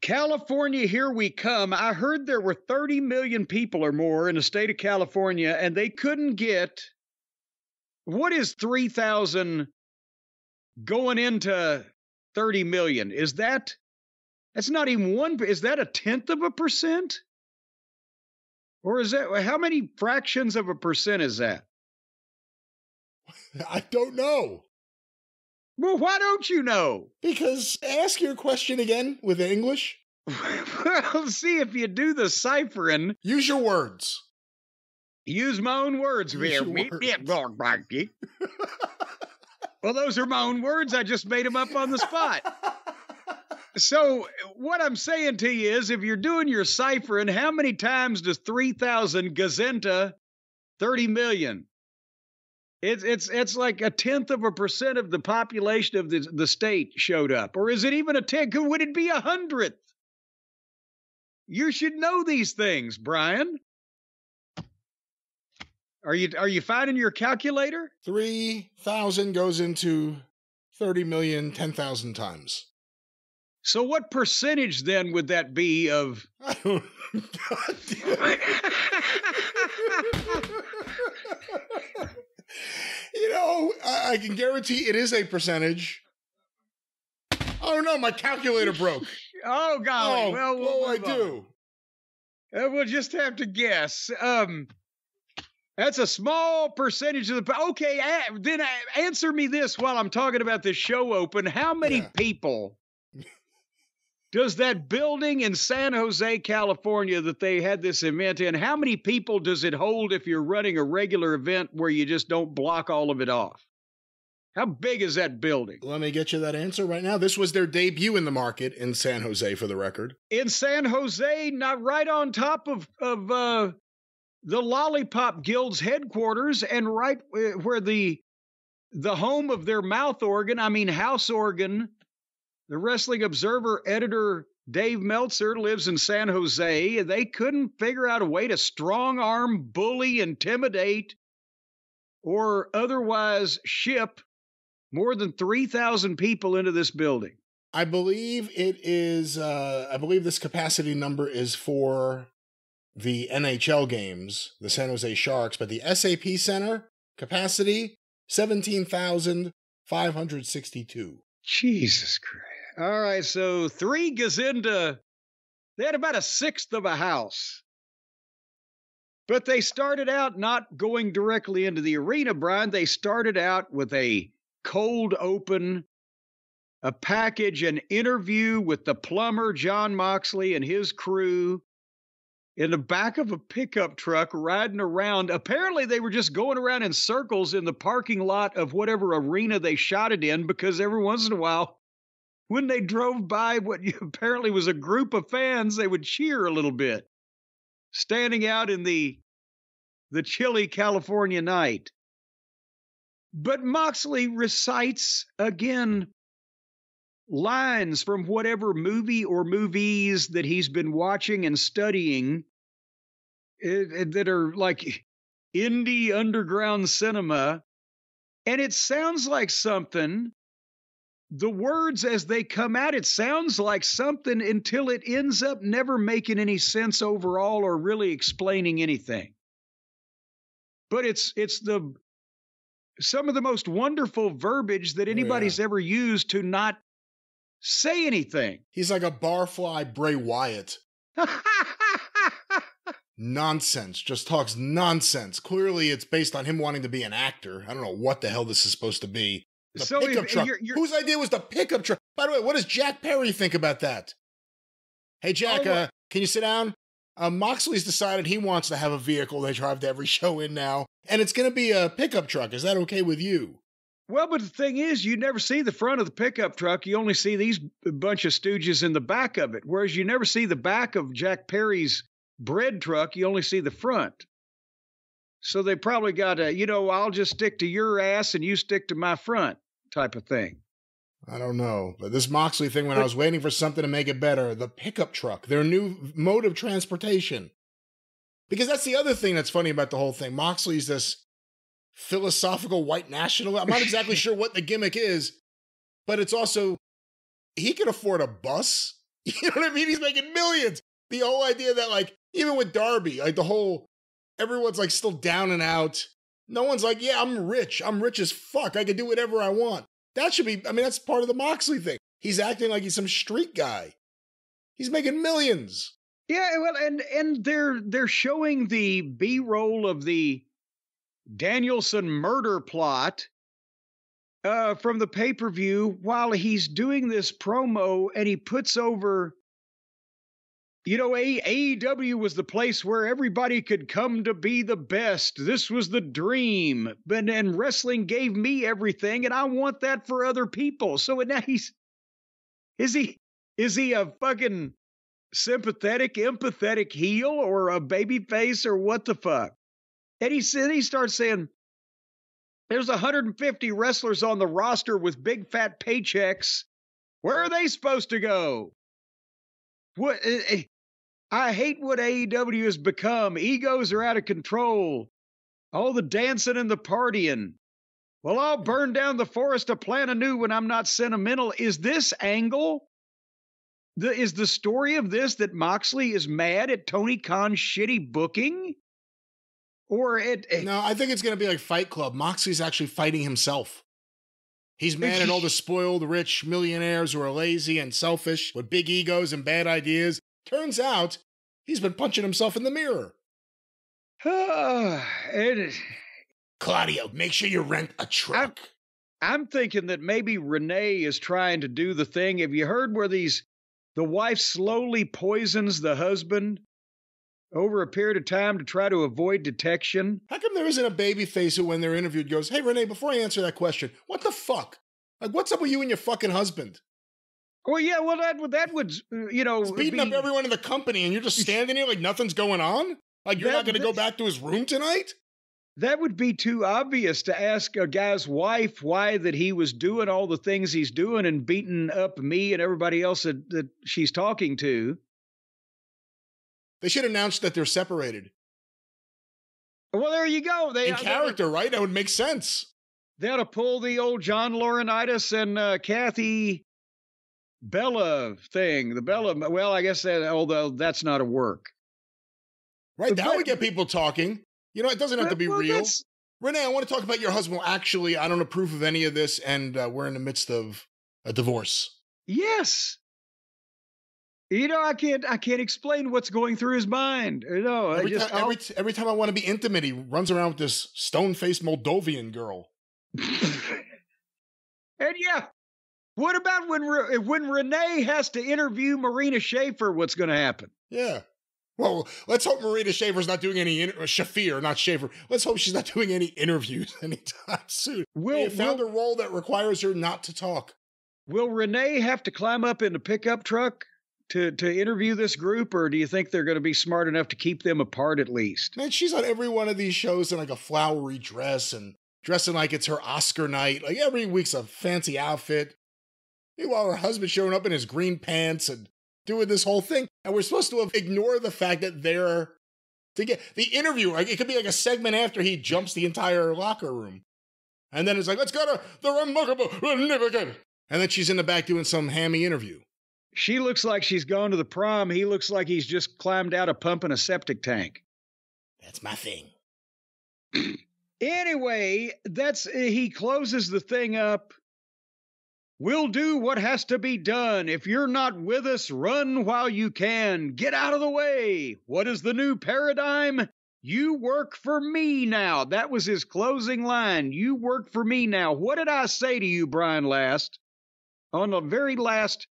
California, here we come. I heard there were 30 million people or more in the state of California, and they couldn't get... What is 3,000 going into 30 million? Is that... That's not even one... Is that 0.1%? Or is that, how many fractions of a percent is that? I don't know. Well, why don't you know? Because ask your question again with English. Well, see if you do the ciphering. Use your words. Use my own words. Use your words. Well, those are my own words. I just made them up on the spot. So what I'm saying to you is, if you're doing your ciphering, how many times does 3,000 gazenta 30 million? It's like 0.1% of the population of the state showed up. Or is it even a 10? Would it be 100th? You should know these things, Brian. Are you finding your calculator? 3,000 goes into 30 million 10,000 times. So what percentage then would that be of... I don't... You know, I can guarantee it is a percentage. Oh no, my calculator broke. Oh, golly. Oh, well, I do. We'll just have to guess. That's a small percentage of the... Okay, then answer me this while I'm talking about this show open. How many people... Does that building in San Jose, California that they had this event in, how many people does it hold if you're running a regular event where you just don't block all of it off? How big is that building? Let me get you that answer right now. This was their debut in the market in San Jose, for the record. In San Jose, not right on top of the Lollipop Guild's headquarters, and right where the home of their house organ. The Wrestling Observer editor Dave Meltzer lives in San Jose. They couldn't figure out a way to strong-arm, bully, intimidate, or otherwise ship more than 3,000 people into this building. I believe it is, I believe this capacity number is for the NHL games, the San Jose Sharks, but the SAP Center Capacity, 17,562. Jesus Christ. All right, so 3 Gazinda, they had about a sixth of a house. But they started out not going directly into the arena, Brian. They started out with a cold open, a package, an interview with the plumber, John Moxley, and his crew in the back of a pickup truck riding around. Apparently, they were just going around in circles in the parking lot of whatever arena they shot it in, because every once in a while, when they drove by what apparently was a group of fans, they would cheer a little bit, standing out in the chilly California night. But Moxley recites again lines from whatever movie or movies that he's been watching and studying that are like indie underground cinema. And it sounds like something, the words as they come out, it sounds like something until it ends up never making any sense overall or really explaining anything. But it's some of the most wonderful verbiage that anybody's ever used to not say anything. He's like a barfly Bray Wyatt. Nonsense. Just talks nonsense. Clearly, it's based on him wanting to be an actor. I don't know what the hell this is supposed to be. The pickup truck. Whose idea was the pickup truck? By the way, what does Jack Perry think about that? Hey, Jack, can you sit down? Moxley's decided he wants to have a vehicle they drive to every show in now, and it's going to be a pickup truck. Is that okay with you? Well, but the thing is, you never see the front of the pickup truck. You only see these bunch of stooges in the back of it, whereas you never see the back of Jack Perry's bread truck. You only see the front. So they probably got a, I'll just stick to your ass and you stick to my front type of thing. I don't know. But this Moxley thing, when I was waiting for something to make it better, the pickup truck, their new mode of transportation. Because that's the other thing that's funny about the whole thing. Moxley's this philosophical white nationalist. I'm not exactly sure what the gimmick is, but it's also, he can afford a bus. You know what I mean? He's making millions. The whole idea that, like, even with Darby, like everyone's like still down and out. No one's like, yeah, I'm rich. I'm rich as fuck. I can do whatever I want. That should be, that's part of the Moxley thing. He's acting like he's some street guy. He's making millions. Yeah, well, and they're showing the B-roll of the Danielson murder plot from the pay-per-view while he's doing this promo, and he puts over, AEW was the place where everybody could come to be the best. This was the dream. And wrestling gave me everything, and I want that for other people. So now is he a fucking sympathetic, empathetic heel or a baby face or what the fuck? And he starts saying, there's 150 wrestlers on the roster with big fat paychecks. Where are they supposed to go? What? I hate what AEW has become. Egos are out of control. All the dancing and the partying. Well, I'll burn down the forest to plant anew when I'm not sentimental. Is this angle? Is the story of this that Moxley is mad at Tony Khan's shitty booking? Or No, I think it's going to be like Fight Club. Moxley's actually fighting himself. He's mad at all the spoiled, rich millionaires who are lazy and selfish with big egos and bad ideas. Turns out, he's been punching himself in the mirror. Claudio, make sure you rent a truck. I'm thinking that maybe Renee is trying to do the thing. Have you heard where the wife slowly poisons the husband over a period of time to try to avoid detection? How come there isn't a babyface who, when they're interviewed, goes, hey, Renee, before I answer that question, what the fuck? Like, what's up with you and your fucking husband? Well, yeah, well, that would, He's beating up everyone in the company, and you're just standing here like nothing's going on? Like you're not going to go back to his room tonight? That would be too obvious to ask a guy's wife why that he was doing all the things he's doing and beating up me and everybody else that she's talking to. They should announce that they're separated. Well, there you go. In character, right? That would make sense. They ought to pull the old John Laurinaitis and Kathy Bella thing. The Bella, well, I guess that, although that's not a work. Right, that would get people talking. It doesn't have to be real. Renee, I want to talk about your husband. Well, actually, I don't approve of any of this, and we're in the midst of a divorce. Yes. You know, I can't explain what's going through his mind. You know, Every time I want to be intimate, he runs around with this stone-faced Moldovan girl. And yeah, what about when Renee has to interview Marina Shafir? What's going to happen? Yeah. Well, let's hope Marina Shafir's not doing any Shafir, not Shafir. Let's hope she's not doing any interviews anytime soon. They found a role that requires her not to talk. Will Renee have to climb up in a pickup truck to interview this group, or do you think they're going to be smart enough to keep them apart at least? Man, she's on every one of these shows in like a flowery dress and dressing like it's her Oscar night. Like every week's a fancy outfit. Meanwhile, her husband's showing up in his green pants and doing this whole thing. And we're supposed to ignore the fact that they're to get the interview. Like it could be like a segment after he jumps the entire locker room. And then it's like, let's go to the remarkable. And then she's in the back doing some hammy interview. She looks like she's gone to the prom. He looks like he's just climbed out a pump in a septic tank. That's my thing. Anyway, he closes the thing up. We'll do what has to be done. If you're not with us, run while you can. Get out of the way. What is the new paradigm? You work for me now. That was his closing line. You work for me now. What did I say to you, Brian, on the very last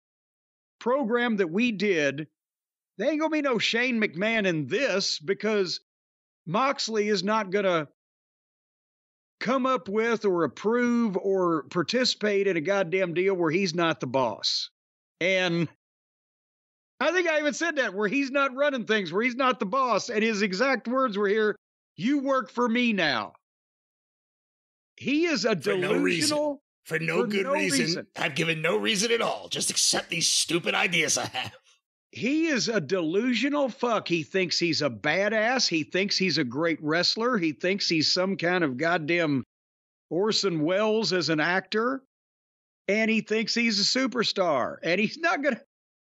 program that we did? There ain't gonna be no Shane McMahon in this, because Moxley is not gonna come up with or approve or participate in a goddamn deal where he's not the boss. And I think I even said that, where he's not running things, where he's not the boss. And his exact words were here, you work for me now. He is a delusional. For no good reason. I've given no reason at all. Just accept these stupid ideas I have. He is a delusional fuck. He thinks he's a badass. He thinks he's a great wrestler. He thinks he's some kind of goddamn Orson Welles as an actor. And he thinks he's a superstar. And he's not going to...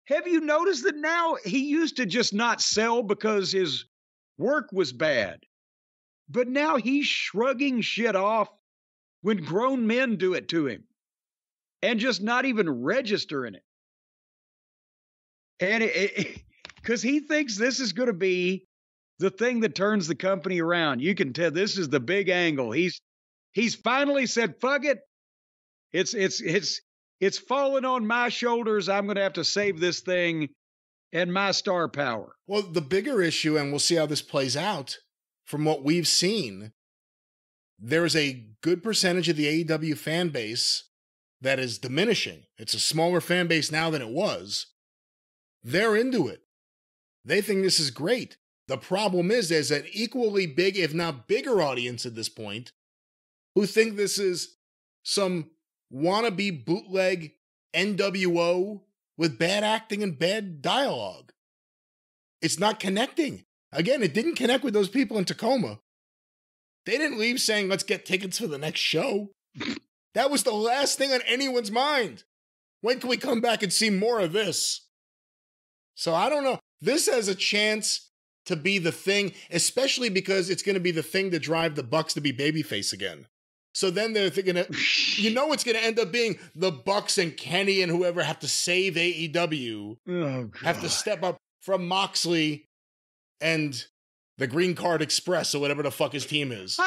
Have you noticed that now he used to just not sell because his work was bad? But now he's shrugging shit off when grown men do it to him and just not even registering it. And because he thinks this is going to be the thing that turns the company around. You can tell this is the big angle. He's finally said, fuck it. It's fallen on my shoulders. I'm going to have to save this thing and my star power. Well, the bigger issue, and we'll see how this plays out, from what we've seen, there's a good percentage of the AEW fan base that is diminishing. It's a smaller fan base now than it was. They're into it. They think this is great. The problem is there's an equally big, if not bigger audience at this point who think this is some wannabe bootleg NWO with bad acting and bad dialogue. It's not connecting. Again, it didn't connect with those people in Tacoma. They didn't leave saying, let's get tickets for the next show. That was the last thing on anyone's mind. When can we come back and see more of this? So I don't know. This has a chance to be the thing, especially because it's going to be the thing to drive the Bucks to be babyface again. So then they're thinking, it's going to end up being the Bucks and Kenny and whoever have to save AEW. Oh, God. Have to step up from Moxley and the Green Card Express or whatever the fuck his team is.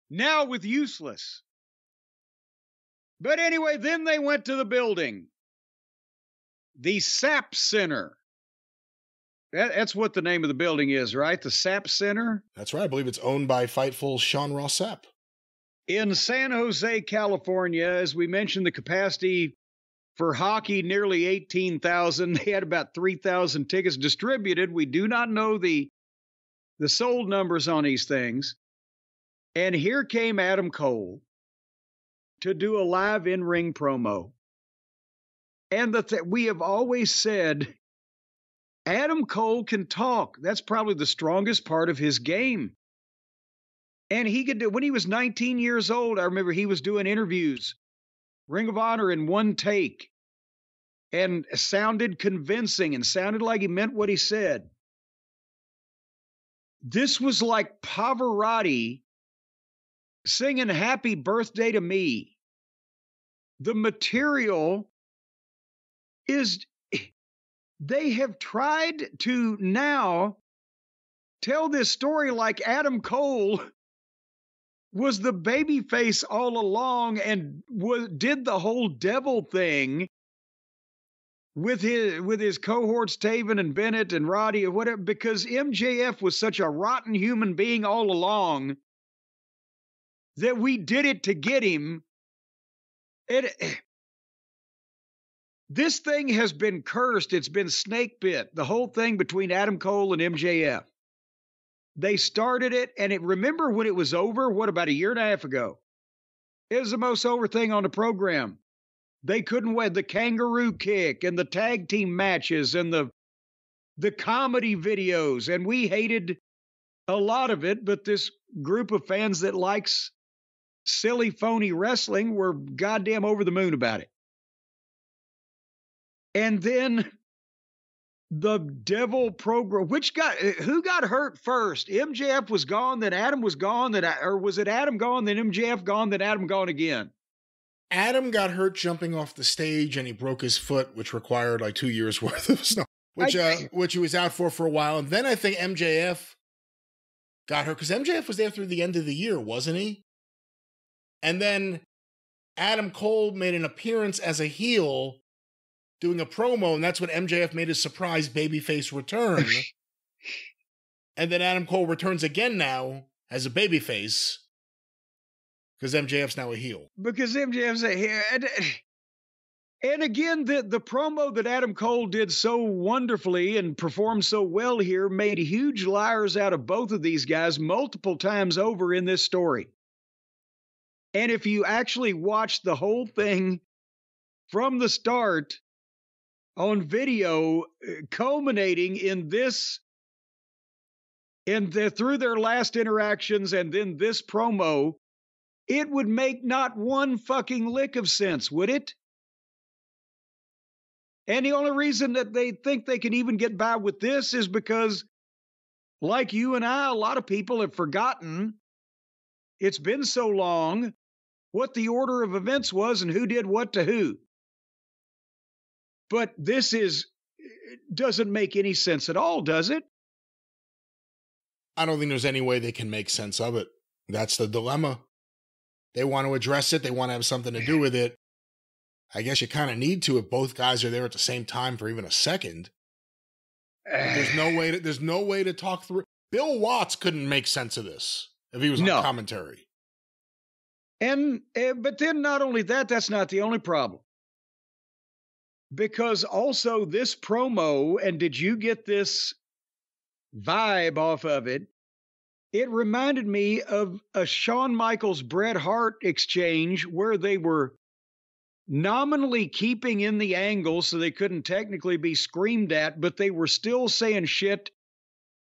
Now with Useless. But anyway, then they went to the building. The SAP Center. That's what the name of the building is, right? The SAP Center? That's right. I believe it's owned by Fightful Sean Ross Sapp. In San Jose, California, as we mentioned, the capacity for hockey, nearly 18,000. They had about 3,000 tickets distributed. We do not know the sold numbers on these things. And here came Adam Cole to do a live in-ring promo. And we have always said, Adam Cole can talk. That's probably the strongest part of his game. And he could do, when he was 19 years old, I remember he was doing interviews, Ring of Honor in one take, and sounded convincing and sounded like he meant what he said. This was like Pavarotti singing Happy Birthday to Me. The material is, they have tried to now tell this story like Adam Cole was the babyface all along and did the whole devil thing with his cohorts, Taven and Bennett and Roddy or whatever, because MJF was such a rotten human being all along that we did it to get him. This thing has been cursed. It's been snake bit, the whole thing between Adam Cole and MJF. They started it, and remember when it was over, about a year and a half ago? It was the most over thing on the program. They couldn't wait. The kangaroo kick and the tag team matches and the comedy videos, and we hated a lot of it, but this group of fans that likes silly, phony wrestling were goddamn over the moon about it. And then the devil program, who got hurt first? MJF was gone, then Adam was gone, or was it Adam gone, then MJF gone, then Adam gone again? Adam got hurt jumping off the stage, and he broke his foot, which required like 2 years worth of snow, which he was out for a while. And then I think MJF got hurt because MJF was there through the end of the year, wasn't he? And then Adam Cole made an appearance as a heel doing a promo, and that's when MJF made his surprise babyface return. And then Adam Cole returns again now as a babyface because MJF's now a heel. Because MJF's a heel. And again, the promo that Adam Cole did so wonderfully and performed so well here made huge liars out of both of these guys multiple times over in this story. And if you actually watch the whole thing from the start on video, culminating in this, through their last interactions and then this promo, it would make not one fucking lick of sense, would it? And the only reason that they think they can even get by with this is because, like you and I, a lot of people have forgotten, it's been so long, what the order of events was and who did what to who. But this doesn't make any sense at all, does it? I don't think there's any way they can make sense of it. That's the dilemma. They want to address it. They want to have something to do with it. I guess you kind of need to if both guys are there at the same time for even a second. There's no way to talk through. Bill Watts couldn't make sense of this if he was on commentary. But then not only that, that's not the only problem. Because also this promo, and did you get this vibe off of it? It reminded me of a Shawn Michaels Bret Hart exchange where they were nominally keeping in the angle so they couldn't technically be screamed at, but they were still saying shit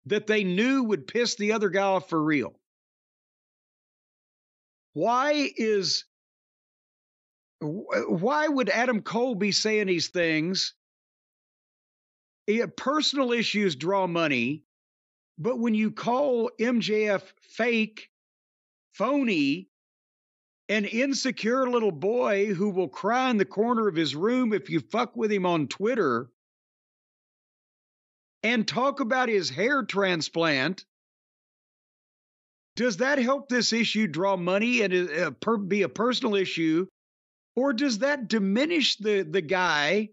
that they knew would piss the other guy off for real. Why would Adam Cole be saying these things? Personal issues draw money, but when you call MJF fake, phony, an insecure little boy who will cry in the corner of his room if you fuck with him on Twitter, and talk about his hair transplant, does that help this issue draw money and be a personal issue? Or does that diminish the guy?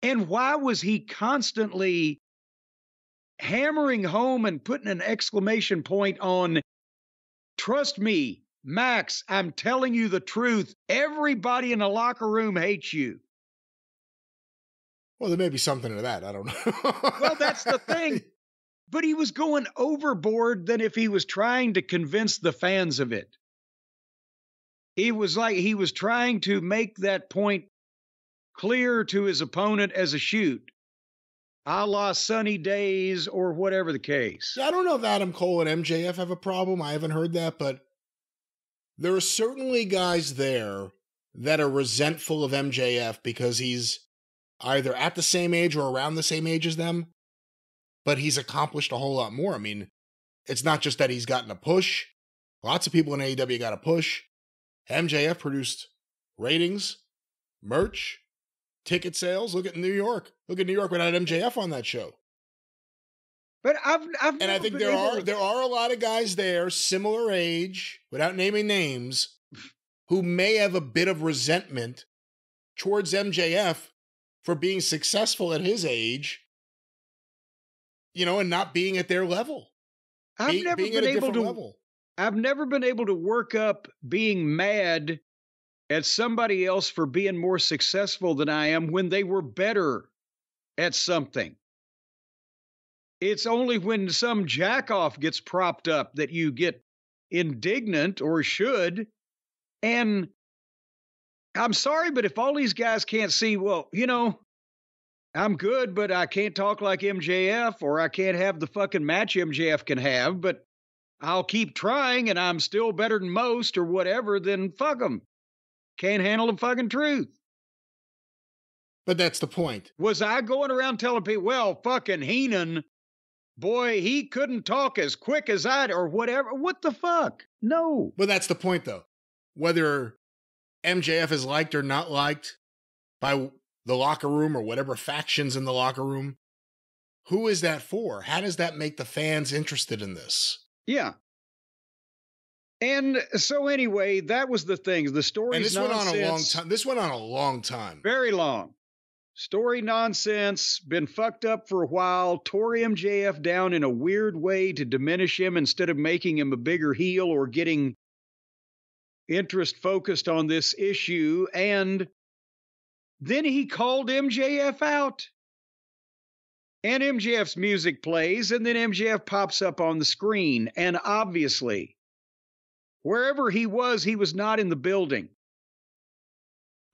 And why was he constantly hammering home and putting an exclamation point on, trust me, Max, I'm telling you the truth. Everybody in the locker room hates you. Well, there may be something to that. I don't know. Well, that's the thing. But he was going overboard than if he was trying to convince the fans of it. He was trying to make that point clear to his opponent as a shoot, a la Sunny Days or whatever the case. I don't know if Adam Cole and MJF have a problem. I haven't heard that, but there are certainly guys there that are resentful of MJF because he's either at the same age or around the same age as them, but he's accomplished a whole lot more. I mean, It's not just that he's gotten a push. Lots of people in AEW got a push. MJF produced ratings, merch, ticket sales. Look at New York. Look at New York without MJF on that show. But I've and I think there are a lot of guys there, similar age, without naming names, who may have a bit of resentment towards MJF for being successful at his age, and not being at their level. I've never been able to work up being mad at somebody else for being more successful than I am when they were better at something. It's only when some jackoff gets propped up that you get indignant, or should. And I'm sorry, but if all these guys can't see, well, I'm good, but I can't talk like MJF, or I can't have the fucking match MJF can have, but I'll keep trying and I'm still better than most, or whatever, then fuck them. Can't handle the fucking truth. But that's the point. Was I going around telling people, well, fucking Heenan, boy, he couldn't talk as quick as I, or whatever. What the fuck? No. But that's the point, though. Whether MJF is liked or not liked by the locker room or whatever factions in the locker room, who is that for? How does that make the fans interested in this? Yeah. And so anyway, that was the thing. The story. And this went on a long time. This went on a long time. Very long. Story nonsense, been fucked up for a while, tore MJF down in a weird way to diminish him instead of making him a bigger heel or getting interest focused on this issue. And then he called MJF out. And MJF's music plays, and then MJF pops up on the screen. And obviously, wherever he was not in the building.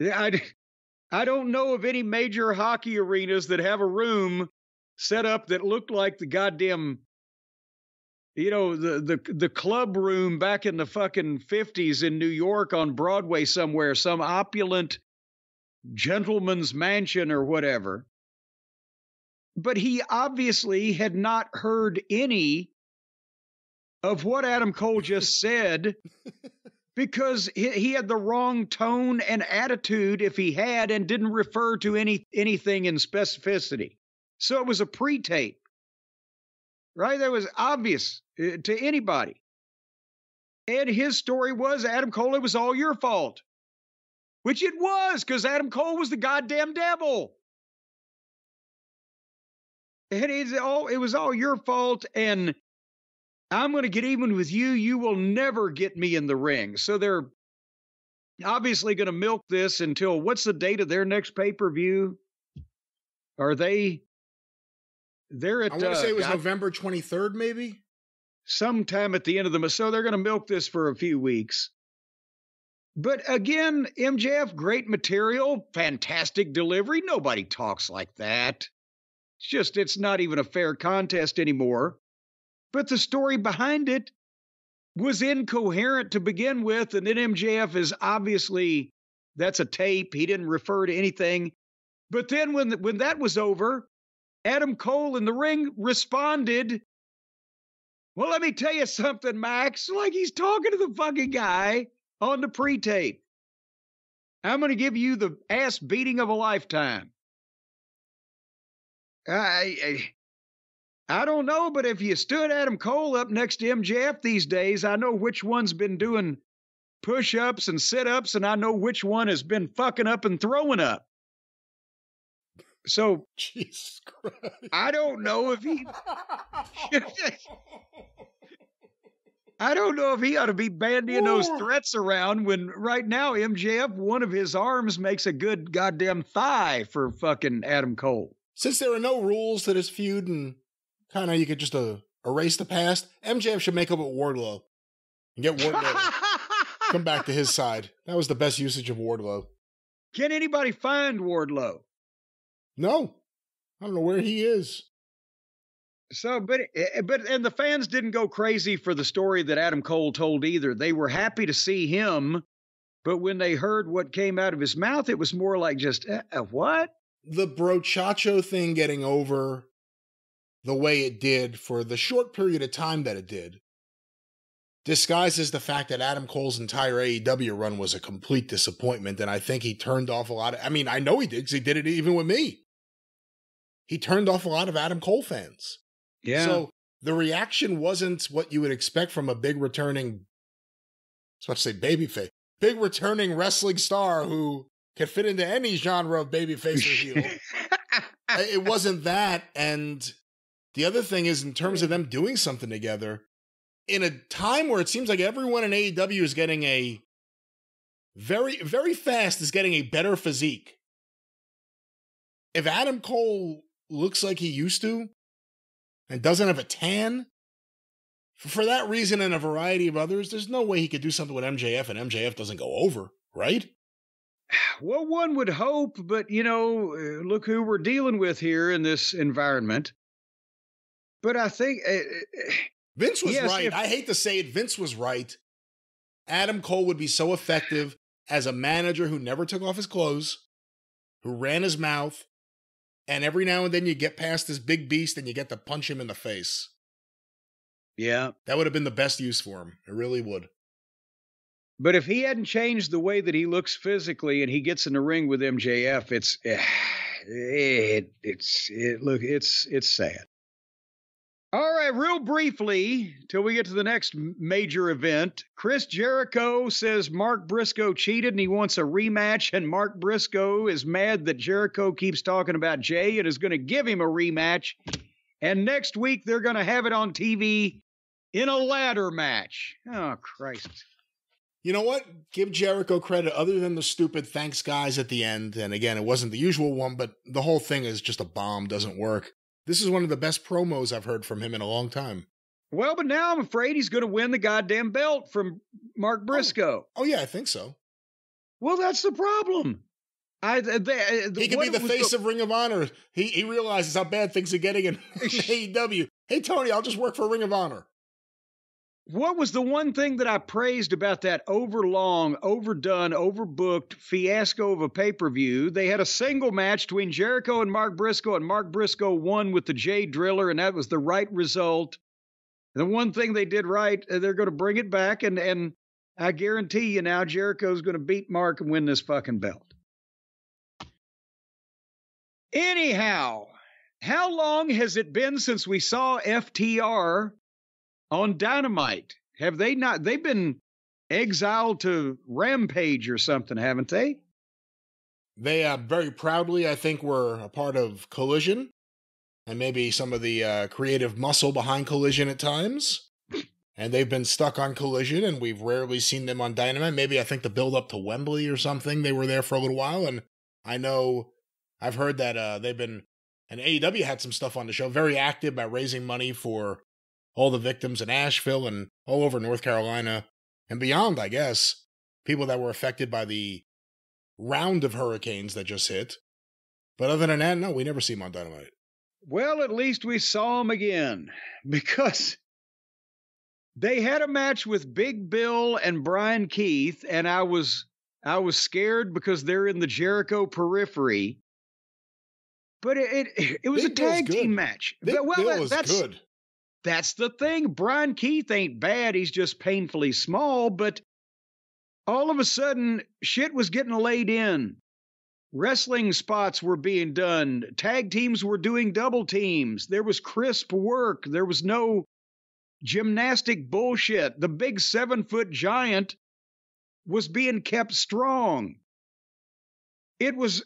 I don't know of any major hockey arenas that have a room set up that looked like the goddamn, the club room back in the fucking 50s in New York on Broadway somewhere, some opulent gentleman's mansion or whatever. But he obviously had not heard any of what Adam Cole just said. Because he had the wrong tone and attitude if he had, and didn't refer to anything in specificity. So it was a pre-tape, right? That was obvious to anybody. And his story was, Adam Cole, it was all your fault. Which it was, because Adam Cole was the goddamn devil. And it was all your fault, and I'm going to get even with you. You will never get me in the ring. So they're obviously going to milk this until, what's the date of their next pay-per-view? They're at... I want to say it was November 23rd, maybe? Sometime at the end of the... So they're going to milk this for a few weeks. But again, MJF, great material, fantastic delivery. Nobody talks like that. It's not even a fair contest anymore. But the story behind it was incoherent to begin with. And then MJF is obviously, that's a tape. He didn't refer to anything. But then when that was over, Adam Cole in the ring responded, well, let me tell you something, Max. Like he's talking to the fucking guy on the pre-tape. I'm going to give you the ass beating of a lifetime. I don't know, but if you stood Adam Cole up next to MJF these days, I know which one's been doing push-ups and sit-ups, and I know which one has been fucking up and throwing up. So, Jesus Christ. I don't know if he... I don't know if he ought to be bandying those threats around when right now MJF, one of his arms makes a good goddamn thigh for fucking Adam Cole. Since there are no rules to this feud and kind of you could just erase the past, MJF should make up with Wardlow and get Wardlow come back to his side. That was the best usage of Wardlow. Can anybody find Wardlow? No. I don't know where he is. So, but the fans didn't go crazy for the story that Adam Cole told either. They were happy to see him, but when they heard what came out of his mouth, it was more like just, what? The brochacho thing getting over the way it did for the short period of time that it did disguises the fact that Adam Cole's entire AEW run was a complete disappointment. And I think he turned off a lot of, I mean, I know he did because he did it even with me. He turned off a lot of Adam Cole fans. Yeah. So the reaction wasn't what you would expect from a big returning, I was about to say babyface, big returning wrestling star who could fit into any genre of babyface or heel. It wasn't that. And the other thing is, in terms of them doing something together, in a time where it seems like everyone in AEW is getting a very, very fast is getting a better physique. If Adam Cole looks like he used to and doesn't have a tan, for that reason and a variety of others, there's no way he could do something with MJF and MJF doesn't go over, right? Well, one would hope, but, you know, look who we're dealing with here in this environment. But I think... Vince was right. I hate to say it. Vince was right. Adam Cole would be so effective as a manager who never took off his clothes, who ran his mouth, and every now and then you get past this big beast and you get to punch him in the face. Yeah. That would have been the best use for him. It really would. But if he hadn't changed the way that he looks physically and he gets in the ring with MJF, it's sad. All right, real briefly, till we get to the next major event, Chris Jericho says Mark Briscoe cheated and he wants a rematch, and Mark Briscoe is mad that Jericho keeps talking about Jay and is going to give him a rematch. And next week, they're going to have it on TV in a ladder match. Oh, Christ. You know what? Give Jericho credit other than the stupid thanks guys at the end. And again, it wasn't the usual one, but the whole thing is just a bomb, doesn't work. This is one of the best promos I've heard from him in a long time. Well, but now I'm afraid he's going to win the goddamn belt from Mark Briscoe. Oh yeah, I think so. Well, that's the problem. He could be the face of Ring of Honor. He realizes how bad things are getting in AEW. Hey, Tony, I'll just work for Ring of Honor. What was the one thing that I praised about that overlong, overdone, overbooked fiasco of a pay-per-view? They had a single match between Jericho and Mark Briscoe won with the Jay Driller, and that was the right result. The one thing they did right, they're going to bring it back, and I guarantee you now Jericho's going to beat Mark and win this fucking belt. Anyhow, how long has it been since we saw FTR on Dynamite? Have they not? They've been exiled to Rampage or something, haven't they? They very proudly, I think, were a part of Collision and maybe some of the creative muscle behind Collision at times. And they've been stuck on Collision, and we've rarely seen them on Dynamite. Maybe I think the build up to Wembley or something, they were there for a little while. And I know I've heard that they've been, and AEW had some stuff on the show, very active by raising money for all the victims in Asheville and all over North Carolina and beyond, I guess. People that were affected by the round of hurricanes that just hit. But other than that, no, we never see them on Dynamite. Well, at least we saw them again, because they had a match with Big Bill and Brian Keith, and I was scared because they're in the Jericho periphery. But it was Big a tag team match. Big Bill was good. That's the thing. Brian Keith ain't bad. He's just painfully small. But all of a sudden, shit was getting laid in. Wrestling spots were being done. Tag teams were doing double teams. There was crisp work. There was no gymnastic bullshit. The big 7-foot giant was being kept strong. It was...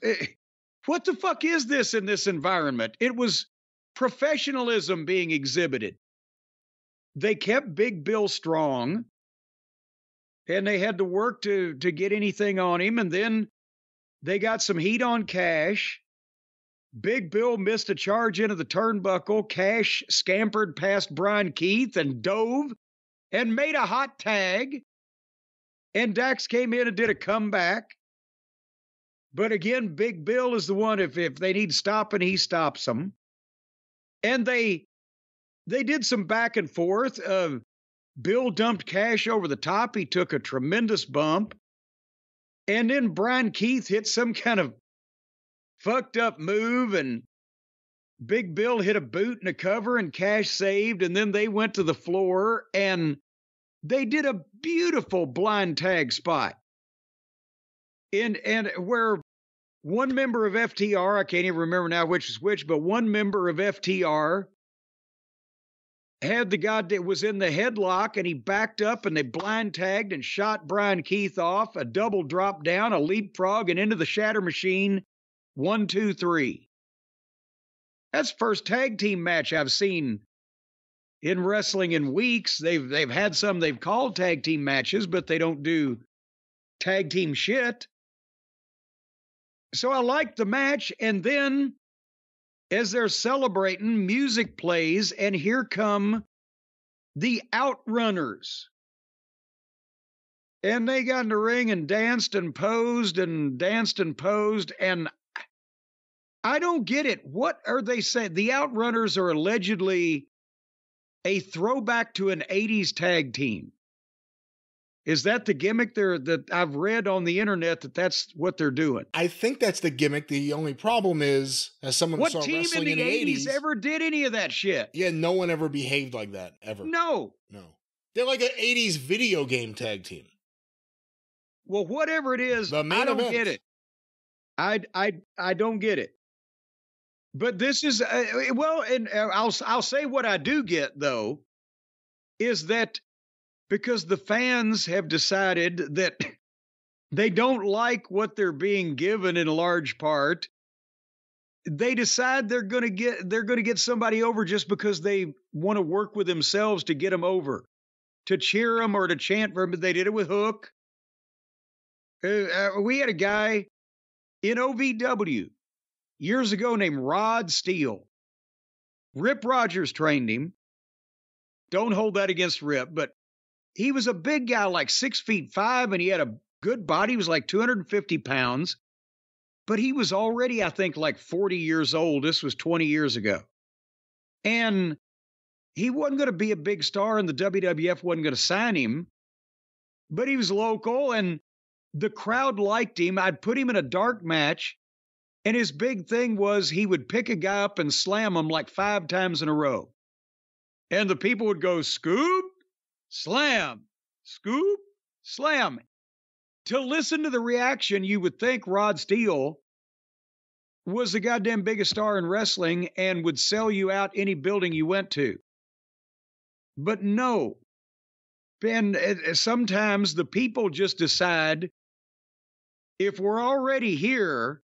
what the fuck is this in this environment? It was professionalism being exhibited. They kept Big Bill strong, and they had to work to get anything on him, and then they got some heat on Cash. Big Bill missed a charge into the turnbuckle. Cash scampered past Brian Keith and dove and made a hot tag, and Dax came in and did a comeback. But again, Big Bill is the one, if they need stopping, he stops them. And they did some back and forth. Bill dumped Cash over the top. He took a tremendous bump. And then Brian Keith hit some kind of fucked up move, and Big Bill hit a boot and a cover and Cash saved, and then they went to the floor and they did a beautiful blind tag spot. And where one member of FTR, I can't even remember now which is which, but one member of FTR had the guy that was in the headlock, and he backed up and they blind tagged and shot Brian Keith off, a double drop down, a leapfrog, and into the Shatter Machine. 1, 2, 3. That's the first tag team match I've seen in wrestling in weeks. They've had some they've called tag team matches, but they don't do tag team shit. So I liked the match, and then as they're celebrating, music plays, and here come the Outrunners. And they got in the ring and danced and posed and danced and posed, and I don't get it. What are they saying? The Outrunners are allegedly a throwback to an 80s tag team. Is that the gimmick that I've read on the internet that's what they're doing? I think that's the gimmick. The only problem is, as someone who saw wrestling in the 80s ever did any of that shit? Yeah, no one ever behaved like that, ever. No. They're like an 80s video game tag team. Well, whatever it is, I don't get it. I don't get it. But this is, and I'll say what I do get, though, is that because the fans have decided that they don't like what they're being given in large part, they decide they're going to get somebody over just because they want to work with themselves to get them over, to cheer them or to chant for them. They did it with Hook. We had a guy in OVW years ago named Rod Steele. Rip Rogers trained him. Don't hold that against Rip, but he was a big guy, like 6'5", and he had a good body. He was like 250 pounds, but he was already, I think, like 40 years old. This was 20 years ago. And he wasn't going to be a big star, and the WWF wasn't going to sign him, but he was local, and the crowd liked him. I'd put him in a dark match, and his big thing was he would pick a guy up and slam him like 5 times in a row. And the people would go, scoop, slam, scoop, slam. To listen to the reaction, you would think Rod Steele was the goddamn biggest star in wrestling and would sell you out any building you went to. But no. And sometimes the people just decide, if we're already here,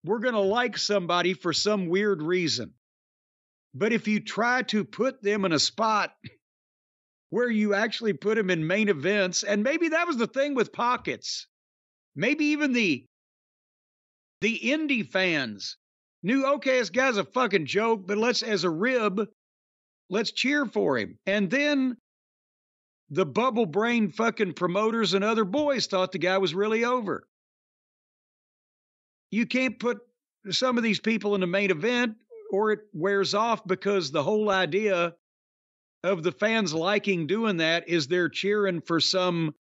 we're going to like somebody for some weird reason. But if you try to put them in a spot where you actually put them in main events, and maybe that was the thing with Pockets. Maybe even the indie fans knew, okay, this guy's a fucking joke, but as a rib, let's cheer for him. And then the bubble brain fucking promoters and other boys thought the guy was really over. You can't put some of these people in the main event or it wears off, because the whole idea of the fans liking doing that is they're cheering for some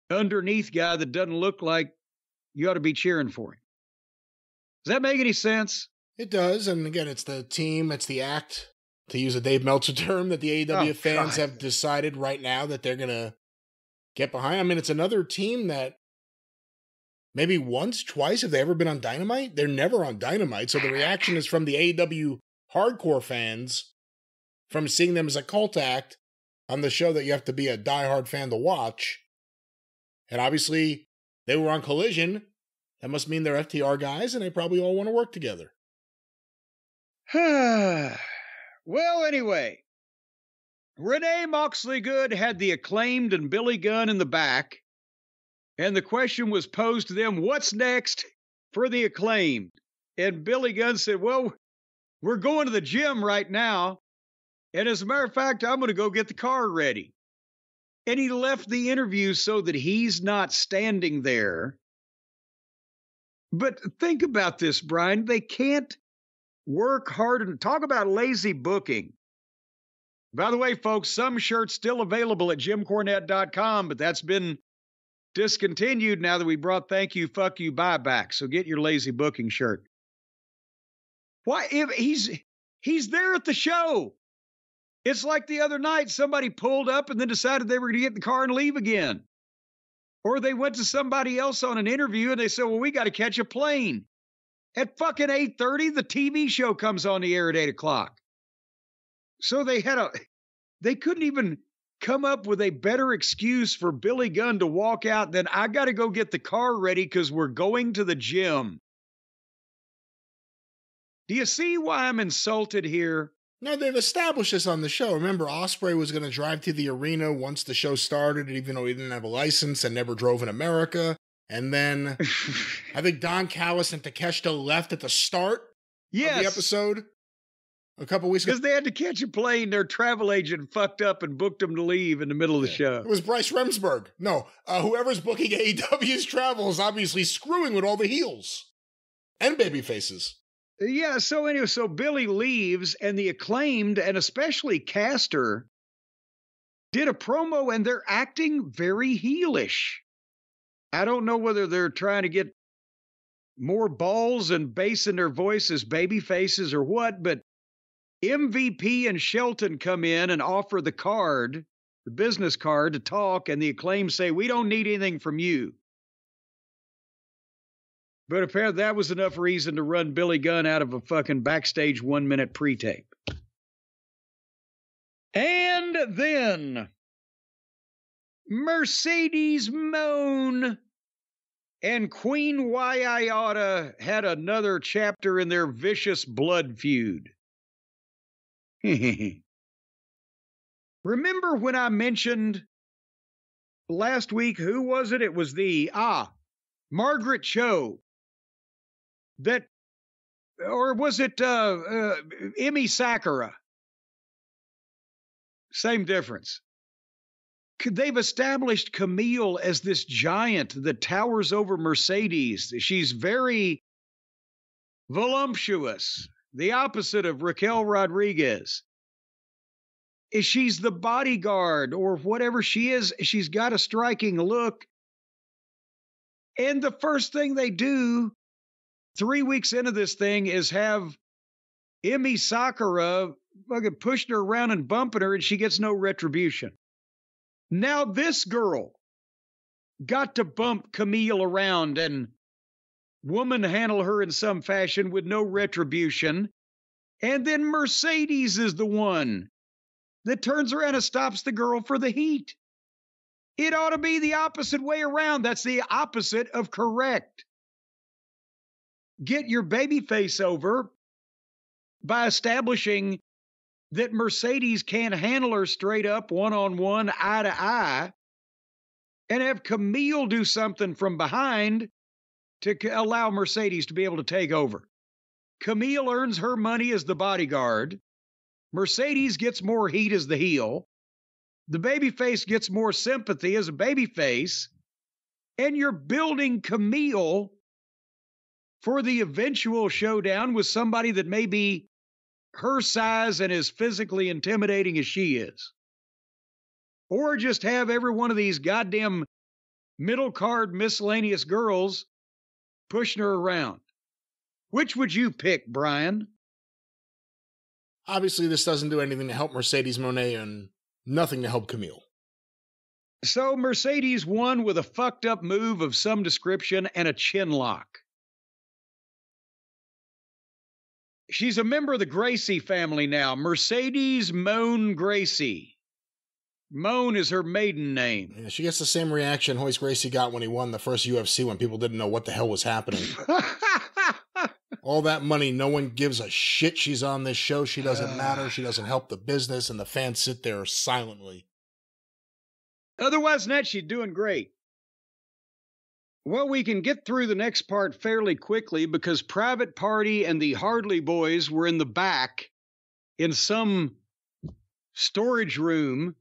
underneath guy that doesn't look like you ought to be cheering for him. Does that make any sense? It does. And again, it's the team, it's the act, to use a Dave Meltzer term, that the AEW fans have decided right now that they're going to get behind. I mean, it's another team that maybe once, twice, have they ever been on Dynamite? They're never on Dynamite. So the reaction is from the AEW hardcore fans from seeing them as a cult act on the show that you have to be a diehard fan to watch. And obviously, they were on Collision. That must mean they're FTR guys, and they probably all want to work together. Well, anyway, Renee Moxley Good had the Acclaimed and Billy Gunn in the back, and the question was posed to them, what's next for the Acclaimed? And Billy Gunn said, well, we're going to the gym right now, and as a matter of fact, I'm going to go get the car ready. And he left the interview so that he's not standing there. But think about this, Brian. They can't work hard and talk about lazy booking. By the way, folks, some shirts still available at JimCornette.com, but that's been discontinued now that we brought thank you, fuck you, buy back. So get your lazy booking shirt. Why? If he's there at the show. It's like the other night, somebody pulled up and then decided they were going to get in the car and leave again. Or they went to somebody else on an interview and they said, well, we got to catch a plane. At fucking 8:30, the TV show comes on the air at 8 o'clock. So they couldn't even come up with a better excuse for Billy Gunn to walk out than, I got to go get the car ready because we're going to the gym. Do you see why I'm insulted here? No, they've established this on the show. Remember, Ospreay was going to drive to the arena once the show started, even though he didn't have a license and never drove in America. And then I think Don Callis and Takeshita left at the start of the episode a couple weeks ago. Because they had to catch a plane. Their travel agent fucked up and booked them to leave in the middle of the show. It was Bryce Remsburg. No, whoever's booking AEW's travel is obviously screwing with all the heels and baby faces. Yeah, so anyway, so Billy leaves, and the Acclaimed, and especially Caster, did a promo, and they're acting very heelish. I don't know whether they're trying to get more balls and bass in their voice as baby faces or what, but MVP and Shelton come in and offer the card, the business card, to talk, and the Acclaimed say, we don't need anything from you. But apparently that was enough reason to run Billy Gunn out of a fucking backstage 1-minute pre-tape. And then Mercedes Moan and Queen Waiata had another chapter in their vicious blood feud. Remember when I mentioned last week, who was it? It was Margaret Cho. That, or was it Emi Sakura? Same difference. They've established Camille as this giant that towers over Mercedes. She's very voluptuous, the opposite of Raquel Rodriguez. She's the bodyguard or whatever she is. She's got a striking look. And the first thing they do 3 weeks into this thing is have Emi Sakura fucking pushing her around and bumping her, and she gets no retribution. Now this girl got to bump Camille around and woman handle her in some fashion with no retribution. And then Mercedes is the one that turns around and stops the girl for the heat. It ought to be the opposite way around. That's the opposite of correct. Get your baby face over by establishing that Mercedes can't handle her straight up, one-on-one, eye-to-eye, and have Camille do something from behind to allow Mercedes to be able to take over. Camille earns her money as the bodyguard. Mercedes gets more heat as the heel. The babyface gets more sympathy as a babyface. And you're building Camille for the eventual showdown with somebody that may be her size and as physically intimidating as she is. Or just have every one of these goddamn middle card miscellaneous girls pushing her around. Which would you pick, Brian? Obviously, this doesn't do anything to help Mercedes Moné and nothing to help Camille. So Mercedes won with a fucked up move of some description and a chin lock. She's a member of the Gracie family now. Mercedes Moan Gracie. Moan is her maiden name. Yeah, she gets the same reaction Hoist Gracie got when he won the first UFC when people didn't know what the hell was happening. All that money, no one gives a shit she's on this show. She doesn't matter. She doesn't help the business, and the fans sit there silently. Otherwise than that, she's doing great. Well, we can get through the next part fairly quickly because Private Party and the Hardley Boys were in the back in some storage room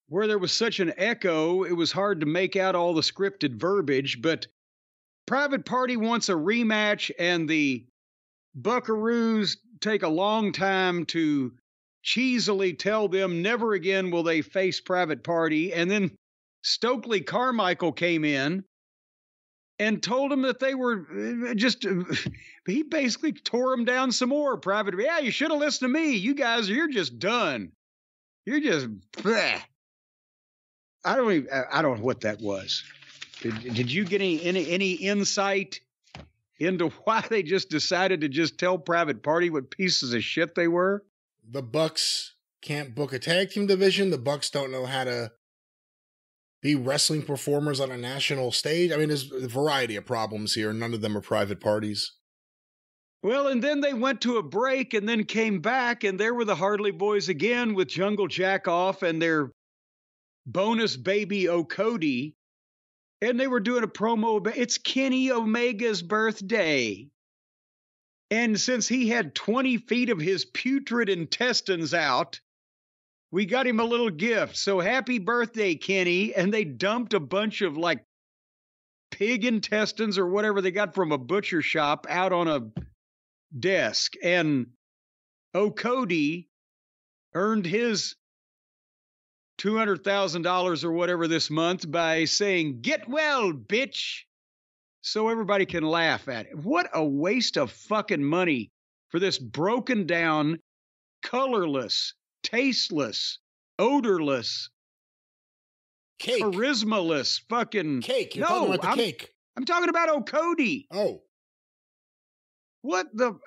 where there was such an echo, it was hard to make out all the scripted verbiage, but Private Party wants a rematch, and the Buckaroos take a long time to cheesily tell them never again will they face Private Party. And then Stokely Carmichael came in and told them that they were he basically tore them down some more. Private, yeah, you should have listened to me. You guys, you're just done. You're just, bleh. I don't know what that was. Did you get any insight into why they just decided to just tell Private Party what pieces of shit they were? The Bucks can't book a tag team division. The Bucks don't know how to be wrestling performers on a national stage. I mean, there's a variety of problems here. None of them are Private Parties. Well, and then they went to a break and then came back, and there were the Harley Boys again with Jungle Jack Off and their bonus baby Okody. And they were doing a promo. It's Kenny Omega's birthday. And since he had 20 feet of his putrid intestines out, we got him a little gift. So happy birthday, Kenny. And they dumped a bunch of like pig intestines or whatever they got from a butcher shop out on a desk. And Okody earned his $200,000 or whatever this month by saying, "Get well, bitch," so everybody can laugh at it. What a waste of fucking money for this broken down, colorless, tasteless, odorless, cake, charismaless fucking cake. You're talking about the cake. I'm talking about Okody. Oh. What the...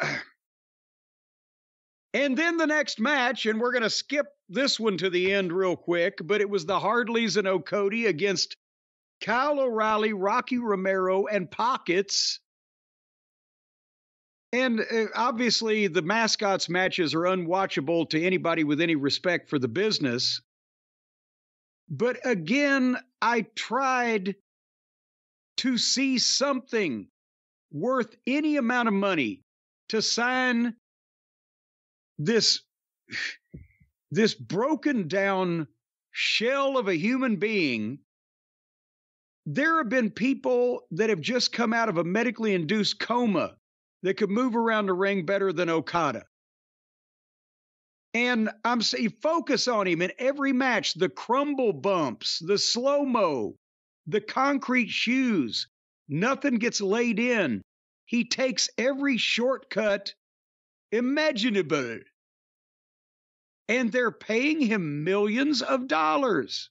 And then the next match, and we're going to skip this one to the end real quick, but it was the Hardleys and Okody against Kyle O'Reilly, Rocky Romero, and Pockets. And obviously the mascots matches are unwatchable to anybody with any respect for the business. But again, I tried to see something worth any amount of money to sign this broken down shell of a human being. There have been people that have just come out of a medically induced coma that could move around the ring better than Okada. And I'm saying focus on him in every match. The crumble bumps, the slow-mo, the concrete shoes. Nothing gets laid in. He takes every shortcut imaginable. And they're paying him millions of dollars.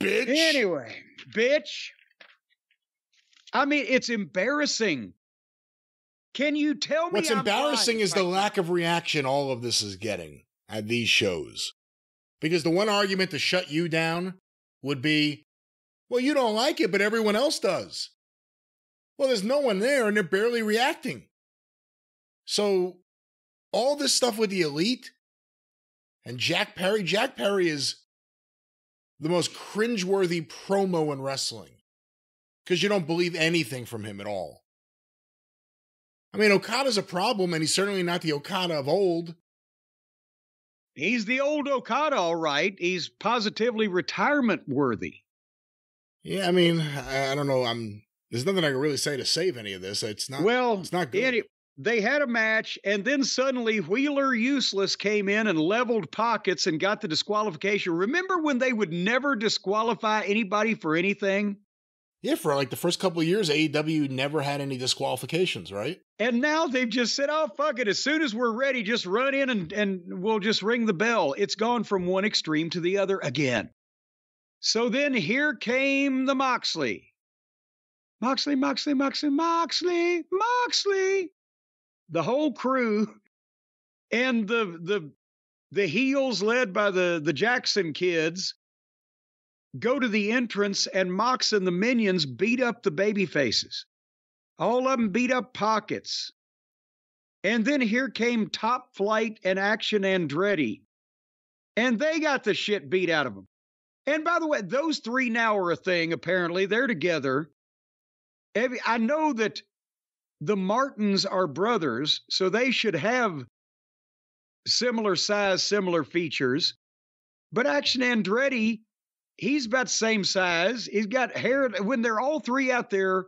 Bitch. Anyway, bitch. I mean, it's embarrassing. Can you tell me what's embarrassing is the lack of reaction all of this is getting at these shows? Because the one argument to shut you down would be, well, you don't like it, but everyone else does. Well, there's no one there and they're barely reacting. So all this stuff with the Elite and Jack Perry is the most cringeworthy promo in wrestling because you don't believe anything from him at all. I mean, Okada's a problem, and he's certainly not the Okada of old. He's the old Okada, all right. He's positively retirement worthy. Yeah, I mean, I don't know. There's nothing I can really say to save any of this. It's not. Well, it's not good. They had a match, and then suddenly Wheeler Useless came in and leveled Pockets and got the disqualification. Remember when they would never disqualify anybody for anything? Yeah, for like the first couple of years, AEW never had any disqualifications, right? And now they've just said, oh, fuck it. As soon as we're ready, just run in and we'll just ring the bell. It's gone from one extreme to the other again. So then here came the Moxley. Moxley. The whole crew and the heels led by the Jackson kids go to the entrance, and Mox and the minions beat up the baby faces. All of them beat up Pockets. And then here came Top Flight and Action Andretti. And they got the shit beat out of them. And by the way, those three now are a thing, apparently. They're together. I know that the Martins are brothers, so they should have similar size, similar features. But Action Andretti, he's about the same size. He's got hair. When they're all three out there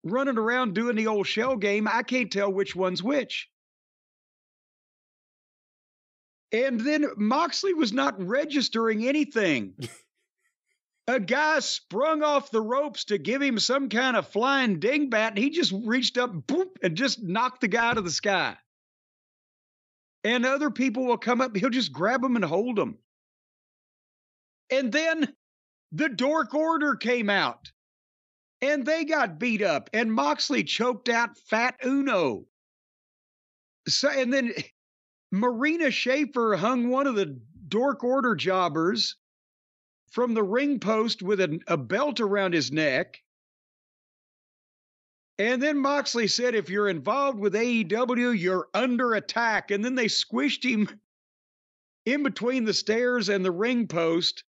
running around doing the old shell game, I can't tell which one's which. And then Moxley was not registering anything. A guy sprung off the ropes to give him some kind of flying dingbat, and he just reached up, boop, and just knocked the guy out of the sky. And other people will come up, he'll just grab them and hold them. And then the Dork Order came out, and they got beat up, and Moxley choked out Fat Uno. So, and then Marina Shafir hung one of the Dork Order jobbers from the ring post with a belt around his neck. And then Moxley said, if you're involved with AEW, you're under attack. And then they squished him in between the stairs and the ring post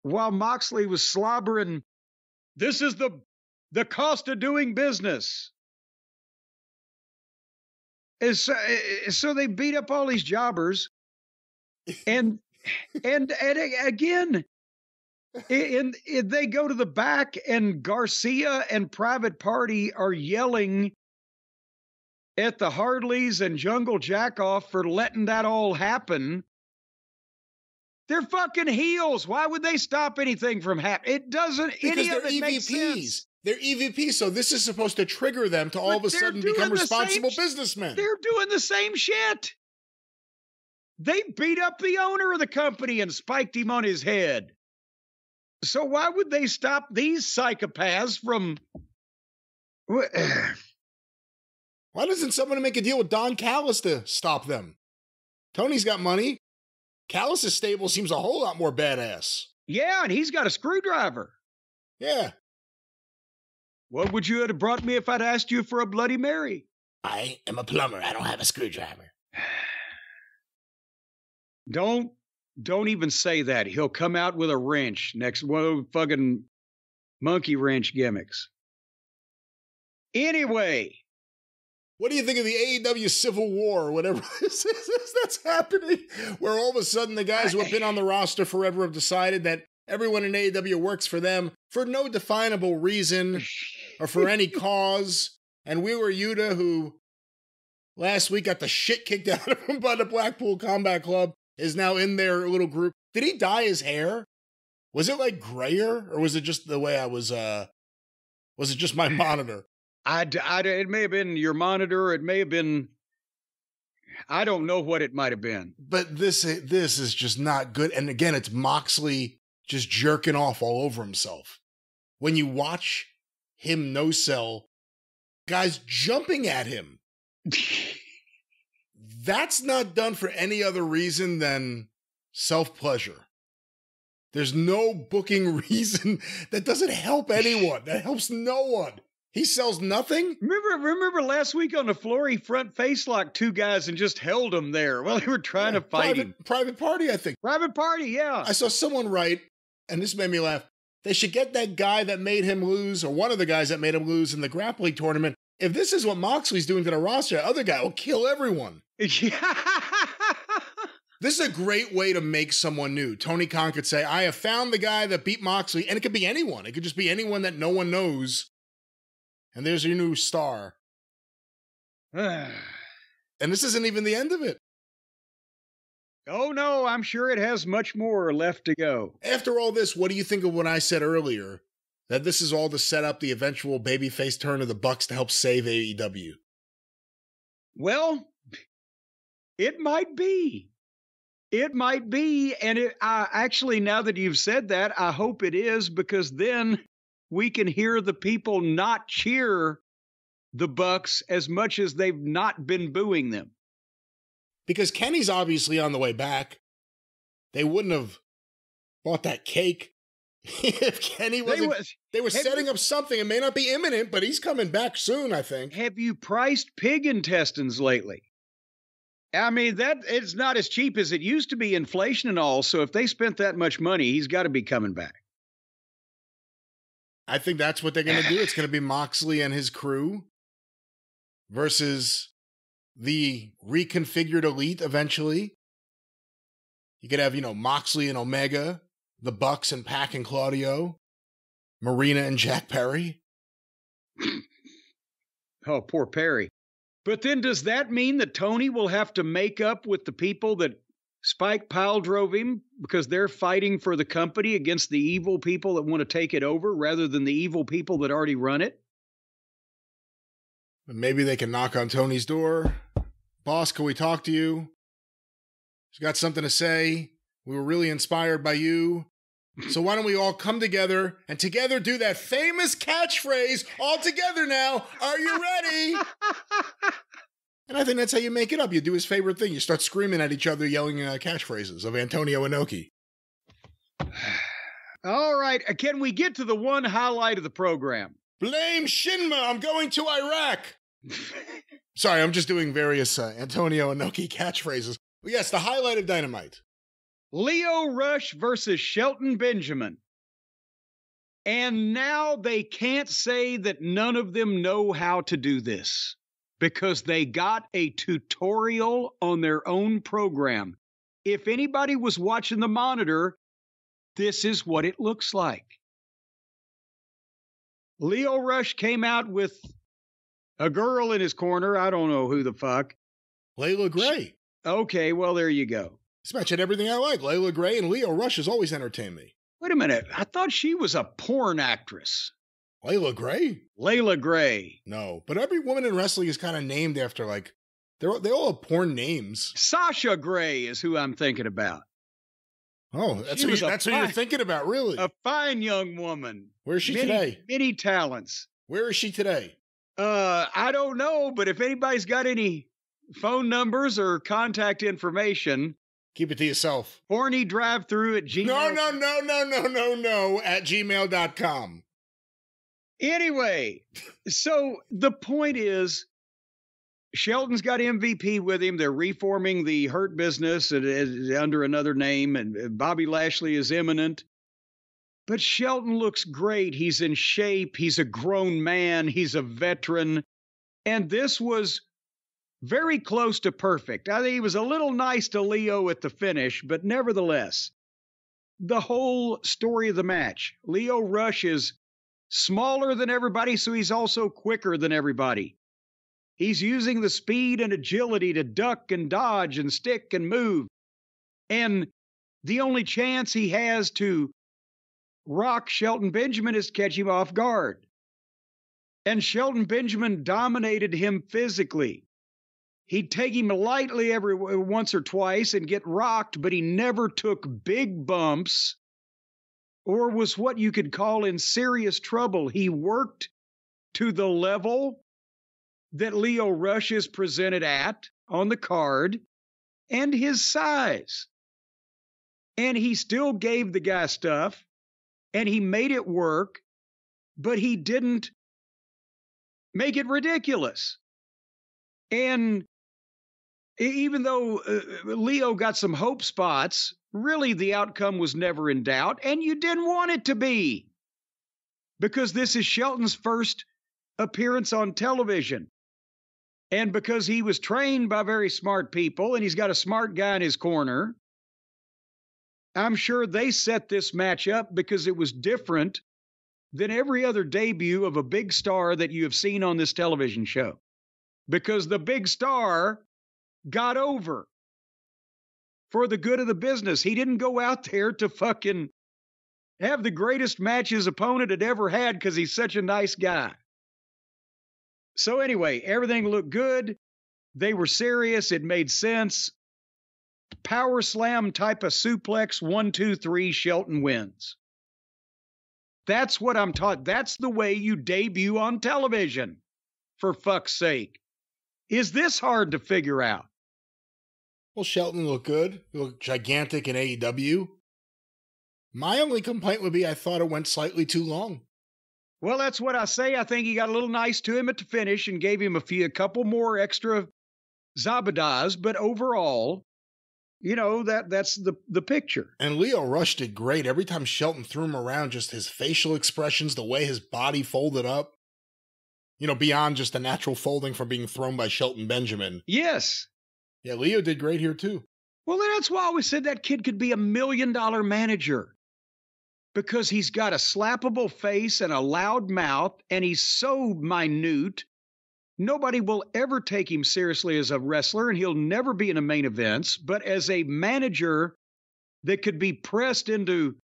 while Moxley was slobbering, this is the cost of doing business. And so they beat up all these jobbers. And again, they go to the back, and Garcia and Private Party are yelling at the Hardleys and Jungle Jackoff for letting that all happen. They're fucking heels. Why would they stop anything from happening? It doesn't. Because any of they're it makes sense. They're EVPs, so this is supposed to trigger them to all of a sudden become responsible businessmen. They're doing the same shit. They beat up the owner of the company and spiked him on his head. So why would they stop these psychopaths from... Why doesn't someone make a deal with Don Callis to stop them? Tony's got money. Callis' stable seems a whole lot more badass. Yeah, and he's got a screwdriver. Yeah. What would you have brought me if I'd asked you for a Bloody Mary? I am a plumber. I don't have a screwdriver. Don't even say that. He'll come out with a wrench next one of those fucking monkey wrench gimmicks. Anyway. What do you think of the AEW Civil War or whatever this is that's happening? Where all of a sudden the guys who have been on the roster forever have decided that everyone in AEW works for them for no definable reason or for any cause. And Wheeler Yuta, who last week got the shit kicked out of him by the Blackpool Combat Club, is now in their little group. Did he dye his hair? Was it like grayer, or was it just the way I was it just my monitor? It may have been your monitor. It may have been, I don't know what it might have been. But this is just not good. And again, it's Moxley just jerking off all over himself. When you watch him no-sell, guys jumping at him. That's not done for any other reason than self-pleasure. There's no booking reason that doesn't help anyone. That helps no one. He sells nothing. Remember last week on the floor, he front face locked two guys and just held them there while they were trying to fight him. Private Party, I think. Private Party, yeah. I saw someone write, and this made me laugh, they should get that guy that made him lose, or one of the guys that made him lose in the grappling tournament. If this is what Moxley's doing to the roster, the other guy will kill everyone. Yeah. This is a great way to make someone new. Tony Khan could say, I have found the guy that beat Moxley, and it could be anyone. It could just be anyone that no one knows. And there's your new star. And this isn't even the end of it. Oh, no, I'm sure it has much more left to go. After all this, what do you think of what I said earlier? That this is all to set up the eventual babyface turn of the Bucks to help save AEW? Well, it might be. It might be. And actually, now that you've said that, I hope it is, because then we can hear the people not cheer the Bucks as much as they've not been booing them. Because Kenny's obviously on the way back. They wouldn't have bought that cake if Kenny wasn't. They were setting up something. It may not be imminent, but he's coming back soon, I think. Have you priced pig intestines lately? I mean, that it's not as cheap as it used to be, inflation and all. So if they spent that much money, he's got to be coming back. I think that's what they're going to do. It's going to be Moxley and his crew versus the reconfigured Elite eventually. You could have, Moxley and Omega, the Bucks and Pac and Claudio, Marina and Jack Perry. Oh, poor Perry. But then does that mean that Tony will have to make up with the people that Spike pile drove him because they're fighting for the company against the evil people that want to take it over rather than the evil people that already run it. Maybe they can knock on Tony's door. Boss, can we talk to you? She's got something to say. We were really inspired by you. So why don't we all come together and together do that famous catchphrase all together now? Are you ready? And I think that's how you make it up. You do his favorite thing. You start screaming at each other, yelling catchphrases of Antonio Inoki. All right. Can we get to the one highlight of the program? Blame Shinma. I'm going to Iraq. Sorry, I'm just doing various Antonio Inoki catchphrases. But yes, the highlight of Dynamite. Lio Rush versus Shelton Benjamin. And now they can't say that none of them know how to do this because they got a tutorial on their own program. If anybody was watching the monitor, this is what it looks like. Lio Rush came out with a girl in his corner. I don't know who the fuck. Layla Gray. Okay, well, there you go. This match had everything I like. Layla Gray and Lio Rush has always entertained me. Wait a minute. I thought she was a porn actress. Layla Gray? Layla Gray. No, but every woman in wrestling is kind of named after, like, they all have porn names. Sasha Gray is who I'm thinking about. Oh, that's who you're thinking about, really? A fine young woman. Where is she today? Many talents. Where is she today? I don't know, but if anybody's got any phone numbers or contact information, keep it to yourself. CornyDriveThru at Gmail. No, at gmail.com. Anyway, so the point is, Shelton's got MVP with him. They're reforming the Hurt Business under another name, and Bobby Lashley is imminent. But Shelton looks great. He's in shape. He's a grown man. He's a veteran. And this was very close to perfect. I think he was a little nice to Leo at the finish, but nevertheless, the whole story of the match. Lio Rush is smaller than everybody, so he's also quicker than everybody. He's using the speed and agility to duck and dodge and stick and move. And the only chance he has to rock Shelton Benjamin is to catch him off guard. And Shelton Benjamin dominated him physically. He'd take him lightly every once or twice and get rocked, but he never took big bumps or was what you could call in serious trouble. He worked to the level that Lio Rush is presented at on the card and his size. And he still gave the guy stuff and he made it work, but he didn't make it ridiculous. And even though Leo got some hope spots, really the outcome was never in doubt, and you didn't want it to be, because this is Shelton's first appearance on television. And because he was trained by very smart people, and he's got a smart guy in his corner, I'm sure they set this match up because it was different than every other debut of a big star that you have seen on this television show. Because the big star got over for the good of the business. He didn't go out there to fucking have the greatest match his opponent had ever had because he's such a nice guy. So anyway, everything looked good. They were serious. It made sense. Power slam type of suplex, 1, 2, 3, Shelton wins. That's what I'm taught. That's the way you debut on television, for fuck's sake. Is this hard to figure out? Well, Shelton looked good. He looked gigantic in AEW. My only complaint would be I thought it went slightly too long. Well, that's what I say. I think he got a little nice to him at the finish and gave him a couple more extra zabadas, but overall, you know, that's the picture. And Lio Rush did great. Every time Shelton threw him around, just his facial expressions, the way his body folded up, you know, beyond just the natural folding from being thrown by Shelton Benjamin. Yes. Yeah, Leo did great here, too. Well, that's why I always said that kid could be $1 million manager. Because he's got a slappable face and a loud mouth, and he's so minute nobody will ever take him seriously as a wrestler, and he'll never be in the main events. But as a manager that could be pressed into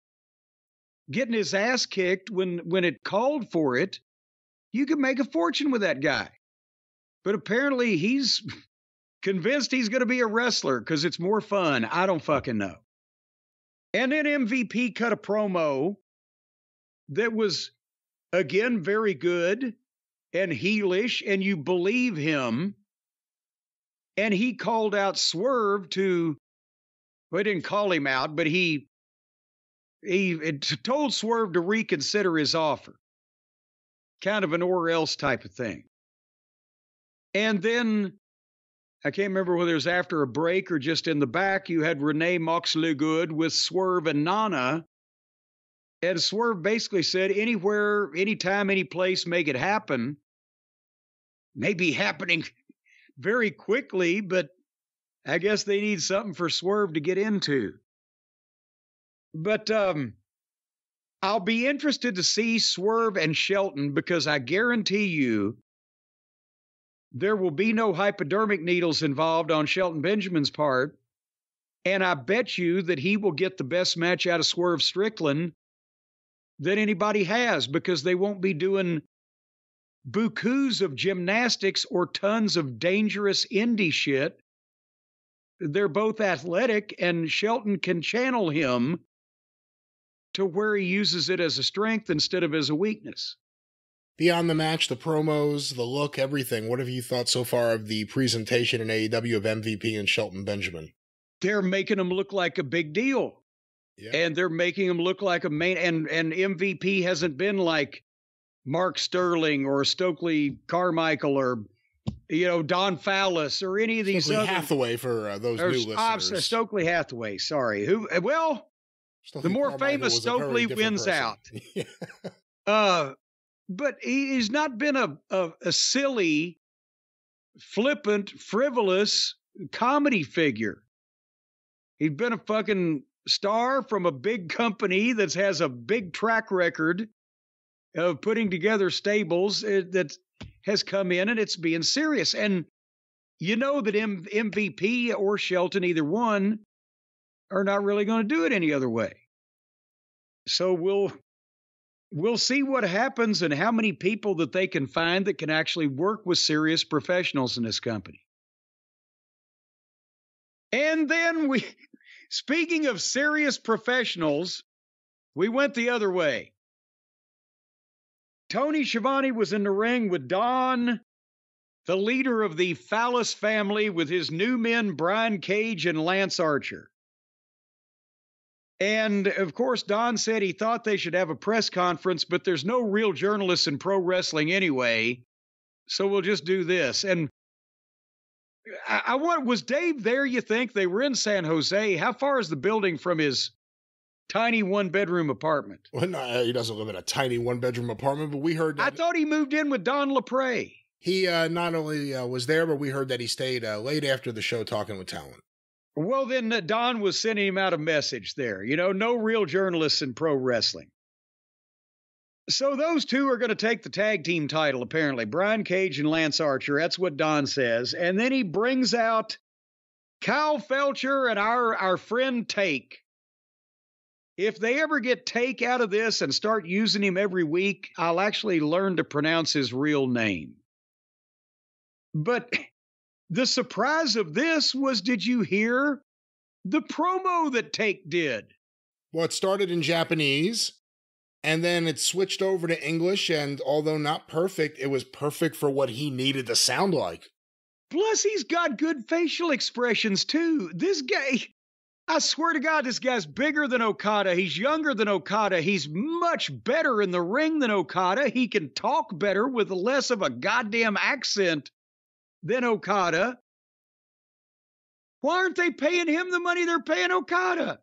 getting his ass kicked when it called for it, you could make a fortune with that guy. But apparently he's convinced he's going to be a wrestler because it's more fun. I don't fucking know. And then MVP cut a promo that was, again, very good and heelish, and you believe him. And he called out Swerve to, well, he didn't call him out, but he told Swerve to reconsider his offer. Kind of an or else type of thing. And then, I can't remember whether it was after a break or just in the back, you had Renee Moxley-Good with Swerve and Nana. And Swerve basically said, anywhere, anytime, any place, make it happen. Maybe happening very quickly, but I guess they need something for Swerve to get into. But I'll be interested to see Swerve and Shelton, because I guarantee you there will be no hypodermic needles involved on Shelton Benjamin's part. And I bet you that he will get the best match out of Swerve Strickland that anybody has, because they won't be doing bukus of gymnastics or tons of dangerous indie shit. They're both athletic, and Shelton can channel him to where he uses it as a strength instead of as a weakness. Beyond the match, the promos, the look, everything, what have you thought so far of the presentation in AEW of MVP and Shelton Benjamin? They're making him look like a big deal. Yeah. And they're making him look like a main, and MVP hasn't been like Mark Sterling or Stokely Carmichael or, Don Fallis or any of these Stokely Hathaway for those new listeners. Stokely Hathaway, sorry. The more Carmichael famous Stokely wins out. Yeah. But he's not been a silly, flippant, frivolous comedy figure. He's been a fucking star from a big company that has a big track record of putting together stables that has come in, and it's being serious. And you know that MVP or Shelton, either one, are not really going to do it any other way. So we'll see what happens and how many people that they can find that can actually work with serious professionals in this company. And then speaking of serious professionals, we went the other way. Tony Schiavone was in the ring with Don, the leader of the Phallus family, with his new men, Brian Cage and Lance Archer. And, of course, Don said he thought they should have a press conference, but there's no real journalists in pro wrestling anyway, so we'll just do this. And was Dave there, you think? They were in San Jose. How far is the building from his tiny one-bedroom apartment? Well, no, he doesn't live in a tiny one-bedroom apartment, but we heard that. I thought he moved in with Don LaPrey. He not only was there, but we heard that he stayed late after the show talking with talent. Well, then Don was sending him out a message there. No real journalists in pro wrestling. So those two are going to take the tag team title, apparently. Brian Cage and Lance Archer. That's what Don says. And then he brings out Kyle Felcher and our friend Take. If they ever get Take out of this and start using him every week, I'll actually learn to pronounce his real name. But the surprise of this was, did you hear the promo that Take did? Well, it started in Japanese, and then it switched over to English, and although not perfect, it was perfect for what he needed to sound like. Plus, he's got good facial expressions, too. This guy, I swear to God, this guy's bigger than Okada. He's younger than Okada. He's much better in the ring than Okada. He can talk better with less of a goddamn accent than Okada. Why aren't they paying him the money they're paying Okada?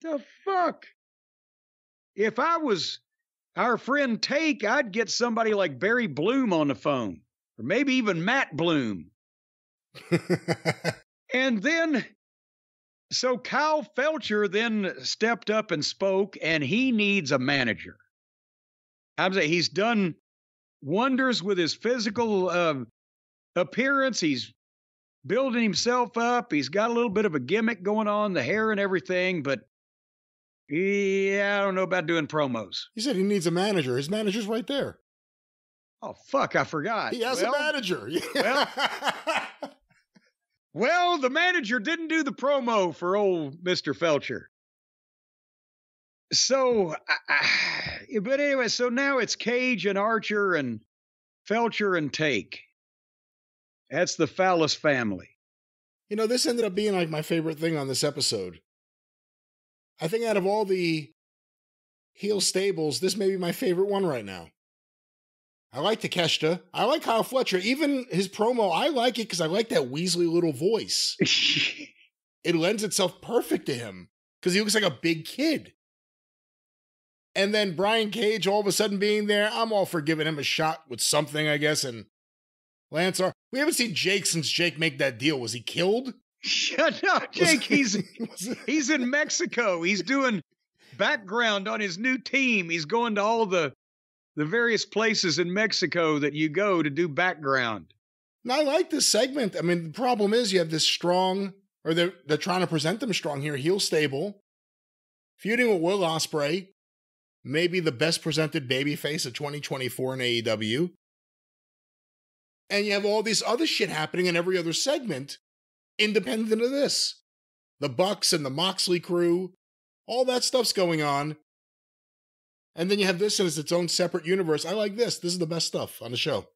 The fuck? If I was our friend Take, I'd get somebody like Barry Bloom on the phone, or maybe even Matt Bloom. And then, so Kyle Felcher then stepped up and spoke, and he needs a manager. I'm saying he's done wonders with his physical appearance. He's building himself up. He's got a little bit of a gimmick going on, the hair and everything, but yeah, I don't know about doing promos. He said he needs a manager. His manager's right there. Oh, fuck, I forgot. He has a manager. Well, the manager didn't do the promo for old Mr. Felcher. So, but anyway, so now it's Cage and Archer and Felcher and Take. That's the Phallus family. You know, this ended up being like my favorite thing on this episode. I think out of all the heel stables, this may be my favorite one right now. I like Takeshita. I like Kyle Fletcher. Even his promo, I like it because I like that Weasley little voice. It lends itself perfect to him because he looks like a big kid. And then Brian Cage all of a sudden being there, I'm all for giving him a shot with something, I guess. And Lance, we haven't seen Jake since Jake made that deal. Was he killed? Shut up, Jake. He's in Mexico. He's doing background on his new team. He's going to all the various places in Mexico that you go to do background. Now, I like this segment. I mean, the problem is you have this strong, or they're trying to present them strong here, heel stable, feuding with Will Ospreay, maybe the best presented babyface of 2024 in AEW. And you have all this other shit happening in every other segment, independent of this. The Bucks and the Moxley crew, all that stuff's going on. And then you have this as its own separate universe. I like this. This is the best stuff on the show.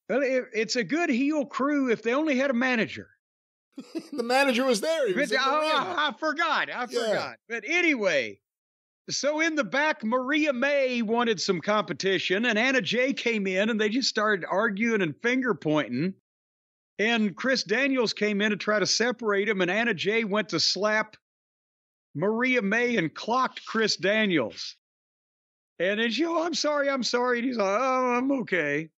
Well, it's a good heel crew if they only had a manager. The manager was there. I forgot. But anyway, so in the back, Maria May wanted some competition, and Anna Jay came in, and they just started arguing and finger pointing. And Chris Daniels came in to try to separate them, and Anna Jay went to slap Maria May and clocked Chris Daniels. And then she, I'm sorry. And he's like, oh, I'm okay.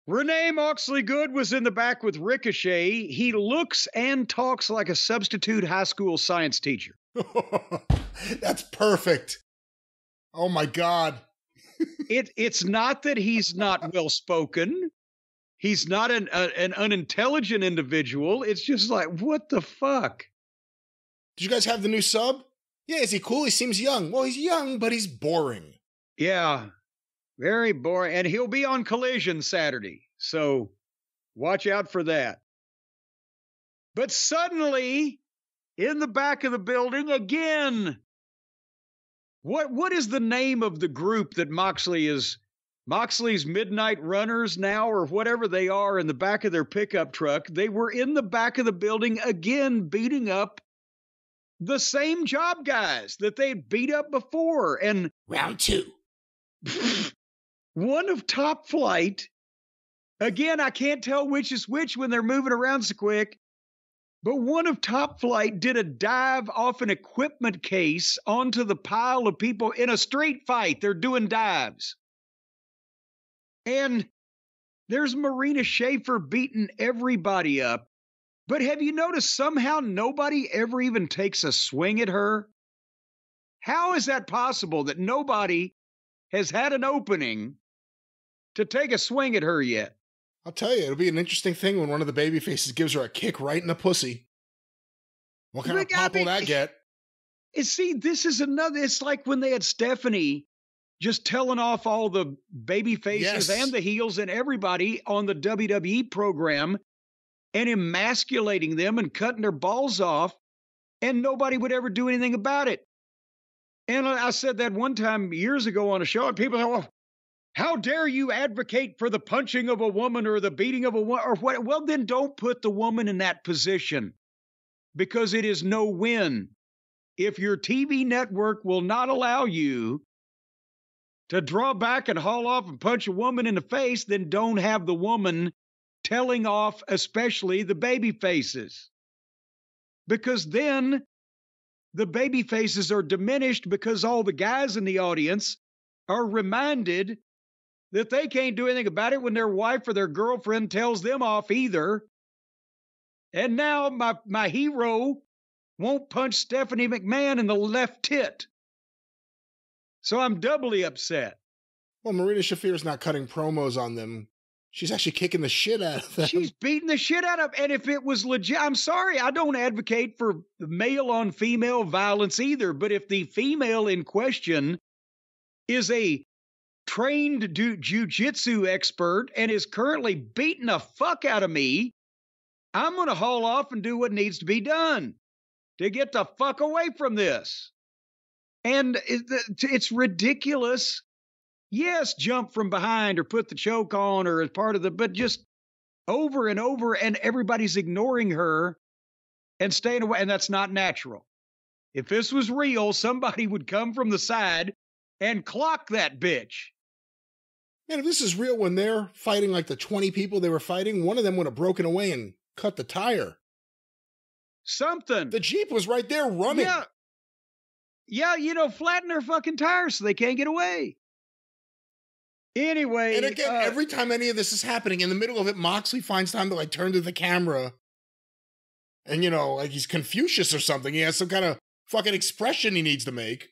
Renee Moxley Good was in the back with Ricochet. He looks and talks like a substitute high school science teacher. That's perfect. Oh, my God. It's not that he's not well-spoken. He's not an unintelligent individual. It's just like, what the fuck? Did you guys have the new sub? Yeah, is he cool? He seems young. Well, he's young, but he's boring. Yeah, very boring. And he'll be on Collision Saturday, so watch out for that. But suddenly, in the back of the building, again, what is the name of the group that Moxley is? Moxley's Midnight Runners now, or whatever they are, in the back of their pickup truck. They were in the back of the building again, beating up the same job guys that they beat up before. And round two. One of Top Flight. Again, I can't tell which is which when they're moving around so quick. But one of Top Flight did a dive off an equipment case onto the pile of people in a street fight. They're doing dives. And there's Marina Schaefer beating everybody up. But have you noticed somehow nobody ever even takes a swing at her? How is that possible that nobody has had an opening to take a swing at her yet? I'll tell you, it'll be an interesting thing when one of the baby faces gives her a kick right in the pussy. What kind of pop will that get? See, this is another, it's like when they had Stephanie just telling off all the baby faces and the heels and everybody on the WWE program and emasculating them and cutting their balls off, and nobody would ever do anything about it. And I said that one time years ago on a show, and people said, well, how dare you advocate for the punching of a woman or the beating of a woman or what? Well, then don't put the woman in that position, because it is no win. If your TV network will not allow you to draw back and haul off and punch a woman in the face, then don't have the woman telling off, especially the baby faces. Because then the baby faces are diminished because all the guys in the audience are reminded that they can't do anything about it when their wife or their girlfriend tells them off either. And now my hero won't punch Stephanie McMahon in the left tit. So I'm doubly upset. Well, Marina Shafir's not cutting promos on them. She's actually kicking the shit out of them. She's beating the shit out of them. And if it was legit, I'm sorry, I don't advocate for male on female violence either. But if the female in question is a trained jujitsu expert and is currently beating the fuck out of me, I'm going to haul off and do what needs to be done to get the fuck away from this. And it's ridiculous. Yes, jump from behind or put the choke on or as part of but just over and over, and everybody's ignoring her and staying away. And that's not natural. If this was real, somebody would come from the side and clock that bitch. Man, if this is real, when they're fighting like the 20 people they were fighting, one of them would have broken away and cut the tire. Something. The Jeep was right there running. Yeah, flatten their fucking tires so they can't get away. Anyway. And again, every time any of this is happening, in the middle of it, Moxley finds time to like turn to the camera and, like he's Confucius or something. He has some kind of fucking expression he needs to make.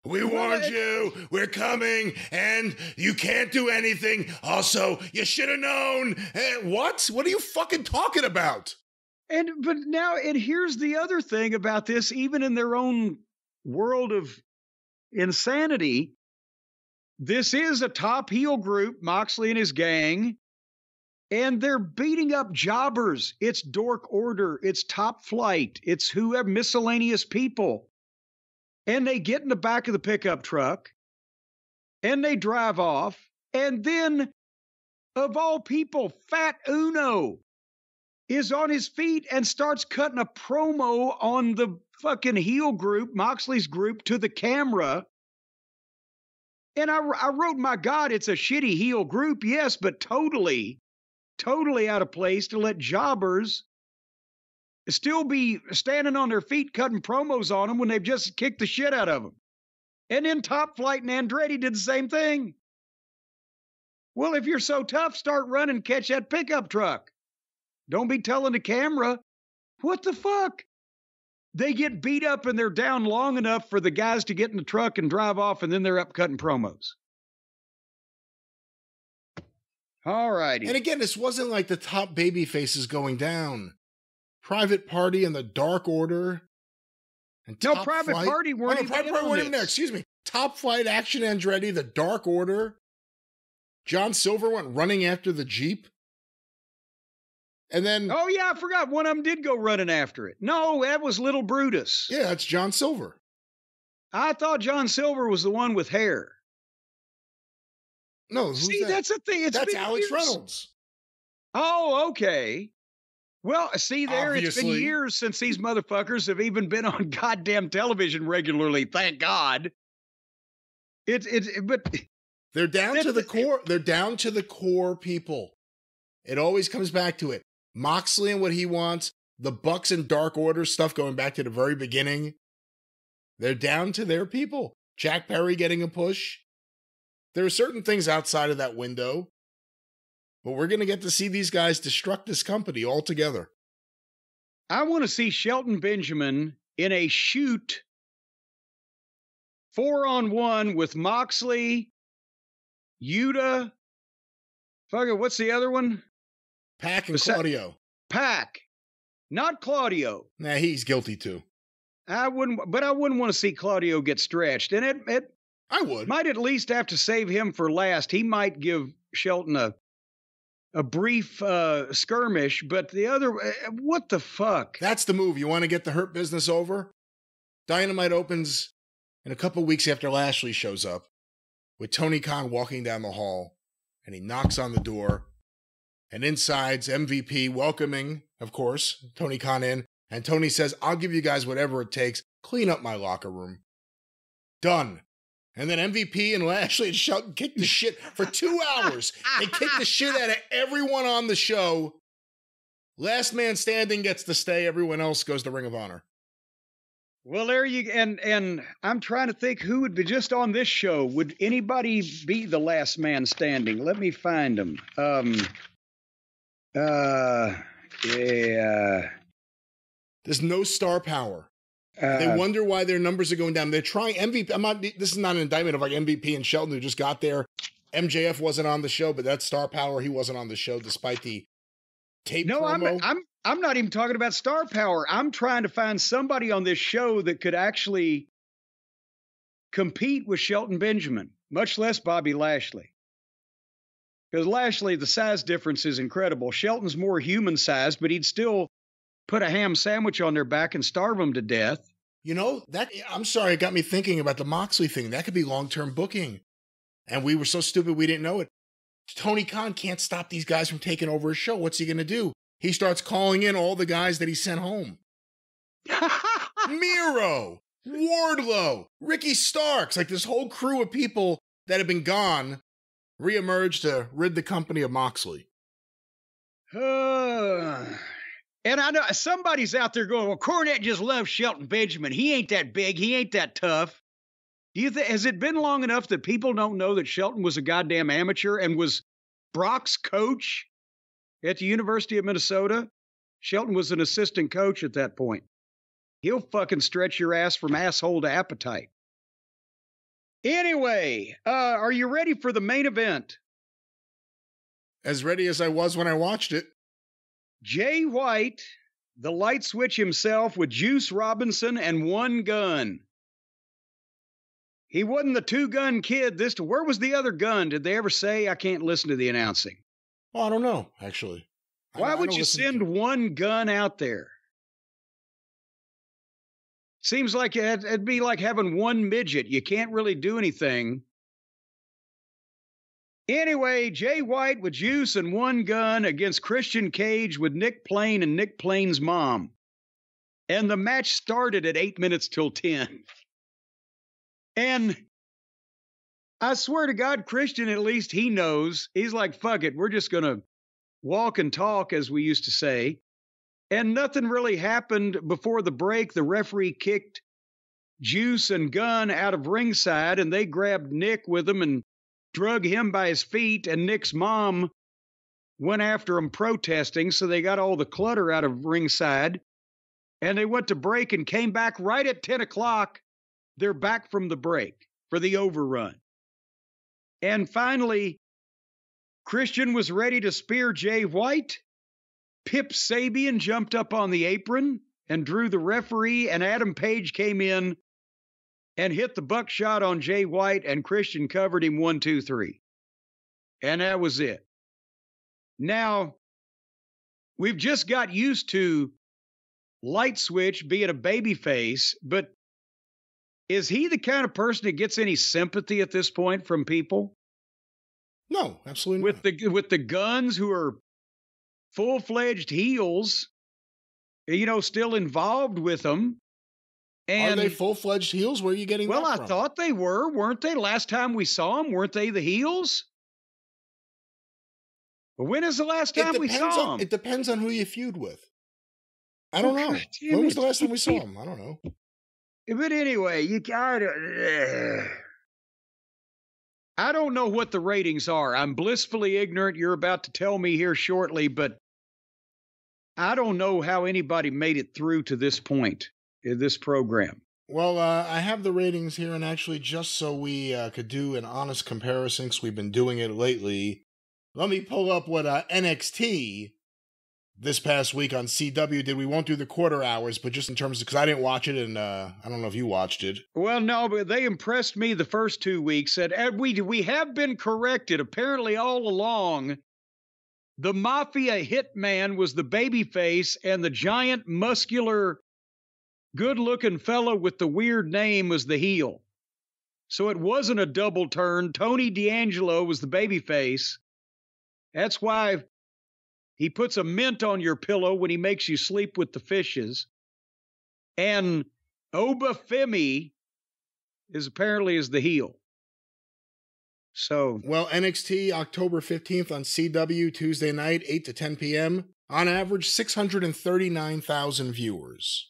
We warned you, we're coming, and you can't do anything. Also, you should have known. What? What are you fucking talking about? And here's the other thing about this, even in their own world of insanity, this is a top heel group, Moxley and his gang, and they're beating up jobbers. It's Dork Order, it's Top Flight, it's whoever, miscellaneous people. And they get in the back of the pickup truck, and they drive off, and then, of all people, Fat Uno is on his feet and starts cutting a promo on the fucking heel group, Moxley's group, to the camera. And I wrote, my God, it's a shitty heel group, yes, but totally out of place to let jobbers still be standing on their feet cutting promos on them when they've just kicked the shit out of them. And then Top Flight and Andretti did the same thing. Well, if you're so tough, start running, catch that pickup truck. Don't be telling the camera. What the fuck? They get beat up and they're down long enough for the guys to get in the truck and drive off, and then they're up cutting promos. All righty. And again, this wasn't like the top baby faces going down. Private Party and the Dark Order. And Private Party weren't even there. Excuse me. Top Flight, Action Andretti, the Dark Order. John Silver went running after the Jeep. And then... Oh, yeah, I forgot. One of them did go running after it. No, that was Little Brutus. Yeah, that's John Silver. I thought John Silver was the one with hair. No, who's See, that? that's the thing. That's Alex Reynolds. Oh, okay. Well, see there, Obviously. It's been years since these motherfuckers have even been on goddamn television regularly. Thank God. But they're down to the core. They're down to the core people. It always comes back to it. Moxley and what he wants, the Bucks and Dark Order stuff going back to the very beginning. They're down to their people. Jack Perry getting a push. There are certain things outside of that window, but we're going to get to see these guys destruct this company altogether. I want to see Shelton Benjamin in a shoot 4-on-1 with Moxley, Yuta, what's the other one? Pac and Claudio. Pac, not Claudio. Nah, he's guilty too. I wouldn't want to see Claudio get stretched. And I would. Might at least have to save him for last. He might give Shelton a brief skirmish, but the other, what the fuck? That's the move. You want to get the Hurt Business over? Dynamite opens in a couple weeks after Lashley shows up with Tony Khan walking down the hall, and he knocks on the door, and inside's MVP welcoming, of course, Tony Khan in, and Tony says, I'll give you guys whatever it takes. Clean up my locker room. Done. And then MVP and Lashley and Shelton kicked the shit for 2 hours. They kicked the shit out of everyone on the show. Last man standing gets to stay. Everyone else goes to Ring of Honor. Well, there you and I'm trying to think who would be just on this show. Would anybody be the last man standing? Let me find them. There's no star power. They wonder why their numbers are going down. They're trying MVP. This is not an indictment of like MVP and Shelton who just got there. MJF wasn't on the show, but that's star power. He wasn't on the show despite the tape promo. I'm not even talking about star power. I'm trying to find somebody on this show that could actually compete with Shelton Benjamin, much less Bobby Lashley. Because Lashley, the size difference is incredible. Shelton's more human sized, but he'd still put a ham sandwich on their back and starve them to death. You know, I'm sorry, it got me thinking about the Moxley thing. That could be long-term booking. And we were so stupid we didn't know it. Tony Khan can't stop these guys from taking over his show. What's he going to do? He starts calling in all the guys that he sent home. Miro, Wardlow, Ricky Starks, like this whole crew of people that have been gone reemerged to rid the company of Moxley. And I know somebody's out there going, well, Cornette just loves Shelton Benjamin. He ain't that big. He ain't that tough. Has it been long enough that people don't know that Shelton was a goddamn amateur and was Brock's coach at the University of Minnesota? Shelton was an assistant coach at that point. He'll fucking stretch your ass from asshole to appetite. Anyway, are you ready for the main event? As ready as I was when I watched it. Jay White, the light switch himself, with Juice Robinson and one gun. He wasn't the two-gun kid. Where was the other gun? Did they ever say? I can't listen to the announcing. Oh, I don't know, actually. Why would you send one gun out there? Seems like it'd be like having one midget. You can't really do anything. Anyway, Jay White with Juice and one gun against Christian Cage with Nick Plain and Nick Plain's mom. And the match started at 8 minutes till 10. And I swear to God, Christian, at least he knows. He's like, fuck it, we're just going to walk and talk, as we used to say. And nothing really happened before the break. The referee kicked Juice and Gunn out of ringside, and they grabbed Nick with them and drug him by his feet. And Nick's mom went after him protesting, so they got all the clutter out of ringside. And they went to break and came back right at 10 o'clock. They're back from the break for the overrun. And finally, Christian was ready to spear Jay White. Pip Sabian jumped up on the apron and drew the referee, and Adam Page came in and hit the buckshot on Jay White, and Christian covered him 1, 2, 3. And that was it. Now, we've just got used to Light Switch being a babyface, but is he the kind of person that gets any sympathy at this point from people? No, absolutely not. With the Guns, who are full-fledged heels, still involved with them. And are they full-fledged heels? Where are you getting that from? Well, I thought they were, weren't they? Last time we saw them, weren't they the heels? When is the last time we saw them? It depends on who you feud with. I don't know. When was the last time we saw them? I don't know. But anyway, I don't know what the ratings are. I'm blissfully ignorant. You're about to tell me here shortly, but I don't know how anybody made it through to this point in this program. Well, I have the ratings here, and actually, just so we could do an honest comparison, because we've been doing it lately, let me pull up what NXT this past week on CW did. We won't do the quarter hours, but just in terms of, because I didn't watch it, and I don't know if you watched it. Well, no, but they impressed me the first 2 weeks. And we have been corrected. Apparently, all along, the Mafia Hitman was the babyface, and the giant, muscular, good-looking fellow with the weird name was the heel. So it wasn't a double turn. Tony D'Angelo was the babyface. That's why he puts a mint on your pillow when he makes you sleep with the fishes. And Oba Femi is the heel. So, well, NXT October 15th on CW, Tuesday night, 8 to 10 p.m. On average, 639,000 viewers.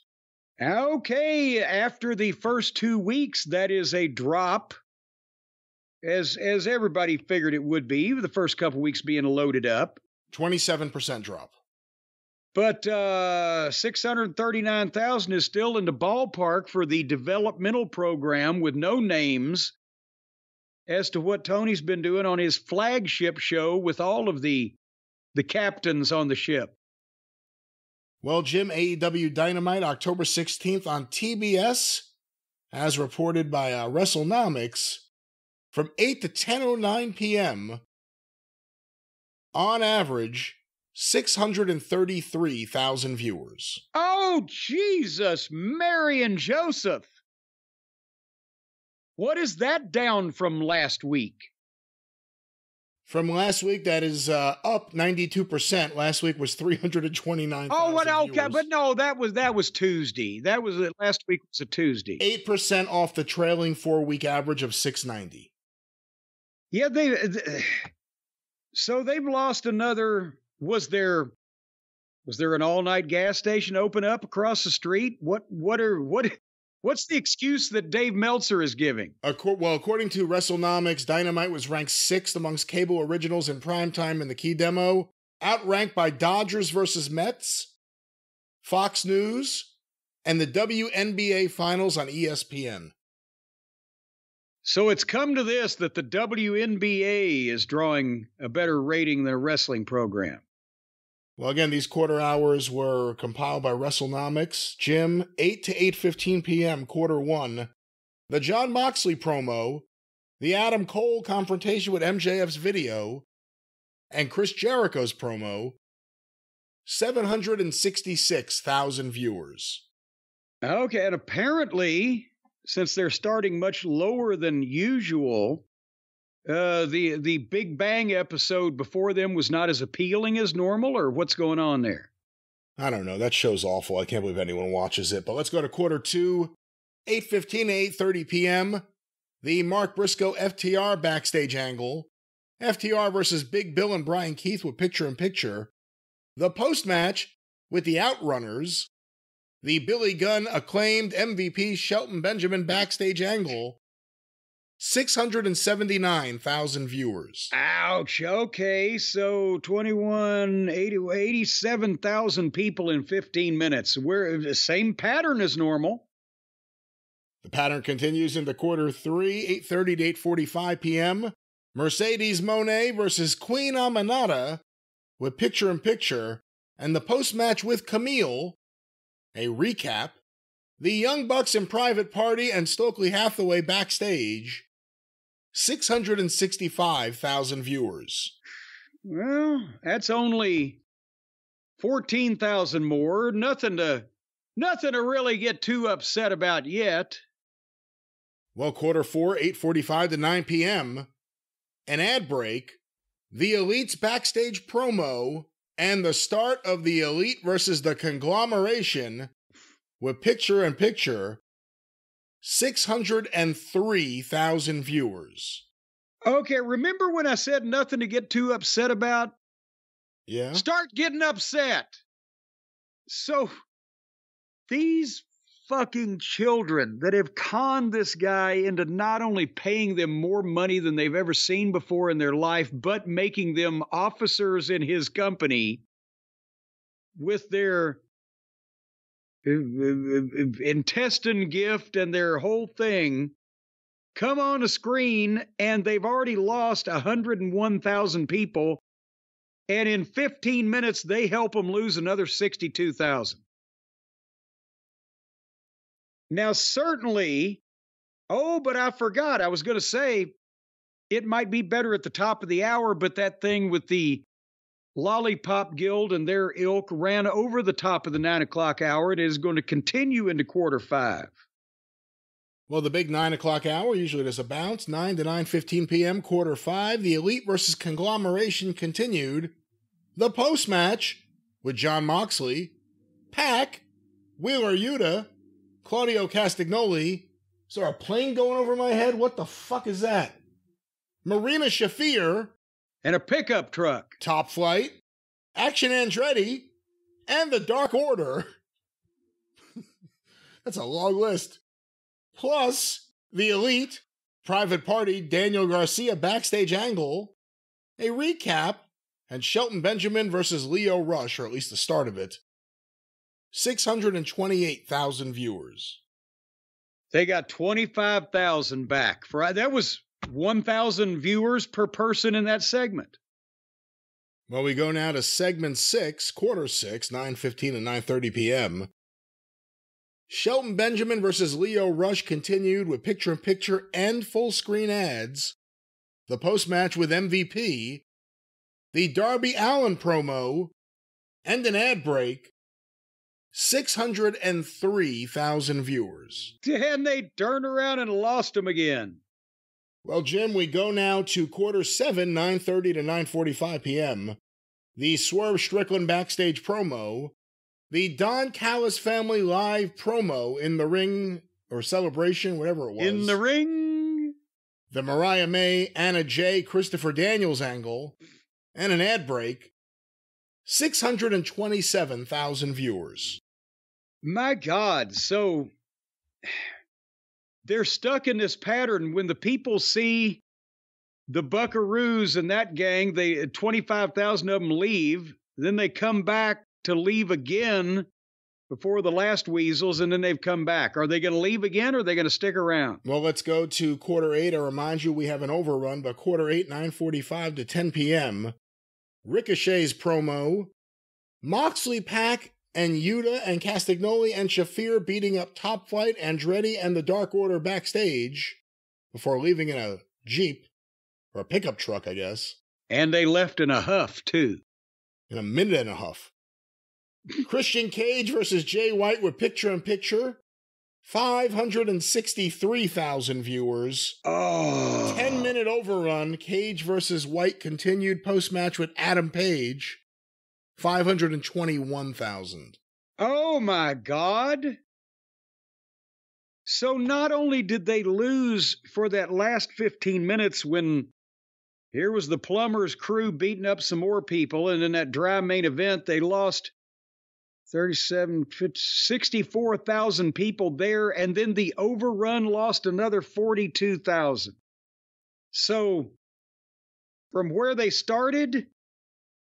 Okay, after the first 2 weeks, that is a drop, as everybody figured it would be, the first couple weeks being loaded up. 27% drop. But 639,000 is still in the ballpark for the developmental program with no names as to what Tony's been doing on his flagship show with all of the captains on the ship. Well, Jim, AEW Dynamite, October 16th on TBS, as reported by WrestleNomics, from 8 to 10:09 p.m., on average, 633,000 viewers. Oh, Jesus, Mary and Joseph. What is that down from last week? From last week, that is up 92%. Last week was 329,000 okay, viewers. but no, that was Tuesday. Last week was a Tuesday. 8% off the trailing 4-week average of 690. Yeah, so they've lost another. Was there an all-night gas station open up across the street? What's the excuse that Dave Meltzer is giving? Well, according to WrestleNomics, Dynamite was ranked 6th amongst cable originals in primetime in the key demo, outranked by Dodgers versus Mets, Fox News, and the WNBA Finals on ESPN. So it's come to this, that the WNBA is drawing a better rating than a wrestling program. Well, again, these quarter hours were compiled by WrestleNomics. Jim, 8 to 8:15 p.m., quarter one. The Jon Moxley promo, the Adam Cole confrontation with MJF's video, and Chris Jericho's promo, 766,000 viewers. Okay, and apparently, since they're starting much lower than usual, the Big Bang episode before them was not as appealing as normal, or what's going on there? I don't know. That show's awful. I can't believe anyone watches it. But let's go to quarter two, 8:15 to 8:30 p.m. The Mark Briscoe FTR backstage angle. FTR versus Big Bill and Brian Keith with picture-in-picture. The post-match with the Outrunners. The Billy Gunn acclaimed MVP Shelton Benjamin backstage angle. 679,000 viewers. Ouch. Okay, so 87,000 people in 15 minutes. We're the same pattern as normal. The pattern continues into quarter three, 8:30 to 8:45 p.m. Mercedes Moné versus Queen Aminata with picture-in-picture, and the post-match with Camille, a recap. The Young Bucks in Private Party and Stokely Hathaway backstage. 665,000 viewers. Well, that's only 14,000 more. Nothing to really get too upset about yet. Well, quarter four, 8:45 to 9 p.m. An ad break, the Elite's backstage promo, and the start of the Elite versus the Conglomeration with picture-in-picture. 603,000 viewers. Okay, remember when I said nothing to get too upset about? Yeah. Start getting upset. So, these fucking children that have conned this guy into not only paying them more money than they've ever seen before in their life, but making them officers in his company with their intestine gift and their whole thing, come on a screen, and they've already lost 101,000 people, and in 15 minutes they help them lose another 62,000. Now, certainly, but I forgot, I was going to say it might be better at the top of the hour, but that thing with the Lollipop Guild and their ilk ran over the top of the 9 o'clock hour. It is going to continue into quarter five. Well, the big 9 o'clock hour usually does a bounce. 9 to 9:15 p.m., quarter five. The Elite versus Conglomeration continued. The post-match with Jon Moxley, Pac, Wheeler Yuta, Claudio Castagnoli. Is there a plane going over my head? What the fuck is that? Marina Shafir. And a pickup truck. Top Flight, Action Andretti, and the Dark Order. That's a long list. Plus, the Elite, Private Party, Daniel Garcia backstage angle, a recap, and Shelton Benjamin versus Leo Rush, or at least the start of it. 628,000 viewers. They got 25,000 back. That was 1,000 viewers per person in that segment. Well, we go now to segment 6, quarter 6, 9:15 and 9:30 p.m. Shelton Benjamin versus Lio Rush continued with picture-in-picture and full-screen ads. The post-match with MVP, the Darby Allin promo, and an ad break. 603,000 viewers. And they turned around and lost them again. Well, Jim, we go now to quarter 7, 9:30 to 9:45 p.m. The Swerve Strickland backstage promo, the Don Callis family live promo in the ring, or celebration, whatever it was. In the ring. The Mariah May, Anna Jay, Christopher Daniels angle, and an ad break. 627,000 viewers. My God, so they're stuck in this pattern. When the people see the Buckaroos and that gang, 25,000 of them leave, then they come back to leave again before the last Weasels, and then they've come back. Are they going to leave again, or are they going to stick around? Well, let's go to quarter 8. I remind you we have an overrun, but quarter 8, 9:45 to 10 p.m. Ricochet's promo, Moxley, Pac, and Yuta and Castagnoli and Shafir beating up Top Flight, Andretti, and the Dark Order backstage before leaving in a Jeep, or a pickup truck, I guess. And they left in a huff, too. In a minute and a huff. Christian Cage versus Jay White with picture-in-picture. 563,000 viewers. Oh. 10-minute overrun. Cage versus White continued post-match with Adam Page. 521,000. Oh my God. So not only did they lose for that last 15 minutes when here was the Plumbers crew beating up some more people, and in that dry main event, they lost 64,000 people there, and then the overrun lost another 42,000. So from where they started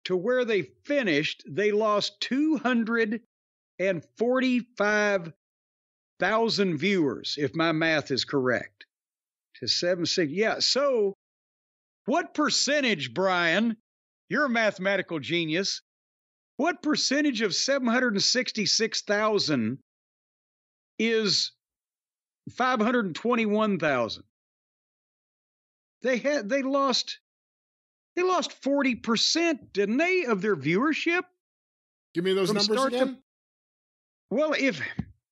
to where they finished, they lost 245,000 viewers, if my math is correct. To 76. Yeah, so what percentage, Brian, you're a mathematical genius, what percentage of 766,000 is 521,000? They lost 40%, didn't they, of their viewership? Give me those numbers again. Well, if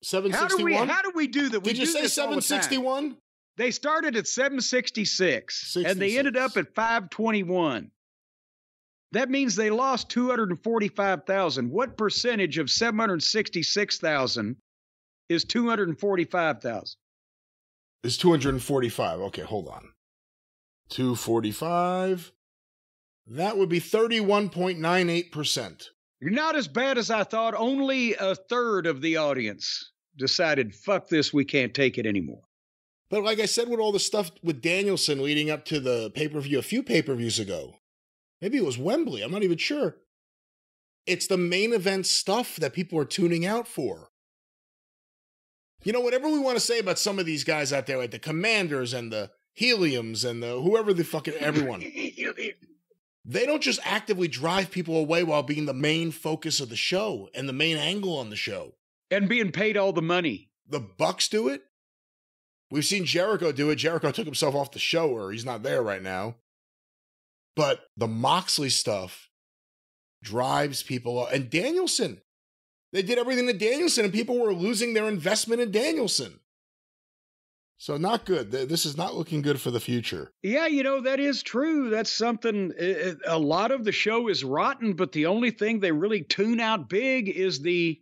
761. How do we do that? Did you say 761? They started at 766 and they ended up at 521. That means they lost 245,000. What percentage of 766,000 is 245,000? Is 245. Okay, hold on. 245. That would be 31.98%. You're not as bad as I thought. Only a third of the audience decided, fuck this, we can't take it anymore. But like I said, with all the stuff with Danielson leading up to the pay-per-view a few pay-per-views ago, maybe it was Wembley, I'm not even sure. It's the main event stuff that people are tuning out for. You know, whatever we want to say about some of these guys out there, like the Commanders and the Heliums and the whoever the fucking everyone. They don't just actively drive people away while being the main focus of the show and the main angle on the show. And being paid all the money. The Bucks do it. We've seen Jericho do it. Jericho took himself off the show, or he's not there right now. But the Moxley stuff drives people. And Danielson. They did everything to Danielson, and people were losing their investment in Danielson. So not good. This is not looking good for the future. Yeah, you know, that is true. That's something, a lot of the show is rotten, but the only thing they really tune out big is the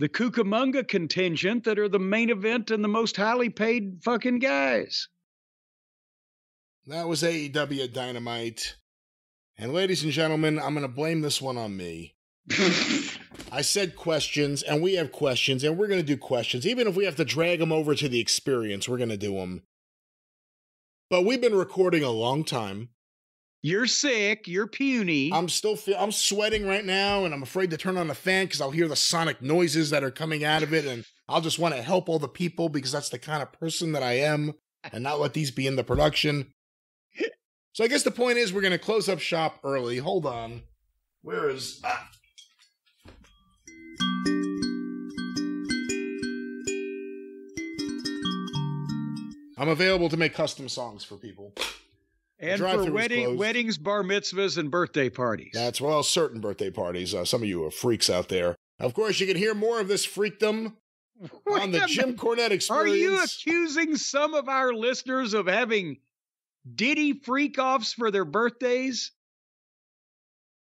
Cucamonga contingent that are the main event and the most highly paid fucking guys. That was AEW Dynamite. And ladies and gentlemen, I'm going to blame this one on me. I said questions, and we have questions, and we're going to do questions. Even if we have to drag them over to the experience, we're going to do them. But we've been recording a long time. You're sick. You're puny. I'm sweating right now, and I'm afraid to turn on the fan because I'll hear the sonic noises that are coming out of it, and I'll just want to help all the people because that's the kind of person that I am, and not let these be in the production. So I guess the point is we're going to close up shop early. Hold on. Where is... I'm available to make custom songs for people. And for weddings, bar mitzvahs, and birthday parties. That's, well, certain birthday parties. Some of you are freaks out there. Of course, you can hear more of this freakdom on the Jim Cornette Experience. Are you accusing some of our listeners of having Diddy freak-offs for their birthdays?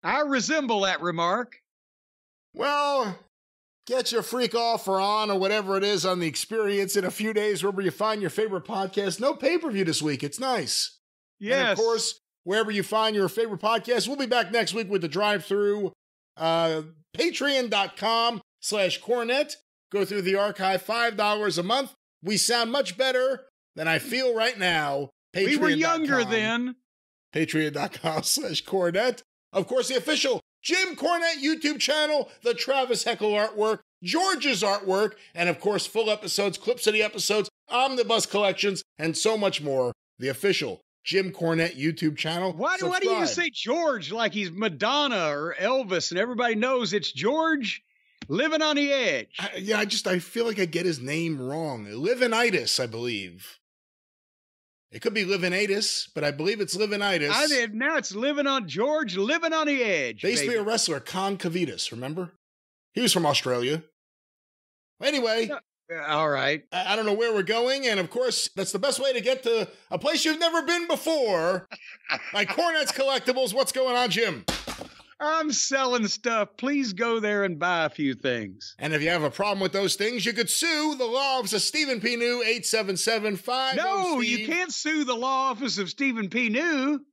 I resemble that remark. Well, get your freak off or on or whatever it is on the Experience in a few days, wherever you find your favorite podcast. No pay-per-view this week. It's nice. Yes. And of course, wherever you find your favorite podcast, we'll be back next week with the Drive Thru. Patreon.com/Cornette. Go through the archive, $5 a month. We sound much better than I feel right now. We were younger then. Patreon.com/Cornette. Of course, the official Jim Cornette YouTube channel, the Travis Heckel artwork, George's artwork, and of course, full episodes, clips of the episodes, omnibus collections, and so much more. The official Jim Cornette YouTube channel. Why do you say George like he's Madonna or Elvis and everybody knows it's George living on the edge? I feel like I get his name wrong. Livinitis, I believe. It could be Livinitis, but I believe it's Livinitis. Now it's living on George, living on the edge. There used to be a wrestler, Con Cavitas, remember? He was from Australia. Anyway. All right. I don't know where we're going, and of course, that's the best way to get to a place you've never been before. Like Cornette's Collectibles. What's going on, Jim? I'm selling stuff. Please go there and buy a few things. And if you have a problem with those things, you could sue the law office of Stephen P. New, 877-50. No, you can't sue the law office of Stephen P. New.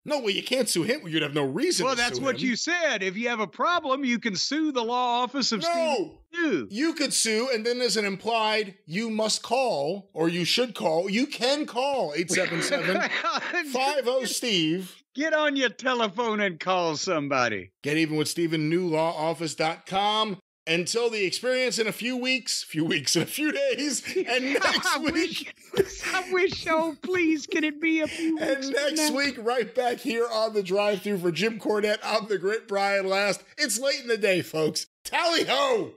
No, well, you can't sue him. You'd have no reason to sue him. Well, that's what you said. If you have a problem, you can sue the law office of Stephen P. New. You could sue, and then there's an implied you must call, or you should call. You can call 877-50-Steve. Get on your telephone and call somebody. Get even with StephenNewLawOffice.com. Until the Experience in a few days, and next week. I wish, please, can it be a few weeks? And next week, right back here on the Drive Thru for Jim Cornette, I'm the great Brian Last. It's late in the day, folks. Tally ho!